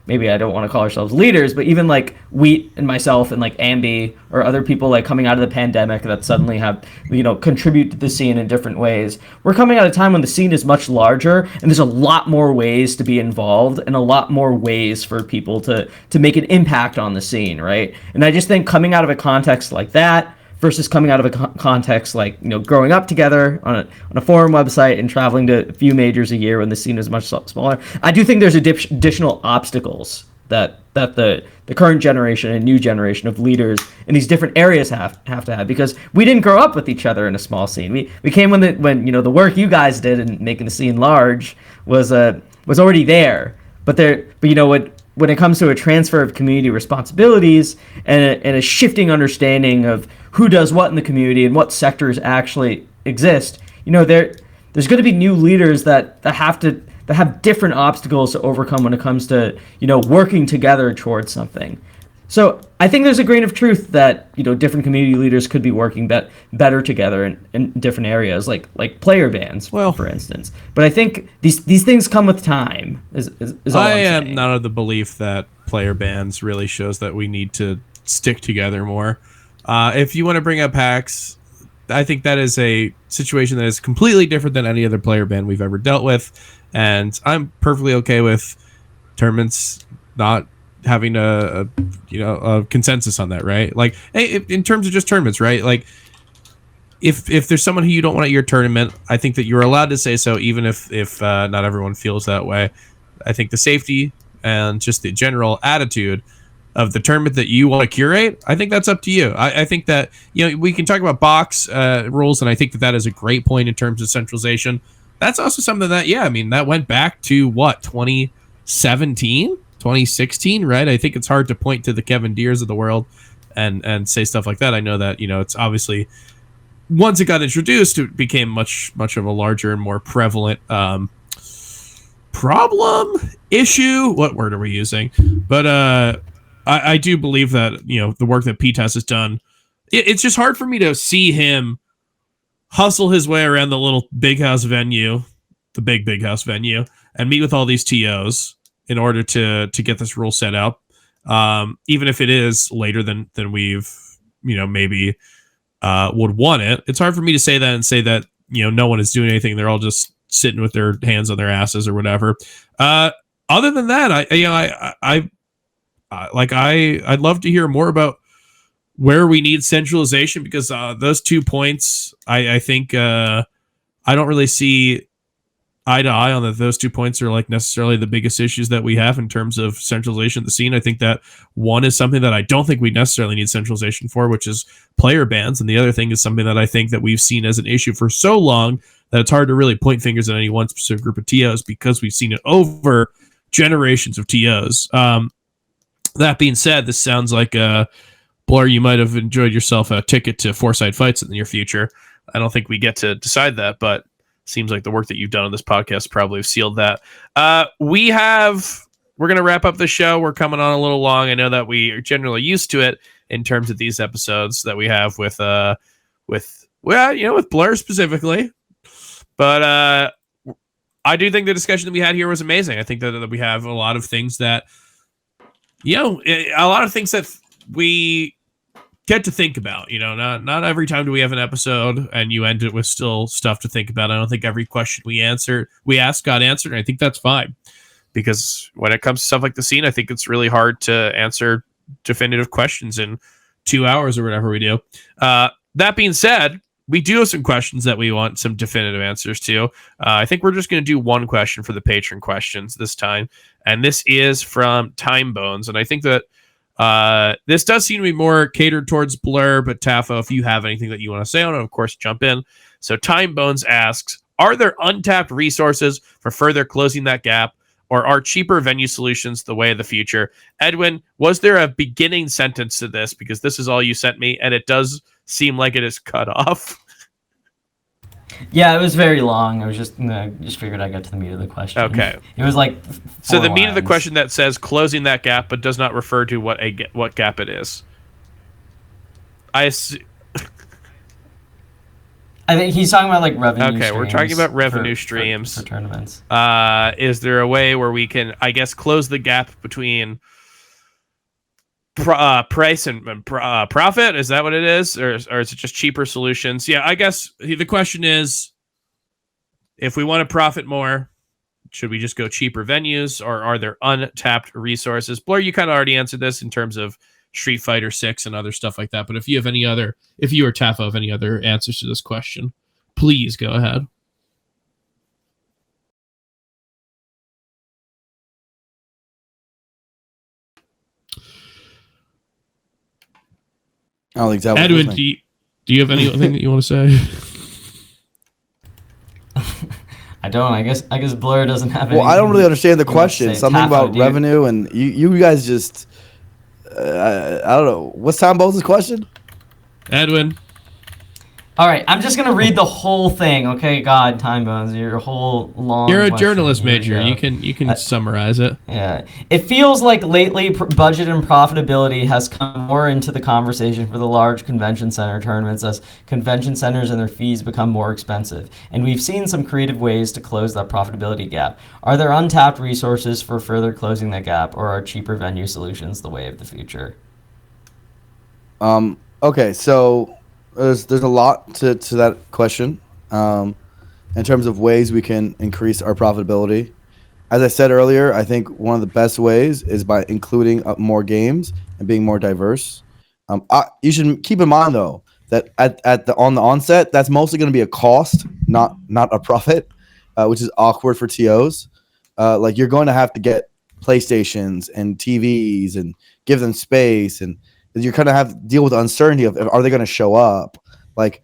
maybe I don't want to call ourselves leaders, but even like Wheat and myself and like Ambi or other people like coming out of the pandemic that suddenly have, contribute to the scene in different ways. We're coming at a time when the scene is much larger and there's a lot more ways to be involved and a lot more ways for people to make an impact on the scene, right? And I just think coming out of a context like that versus coming out of a context like, growing up together on a forum website and traveling to a few majors a year when the scene is much smaller. I do think there's additional obstacles that that the current generation and new generation of leaders in these different areas have to have, because we didn't grow up with each other in a small scene. We came when the work you guys did in making the scene large was already there. But when it comes to a transfer of community responsibilities and a shifting understanding of who does what in the community and what sectors actually exist, there's going to be new leaders that have different obstacles to overcome when it comes to working together towards something. So I think there's a grain of truth that different community leaders could be working better together in different areas, like player bans, for instance. But I think these things come with time. Is all I I'm am saying. not of the belief that player bans really shows that we need to stick together more. If you want to bring up hacks, I think that is a situation that is completely different than any other player ban we've ever dealt with, and I'm perfectly okay with tournaments not having a consensus on that, right? Like, hey, in terms of just tournaments, right? Like, if there's someone who you don't want at your tournament, I think that you're allowed to say so, even if not everyone feels that way. I think the safety and just the general attitude of the tournament that you want to curate, I think that's up to you. I think that we can talk about box rules, and I think that is a great point in terms of centralization. That's also something that that went back to what, 2017, 2016, right? I think it's hard to point to the Kevin Deers of the world and say stuff like that. I know that it's obviously, once it got introduced, it became much of a larger and more prevalent problem, issue. What word are we using? But I do believe that the work that PTAS has done, it's just hard for me to see him hustle his way around the little big house venue, the big house venue, and meet with all these TOs in order to get this rule set up. Even if it is later than we've maybe would want it. It's hard for me to say that and say that no one is doing anything. They're all just sitting with their hands on their asses or whatever. Other than that, I'd love to hear more about where we need centralization, because those 2 points, I think I don't really see eye to eye on that. Those 2 points are like necessarily the biggest issues that we have in terms of centralization of the scene. I think that one is something that I don't think we necessarily need centralization for, which is player bans, and the other thing is something that I think that we've seen as an issue for so long that it's hard to really point fingers at any one specific group of TOs, because we've seen it over generations of TOs. That being said, this sounds like Blur, you might have enjoyed yourself a ticket to Foresight Fights in the near future. I don't think we get to decide that, but seems like the work that you've done on this podcast probably have sealed that. We're going to wrap up the show. We're coming on a little long. I know that we are generally used to it in terms of these episodes that we have with Blur specifically. But I do think the discussion that we had here was amazing. I think that we have a lot of things that, we get to think about. Not every time do we have an episode and you end it with still stuff to think about. I don't think every question we asked got answered, and I think that's fine, because when it comes to stuff like the scene, I think it's really hard to answer definitive questions in 2 hours or whatever we do. That being said, we do have some questions that we want some definitive answers to. I think we're just going to do one question for the patron questions this time, and this is from Time Bones, and I think that this does seem to be more catered towards Blur, but Tafo, if you have anything that you want to say on it, of course, jump in. So Time Bones asks, are there untapped resources for further closing that gap, or are cheaper venue solutions the way of the future? Edwin, was there a beginning sentence to this? Because this is all you sent me, and it does seem like it is cut off. Yeah, it was very long. I was just figured I'd get to the meat of the question. Okay. It was like So the meat of the lines. question that says closing that gap, but does not refer to what gap it is. I think he's talking about like revenue. Okay, we're talking about revenue for streams for tournaments. Is there a way where we can, I guess, close the gap between price and profit? Is that what it is, or is it just cheaper solutions? Yeah, I guess the question is, if we want to profit more, should we just go cheaper venues, or are there untapped resources? Blur, you kind of already answered this in terms of Street Fighter 6 and other stuff like that, but if you or Tafo have any other answers to this question, please go ahead. I don't think that was Edwin, listening. do you have anything that you want to say? I don't. I guess Blur doesn't have. Well, I don't really understand the he wants to question. say. Something Tafo, about do you- revenue, and you guys just I don't know. What's Tom Bones' question? Edwin. All right, I'm just gonna read the whole thing. Okay, God, Time Bones, your whole long. You're a question. journalist Here we major. go. You can summarize it. Yeah, it feels like lately budget and profitability has come more into the conversation for the large convention center tournaments as convention centers and their fees become more expensive. And we've seen some creative ways to close that profitability gap. Are there untapped resources for further closing that gap, or are cheaper venue solutions the way of the future? Okay, so there's a lot to that question. In terms of ways we can increase our profitability. As I said earlier, I think one of the best ways is by including more games and being more diverse. You should keep in mind though that on the onset, that's mostly going to be a cost, not a profit, which is awkward for TOs. Like you're going to have to get PlayStations and TVs and give them space, and you're going to have to deal with the uncertainty of are they going to show up? Like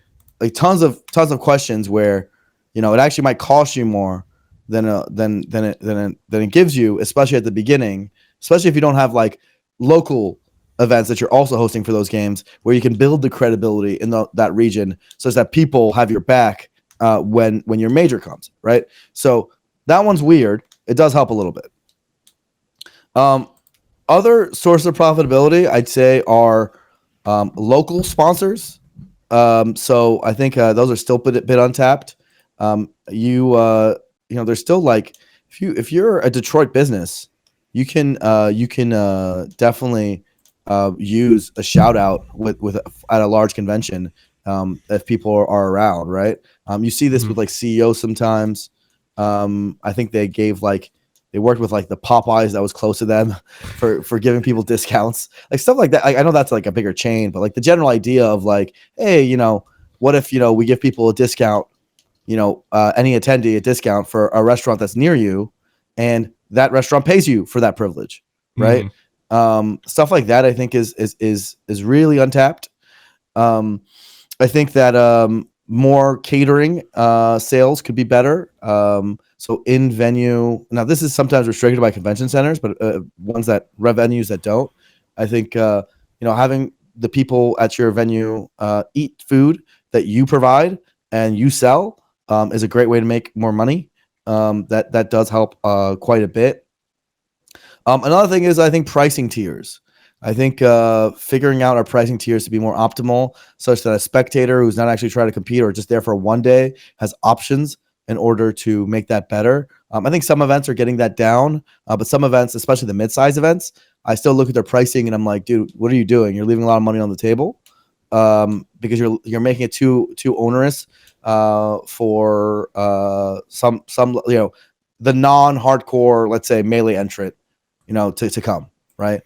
tons of questions where it actually might cost you more than it gives you, especially at the beginning, especially if you don't have like local events that you're also hosting for those games where you can build the credibility in that region such that people have your back when your major comes, right? So that one's weird. It does help a little bit. Other sources of profitability, I'd say, are local sponsors. So I think those are still a bit untapped. There's still like if you're a Detroit business, you can definitely use a shout out with at a large convention if people are around, right? You see this with like CEOs sometimes. I think they worked with like the Popeyes that was close to them for giving people discounts, like stuff like that. I know that's like a bigger chain, but like the general idea of like, hey, what if we give people a discount, any attendee a discount for a restaurant that's near you, and that restaurant pays you for that privilege, right? Stuff like that I think is really untapped. I think that more catering sales could be better. So in venue, now this is sometimes restricted by convention centers, but venues that don't, I think having the people at your venue eat food that you provide and you sell is a great way to make more money. That does help quite a bit. Another thing is I think pricing tiers. I think figuring out our pricing tiers to be more optimal, such that a spectator who's not actually trying to compete or just there for one day has options in order to make that better. I think some events are getting that down, but some events, especially the mid-size events, I still look at their pricing and I'm like, dude, what are you doing? You're leaving a lot of money on the table because you're making it too onerous for some the non-hardcore, let's say melee entrant, to come, right?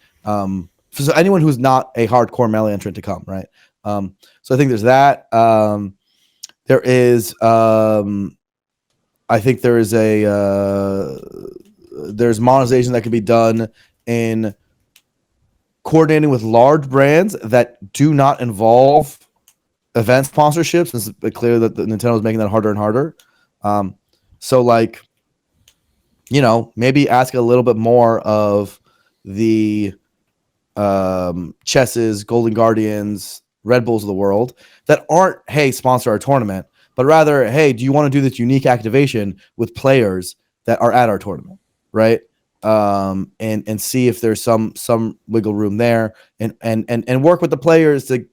So anyone who's not a hardcore melee entrant to come, right? So I think there's that. There is, I think there is there's monetization that can be done in coordinating with large brands that do not involve event sponsorships. It's clear that Nintendo is making that harder and harder. So like, maybe ask a little bit more of the Chesses, Golden Guardians, Red Bulls of the world that aren't, hey, sponsor our tournament, but rather, hey, do you want to do this unique activation with players that are at our tournament, right? And see if there's some wiggle room there, and work with the players to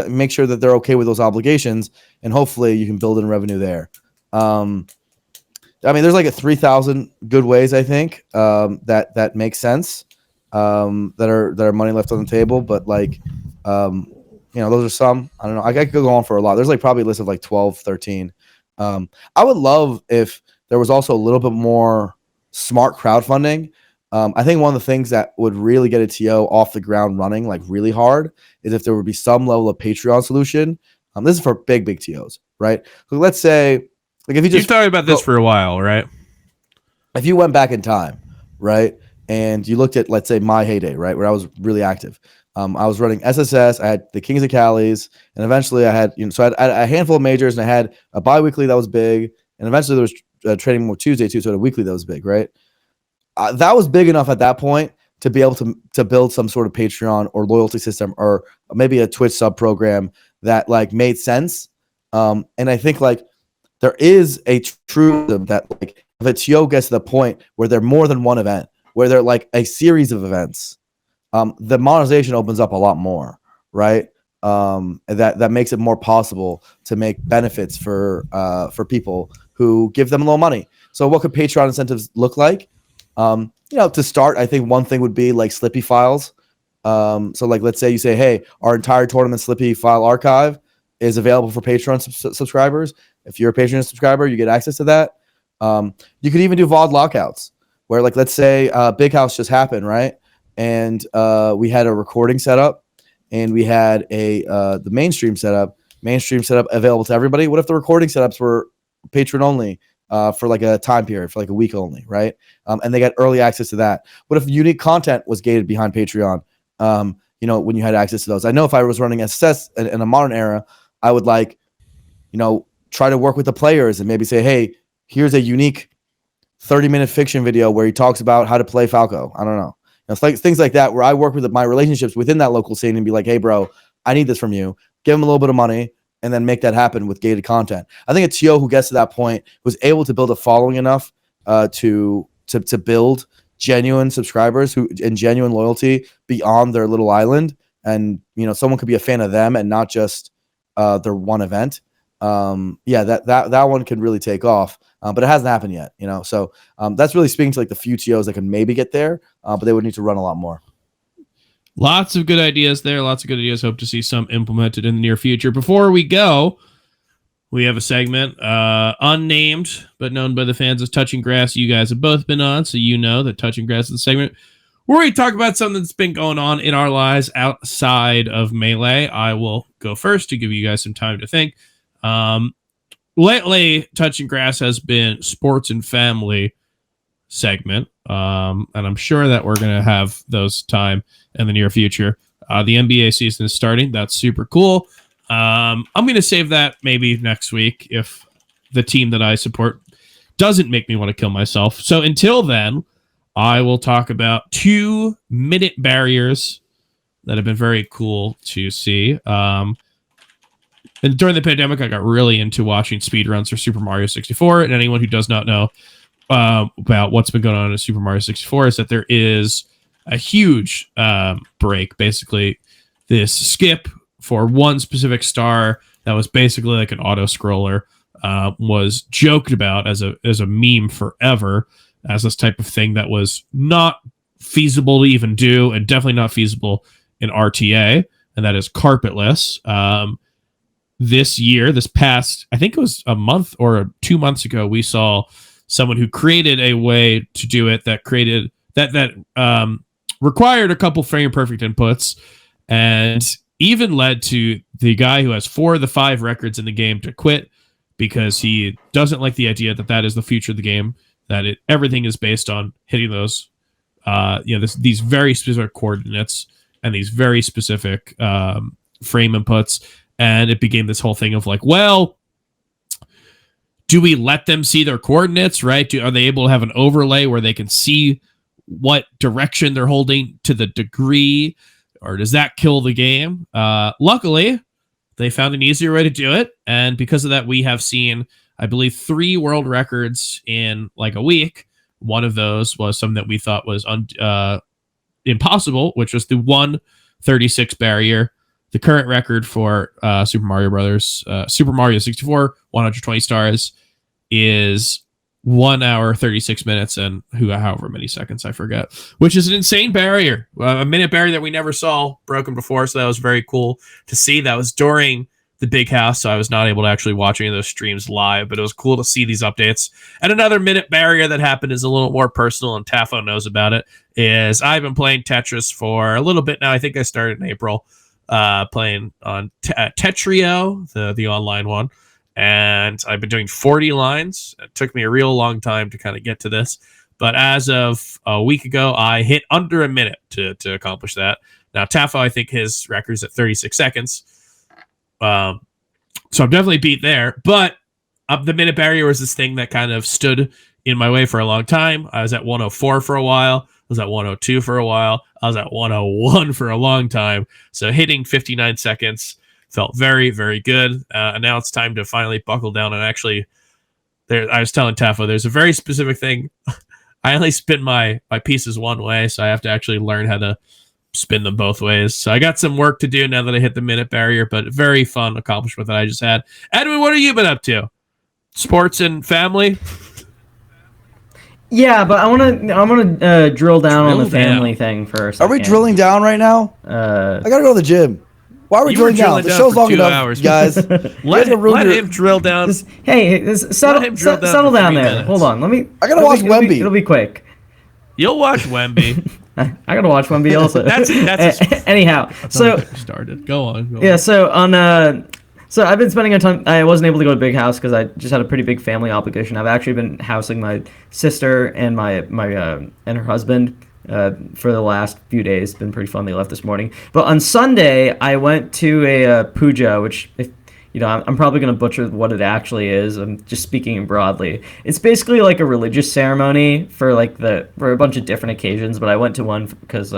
make sure that they're okay with those obligations, and hopefully you can build in revenue there. There's like 3,000 good ways I think that make sense. That are money left on the table, but like those are some. I don't know, I could go on for a lot. There's like probably a list of like 12, 13. I would love if there was also a little bit more smart crowdfunding. I think one of the things that would really get a TO off the ground running like really hard is if there would be some level of Patreon solution. This is for big TOs, right? So let's say like if you've talked about this for a while, right? If you went back in time, right, and you looked at, let's say, my heyday, right, where I was really active, I was running SSS. I had the Kings of Cali's, and eventually I had so I had a handful of majors, and I had a biweekly that was big, and eventually there was Training More Tuesday too, so I had a weekly that was big, right? That was big enough at that point to be able to build some sort of Patreon or loyalty system, or maybe a Twitch sub program that like made sense. And I think like there is a truism that like if a TO gets to the point where they're more than one event, where they're like a series of events, the monetization opens up a lot more, right? That makes it more possible to make benefits for people who give them a little money. So what could Patreon incentives look like? To start, I think one thing would be like Slippy files. So like, let's say you say, hey, our entire tournament Slippy file archive is available for Patreon subscribers. If you're a Patreon subscriber, you get access to that. You could even do VOD lockouts where like, let's say Big House just happened, right? And we had a recording setup and we had the mainstream setup available to everybody. What if the recording setups were patron only? For like a time period, for like a week only, right? And they got early access to that. What if unique content was gated behind Patreon? When you had access to those. I know if I was running SSS in a modern era, I would like, try to work with the players and maybe say, hey, here's a unique 30-minute fiction video where he talks about how to play Falco. I don't know. It's like things like that where I work with my relationships within that local scene and be like, hey, bro, I need this from you. Give him a little bit of money, and then make that happen with gated content. I think a TO who gets to that point was able to build a following enough to build genuine subscribers and genuine loyalty beyond their little island. And, someone could be a fan of them and not just their one event. That one can really take off, but it hasn't happened yet, So that's really speaking to like the few TOs that can maybe get there, but they would need to run a lot more. Lots of good ideas there. Lots of good ideas. Hope to see some implemented in the near future. Before we go, we have a segment, unnamed, but known by the fans as Touching Grass. You guys have both been on, so you know that Touching Grass is a segment where we talk about something that's been going on in our lives outside of Melee. I will go first to give you guys some time to think. Lately, Touching Grass has been sports and family segment, and I'm sure that we're going to have those time in the near future. The NBA season is starting. That's super cool. I'm going to save that maybe next week if the team that I support doesn't make me want to kill myself. So until then, I will talk about 2-minute barriers that have been very cool to see. And during the pandemic, I got really into watching speedruns for Super Mario 64. And anyone who does not know about what's been going on in Super Mario 64 is that there is a huge break, basically this skip for one specific star that was basically like an auto scroller, was joked about as a meme forever, as this type of thing that was not feasible to even do, and definitely not feasible in RTA, and that is carpetless. This past, I think it was a month or 2 months ago, we saw someone who created a way to do it that required a couple frame perfect inputs, and even led to the guy who has 4 of the 5 records in the game to quit because he doesn't like the idea that is the future of the game, that everything is based on hitting those these very specific coordinates and these very specific frame inputs. And it became this whole thing of like, well, do we let them see their coordinates, right? Are they able to have an overlay where they can see what direction they're holding to the degree, or does that kill the game? Luckily, they found an easier way to do it. And because of that, we have seen, I believe, 3 world records in like a week. One of those was something that we thought was impossible, which was the 1:36 barrier. The current record for Super Mario 64, 120 stars, is 1 hour, 36 minutes, and however many seconds, I forget, which is an insane barrier. A minute barrier that we never saw broken before, so that was very cool to see. That was during the Big House, so I was not able to actually watch any of those streams live, but it was cool to see these updates. And another minute barrier that happened is a little more personal, and Tafo knows about it, is I've been playing Tetris for a little bit now. I think I started in April, playing on Tetrio, the online one, and I've been doing 40 lines. It took me a real long time to kind of get to this, but as of a week ago, I hit under a minute to accomplish that. Now, Tafo, I think his record is at 36 seconds. So I'm definitely beat there. But the minute barrier was this thing that kind of stood in my way for a long time. I was at 104 for a while. I was at 102 for a while. I was at 101 for a long time. So hitting 59 seconds felt very, very good. And now it's time to finally buckle down and actually. I was telling Tafo, there's a very specific thing. I only spin my pieces one way, so I have to actually learn how to spin them both ways. So I got some work to do now that I hit the minute barrier, but very fun accomplishment that I just had. Edwin, what have you been up to? Sports and family? Yeah, but I want to drill down on the family thing for a second. Are we drilling down right now? I gotta go to the gym. Why are we drilling down? The show's long enough, guys. Let him drill down. Settle down there. Minutes. Hold on. Let me. I gotta watch Wemby. It'll be quick. You'll watch Wemby. I gotta watch Wemby also. That's anyhow. So started. Go on. Yeah. So on. So I've been spending a ton. I wasn't able to go to Big House because I just had a pretty big family obligation. I've actually been housing my sister and my and her husband for the last few days. It's been pretty fun. They left this morning. But on Sunday, I went to a puja, which if I'm probably going to butcher what it actually is. I'm just speaking broadly. It's basically like a religious ceremony for a bunch of different occasions. But I went to one because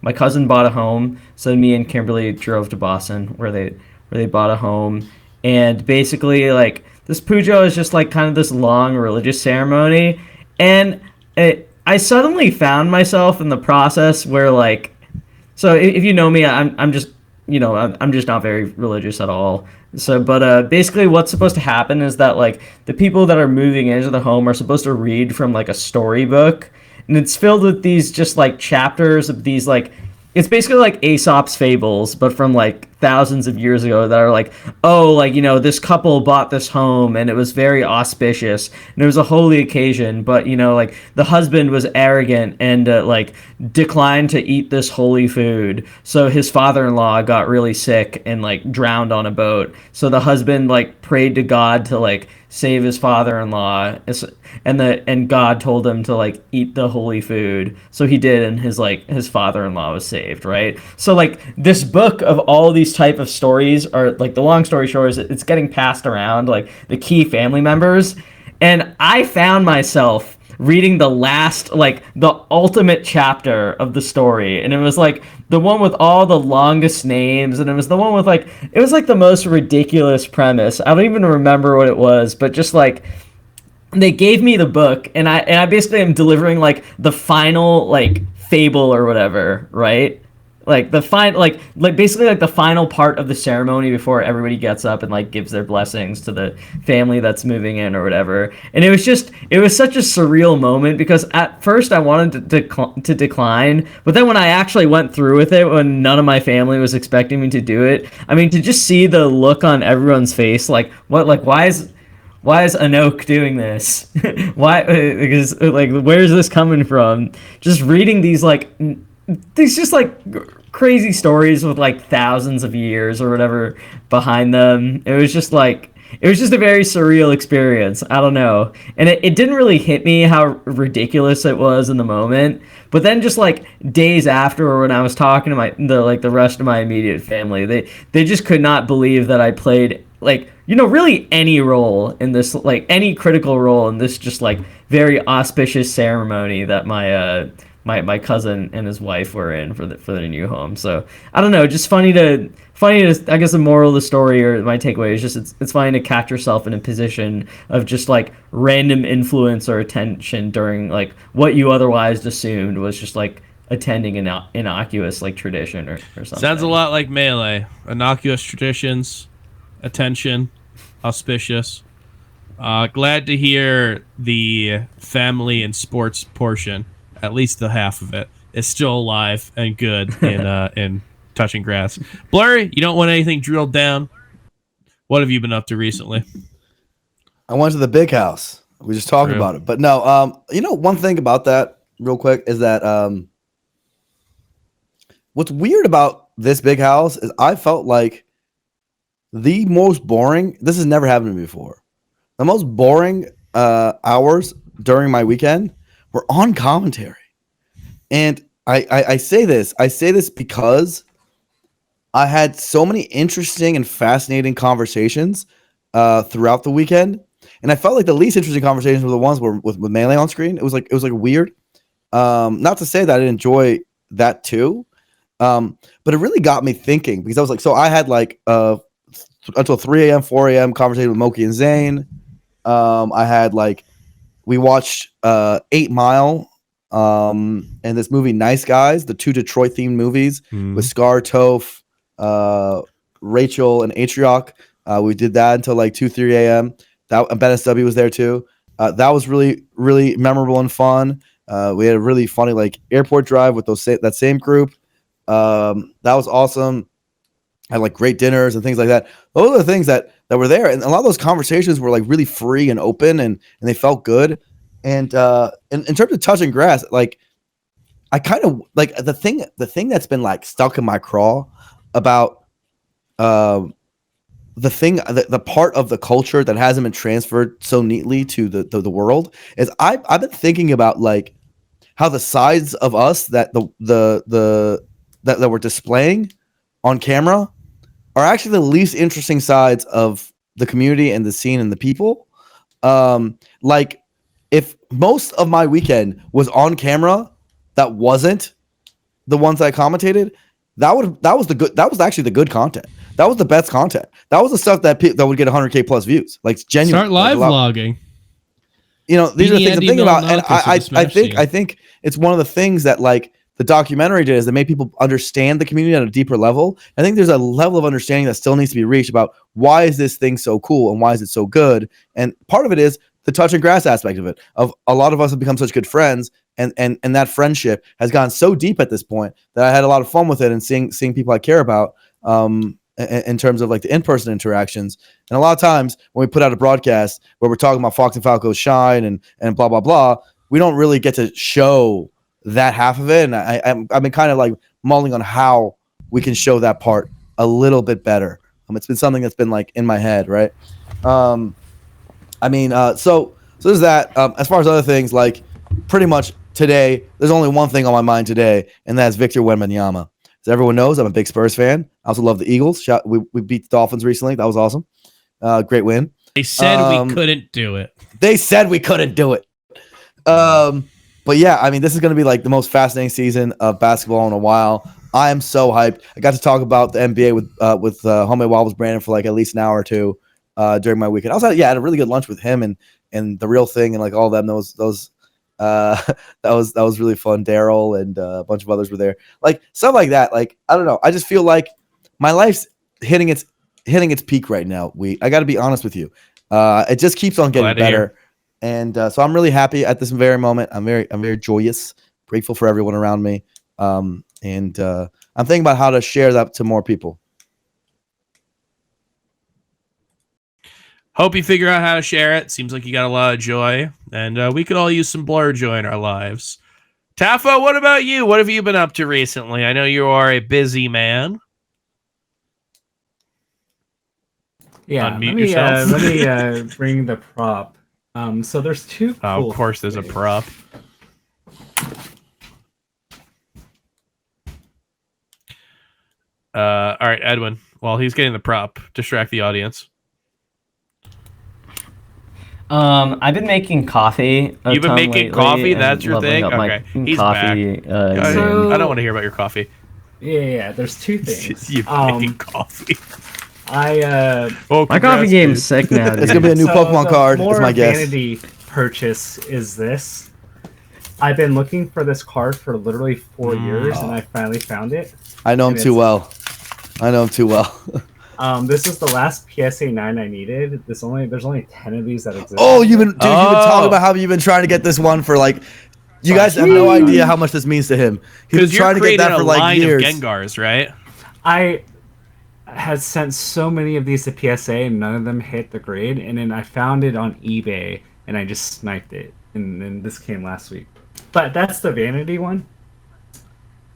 my cousin bought a home, so me and Kimberly drove to Boston where they bought a home, and basically like this puja is just like kind of this long religious ceremony, and I suddenly found myself in the process where like, so if you know me, I'm just I'm just not very religious at all. So, but basically what's supposed to happen is that like the people that are moving into the home are supposed to read from like a storybook, and it's filled with these just like chapters of these like. It's basically like Aesop's fables, but from like thousands of years ago that are like, oh, like, this couple bought this home and it was very auspicious and it was a holy occasion, but, like the husband was arrogant and like declined to eat this holy food. So his father-in-law got really sick and like drowned on a boat. So the husband like prayed to God to like save his father-in-law, and God told him to like eat the holy food, so he did, and his father-in-law was saved, right? So like this book of all these type of stories are like, the long story short is it's getting passed around like the key family members, and I found myself reading the last, like the ultimate chapter of the story, and it was like the one with all the longest names, and it was the one with like, it was like the most ridiculous premise. I don't even remember what it was, but just like they gave me the book, and I basically am delivering like the final like fable or whatever, right? Like the basically like the final part of the ceremony before everybody gets up and like gives their blessings to the family that's moving in or whatever. And it was such a surreal moment, because at first I wanted to decline, but then when I actually went through with it, when none of my family was expecting me to do it, I mean, to just see the look on everyone's face, like why is Anoke doing this? Why? Because like, where's this coming from? Just reading these just like crazy stories with like thousands of years or whatever behind them. It was just a very surreal experience. I don't know. And it didn't really hit me how ridiculous it was in the moment. But then just like days after, or when I was talking to the rest of my immediate family, they just could not believe that I played like, really any role in this, like any critical role in this just like very auspicious ceremony that my cousin and his wife were in for the new home. So I don't know, just funny to I guess the moral of the story, or my takeaway, is just it's funny to catch yourself in a position of just like random influence or attention during like what you otherwise assumed was just like attending an innocuous like tradition or something. Sounds a lot like Melee. Innocuous traditions, attention, auspicious. Glad to hear the family and sports portion, at least the half of it, is still alive and good in touching grass. Blurry, you don't want anything drilled down? What have you been up to recently? I went to the Big House. We just talked about it. But no, one thing about that real quick is that what's weird about this Big House is I felt like the most boring, this has never happened to me before, the most boring hours during my weekend were on commentary. And I say this because I had so many interesting and fascinating conversations throughout the weekend, and I felt like the least interesting conversations were the ones with Melee on screen. It was like weird. Not to say that I didn't enjoy that too, but it really got me thinking because I was like, so I had like until 3 a.m., 4 a.m. conversation with Moki and Zane. I had like we watched 8 Mile and this movie Nice Guys, the 2 Detroit themed movies with Scar, Toph, Rachel, and Atrioc. We did that until like 2, 3 a.m. That Ben SW was there too. That was really, really memorable and fun. We had a really funny like airport drive with that same group. That was awesome. Had like great dinners and things like that. Those are the things that were there, and a lot of those conversations were like really free and open, and they felt good. And in terms of touching grass, like I kind of like the thing that's been like stuck in my craw about the part of the culture that hasn't been transferred so neatly to the world is I've been thinking about like how the sides of us that that we're displaying on camera are actually the least interesting sides of the community and the scene and the people. Like if most of my weekend was on camera, that wasn't the ones that I commentated. That was actually the good content. That was the best content. That was the stuff that would get 100K plus views. Like genuine. Start live vlogging. You know, these are the things I'm thinking about, and I think it's one of the things that like the documentary did is that made people understand the community on a deeper level. I think there's a level of understanding that still needs to be reached about why is this thing so cool and why is it so good. And part of it is the touch and grass aspect of it. Of a lot of us have become such good friends, and that friendship has gone so deep at this point that I had a lot of fun with it and seeing people I care about. In terms of like the in-person interactions. And a lot of times when we put out a broadcast where we're talking about Fox and Falco's shine and blah, blah, blah, we don't really get to show that half of it. And I've been kind of like mulling on how we can show that part a little bit better. It's been something that's been like in my head, right? So there's that. As far as other things, like pretty much today, there's only one thing on my mind today, and that's Victor Wembanyama. As everyone knows, I'm a big Spurs fan. I also love the Eagles. We beat the Dolphins recently. That was awesome. Great win. They said we couldn't do it. They said we couldn't do it. But yeah, I mean, this is going to be like the most fascinating season of basketball in a while. I am so hyped. I got to talk about the NBA with Homemade Wobbles Brandon for like at least an hour or two during my weekend. I had a really good lunch with him and the Real Thing and like all of them. That was really fun. Daryl and a bunch of others were there. Like stuff like that. Like I don't know. I just feel like my life's hitting its peak right now. I got to be honest with you. It just keeps on getting better, and so I'm really happy at this very moment. I'm very joyous, grateful for everyone around me, and I'm thinking about how to share that to more people. Hope you figure out how to share it. Seems like you got a lot of joy, and we could all use some blur joy in our lives. Tafo, what about you? What have you been up to recently? I know you are a busy man. Yeah, Unmute let me bring the prop. So there's two. Of course, there's a prop. All right, Edwin. While he's getting the prop, distract the audience. I've been making coffee. You've been making coffee? That's your thing? Okay. He's coffee, back. I don't want to hear about your coffee. Yeah. There's two things. You've been making coffee. My coffee game's sick now. It's gonna be a new Pokemon card. It's my guess. Vanity purchase is this. I've been looking for this card for literally 4 years, and I finally found it. I know him too well. This is the last PSA 9 I needed. There's only 10 of these that exist. Oh, you've been talking about how you've been trying to get this one for like. You guys have no idea how much this means to him. He's been trying to get that for like years. Of Gengars, right? I had sent so many of these to PSA, and none of them hit the grade. And then I found it on eBay, and I just sniped it. And then this came last week. But that's the vanity one.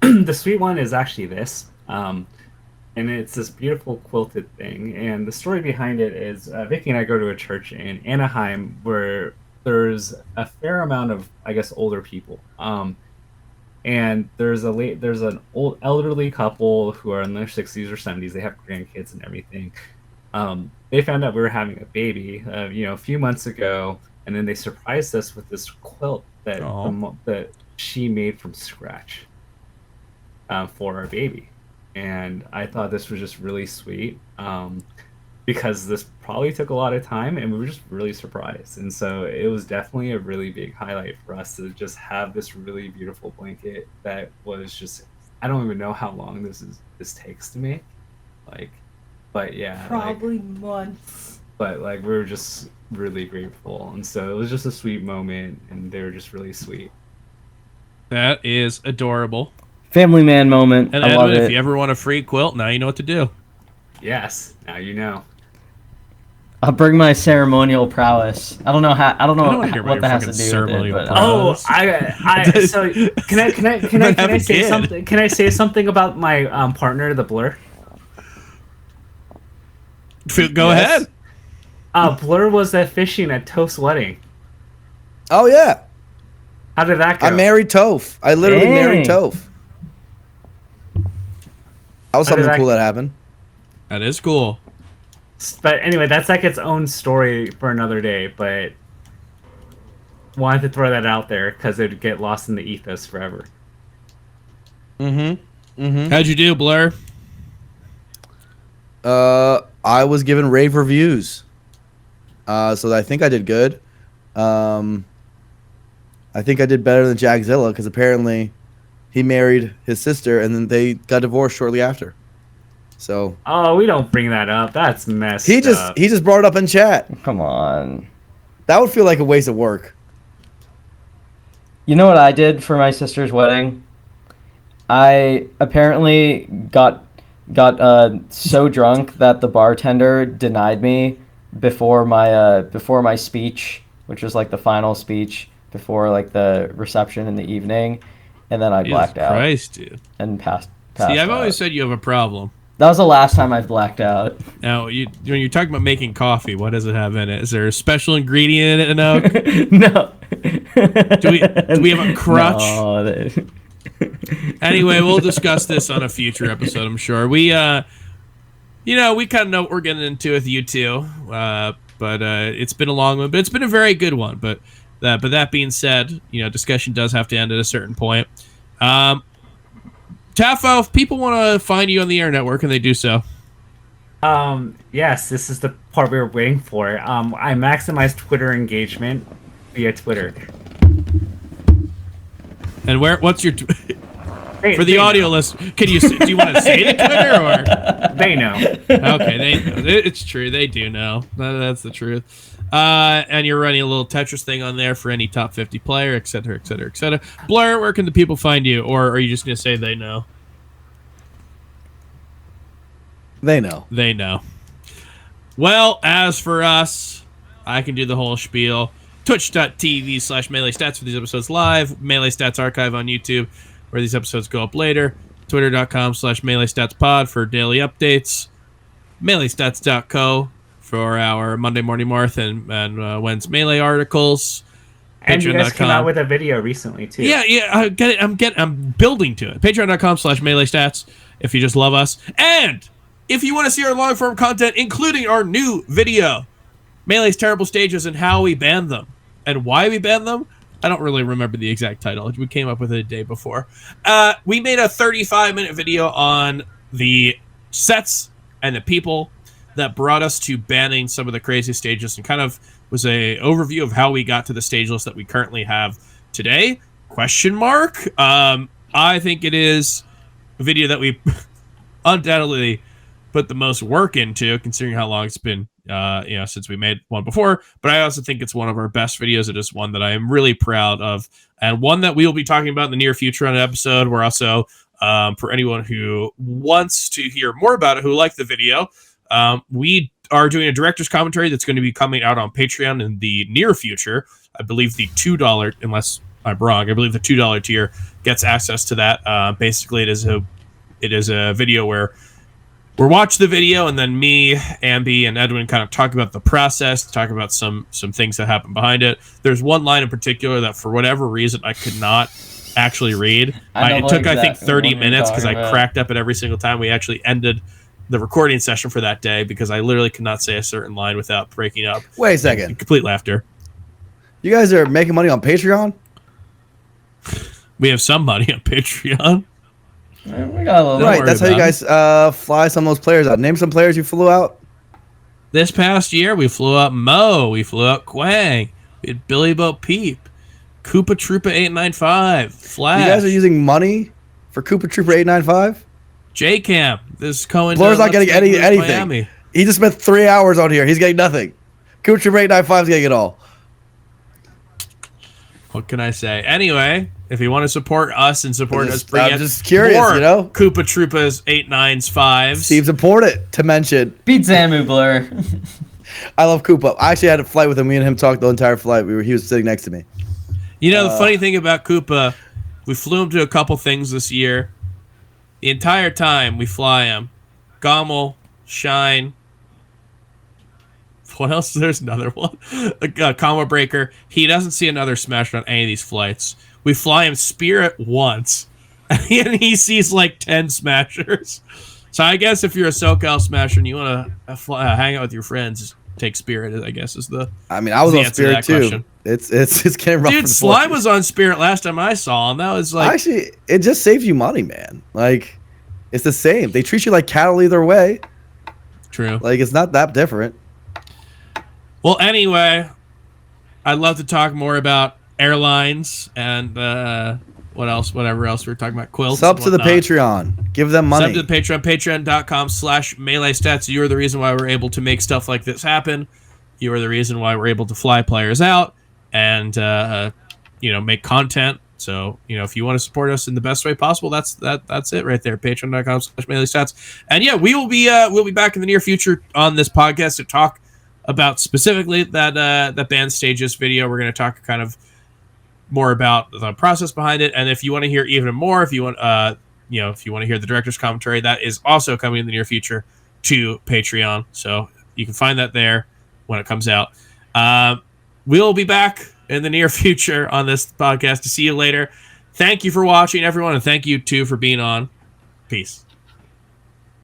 The sweet one is actually this. And it's this beautiful quilted thing. And the story behind it is Vicky and I go to a church in Anaheim where there's a fair amount of, I guess, older people. And there's an old elderly couple who are in their 60s or 70s. They have grandkids and everything. They found out we were having a baby, a few months ago, and then they surprised us with this quilt that she made from scratch for our baby. And I thought this was just really sweet because this probably took a lot of time, and we were just really surprised. And so it was definitely a really big highlight for us to just have this really beautiful blanket that was just, I don't even know how long this takes to make. But yeah. Probably months. But we were just really grateful. And so it was just a sweet moment, and they were just really sweet. That is adorable. Family man moment. And I Edwin, love it. if you ever want a free quilt, now you know what to do. Yes, now you know. I'll bring my ceremonial prowess. I don't know what that has to do with it. ceremonial But, prowess. So can I say kid. something? Can I say something about my partner, the Blur? Go ahead. Blur was at fishing at Toph's wedding. Oh yeah, How did that go? I married Toph. I literally married Dang. Toph. That was How did something that- cool that happened. That is cool. But anyway, that's its own story for another day. But wanted to throw that out there because it'd get lost in the ethos forever. How'd you do, Blur? I was given rave reviews. So I think I did good. I think I did better than Jackzilla because apparently he married his sister and then they got divorced shortly after. So Oh, we don't bring that up. That's messed he up. just brought it up in chat. Come on. That would feel like a waste of work. You know what I did for my sister's wedding? I apparently got so drunk that the bartender denied me before my speech, which was like the final speech before like the reception in the evening, and then I blacked out Christ, dude. and passed See, I've out. always said you have a problem. That was the last time I've blacked out. Now, when you're talking about making coffee, what does it have in it? Is there a special ingredient in it, Anoke? No. Do we have a crutch? No, Anyway, we'll discuss this on a future episode, I'm sure. We kind of know what we're getting into with you two, but it's been a long one, but it's been a very good one. But that being said, discussion does have to end at a certain point. Tafo, if people want to find you on the internet, where can they do so? Yes, this is the part we were waiting for. I maximize Twitter engagement via Twitter. And what's your They- for the they audio know. list? Do you want to say the Twitter or? They know. Okay, they know. It's true. They do know. That's the truth. And you're running a little Tetris thing on there for any top 50 player, et cetera, et cetera, et cetera. Blur, where can the people find you? Or are you just going to say they know? They know. They know. Well, as for us, I can do the whole spiel. Twitch.tv/Melee Stats for these episodes live. Melee Stats archive on YouTube, where these episodes go up later. Twitter.com/Melee Stats Pod for daily updates. MeleeStats.co for our Monday Morning Marth and Wednesday Melee articles. And you guys came Patreon.com. out with a video recently too. Yeah, I get it. I'm building to it. Patreon.com/Melee Stats if you just love us. And if you want to see our long form content, including our new video, Melee's Terrible Stages and how we banned them and why we banned them. I don't really remember the exact title. We came up with it a day before. We made a 35-minute video on the sets and the people that brought us to banning some of the crazy stages, and kind of was a overview of how we got to the stage list that we currently have today. Question mark. I think it is a video that we undoubtedly put the most work into, considering how long it's been since we made one before. But I also think it's one of our best videos. It is one that I am really proud of, and one that we will be talking about in the near future on an episode. We're also, for anyone who wants to hear more about it, who liked the video, we are doing a director's commentary that's going to be coming out on Patreon in the near future. I believe the $2, unless I'm wrong, I believe the $2 tier gets access to that. Basically, it is a video where we'll watch the video, and then me, Ambi, and Edwin kind of talk about the process, talk about some things that happen behind it. There's one line in particular that, for whatever reason, I could not actually read. I It know took, I think, exactly 30 what you're minutes because I talking about. cracked up at every single time. We actually ended the recording session for that day because I literally could not say a certain line without breaking up. Wait a second. Complete laughter. You guys are making money on Patreon? We have some money on Patreon. We got a little Don't Right, worry that's how you about guys fly some of those players out. Name some players you flew out. This past year, we flew up Mo. We flew out Quang. We had Billy Bo Peep. Koopa Troopa 895. Flash. You guys are using money for Koopa Trooper 895? J-Cam. This is Cohen. Blur's not getting anything. Miami. He just spent 3 hours on here. He's getting nothing. Koopa Trooper 895 is getting it all. What can I say? Anyway, if you want to support us and support us, bring I'm in just curious, more you know? Koopa Troopas 895s. Seems important to mention. beat Zamu Blur. I love Koopa. I actually had a flight with him. Me and him talked the entire flight. He was sitting next to me. You know, the funny thing about Koopa, we flew him to a couple things this year. The entire time we fly him, Gommel, Shine. What else? There's another one. Combo Breaker. He doesn't see another Smasher on any of these flights. We fly him Spirit once, and he sees like 10 Smashers. So I guess if you're a SoCal Smasher and you want to hang out with your friends, take Spirit, I guess, is the I mean, I was the on answer to that Spirit too. question. It's getting rough. Dude, Slime was on Spirit last time I saw him. That was like... Actually, it just saves you money, man. Like, it's the same. They treat you like cattle either way. True. Like, it's not that different. Well, anyway, I'd love to talk more about airlines and what else, whatever else we were talking about. Quilts. Sub and to the whatnot. Patreon. Give them money. Sub to the Patreon, patreon.com/MeleeStats. You are the reason why we're able to make stuff like this happen. You are the reason why we're able to fly players out and, make content. So, if you want to support us in the best way possible, that's it right there. Patreon.com/MeleeStats. And yeah, we'll be back in the near future on this podcast to talk about specifically that band stages video. We're going to talk kind of more about the process behind it, and if you want to hear even more, if you want to hear the director's commentary, that is also coming in the near future to Patreon. So you can find that there when it comes out. We'll be back in the near future on this podcast to see you later. Thank you for watching, everyone, and thank you too for being on. Peace.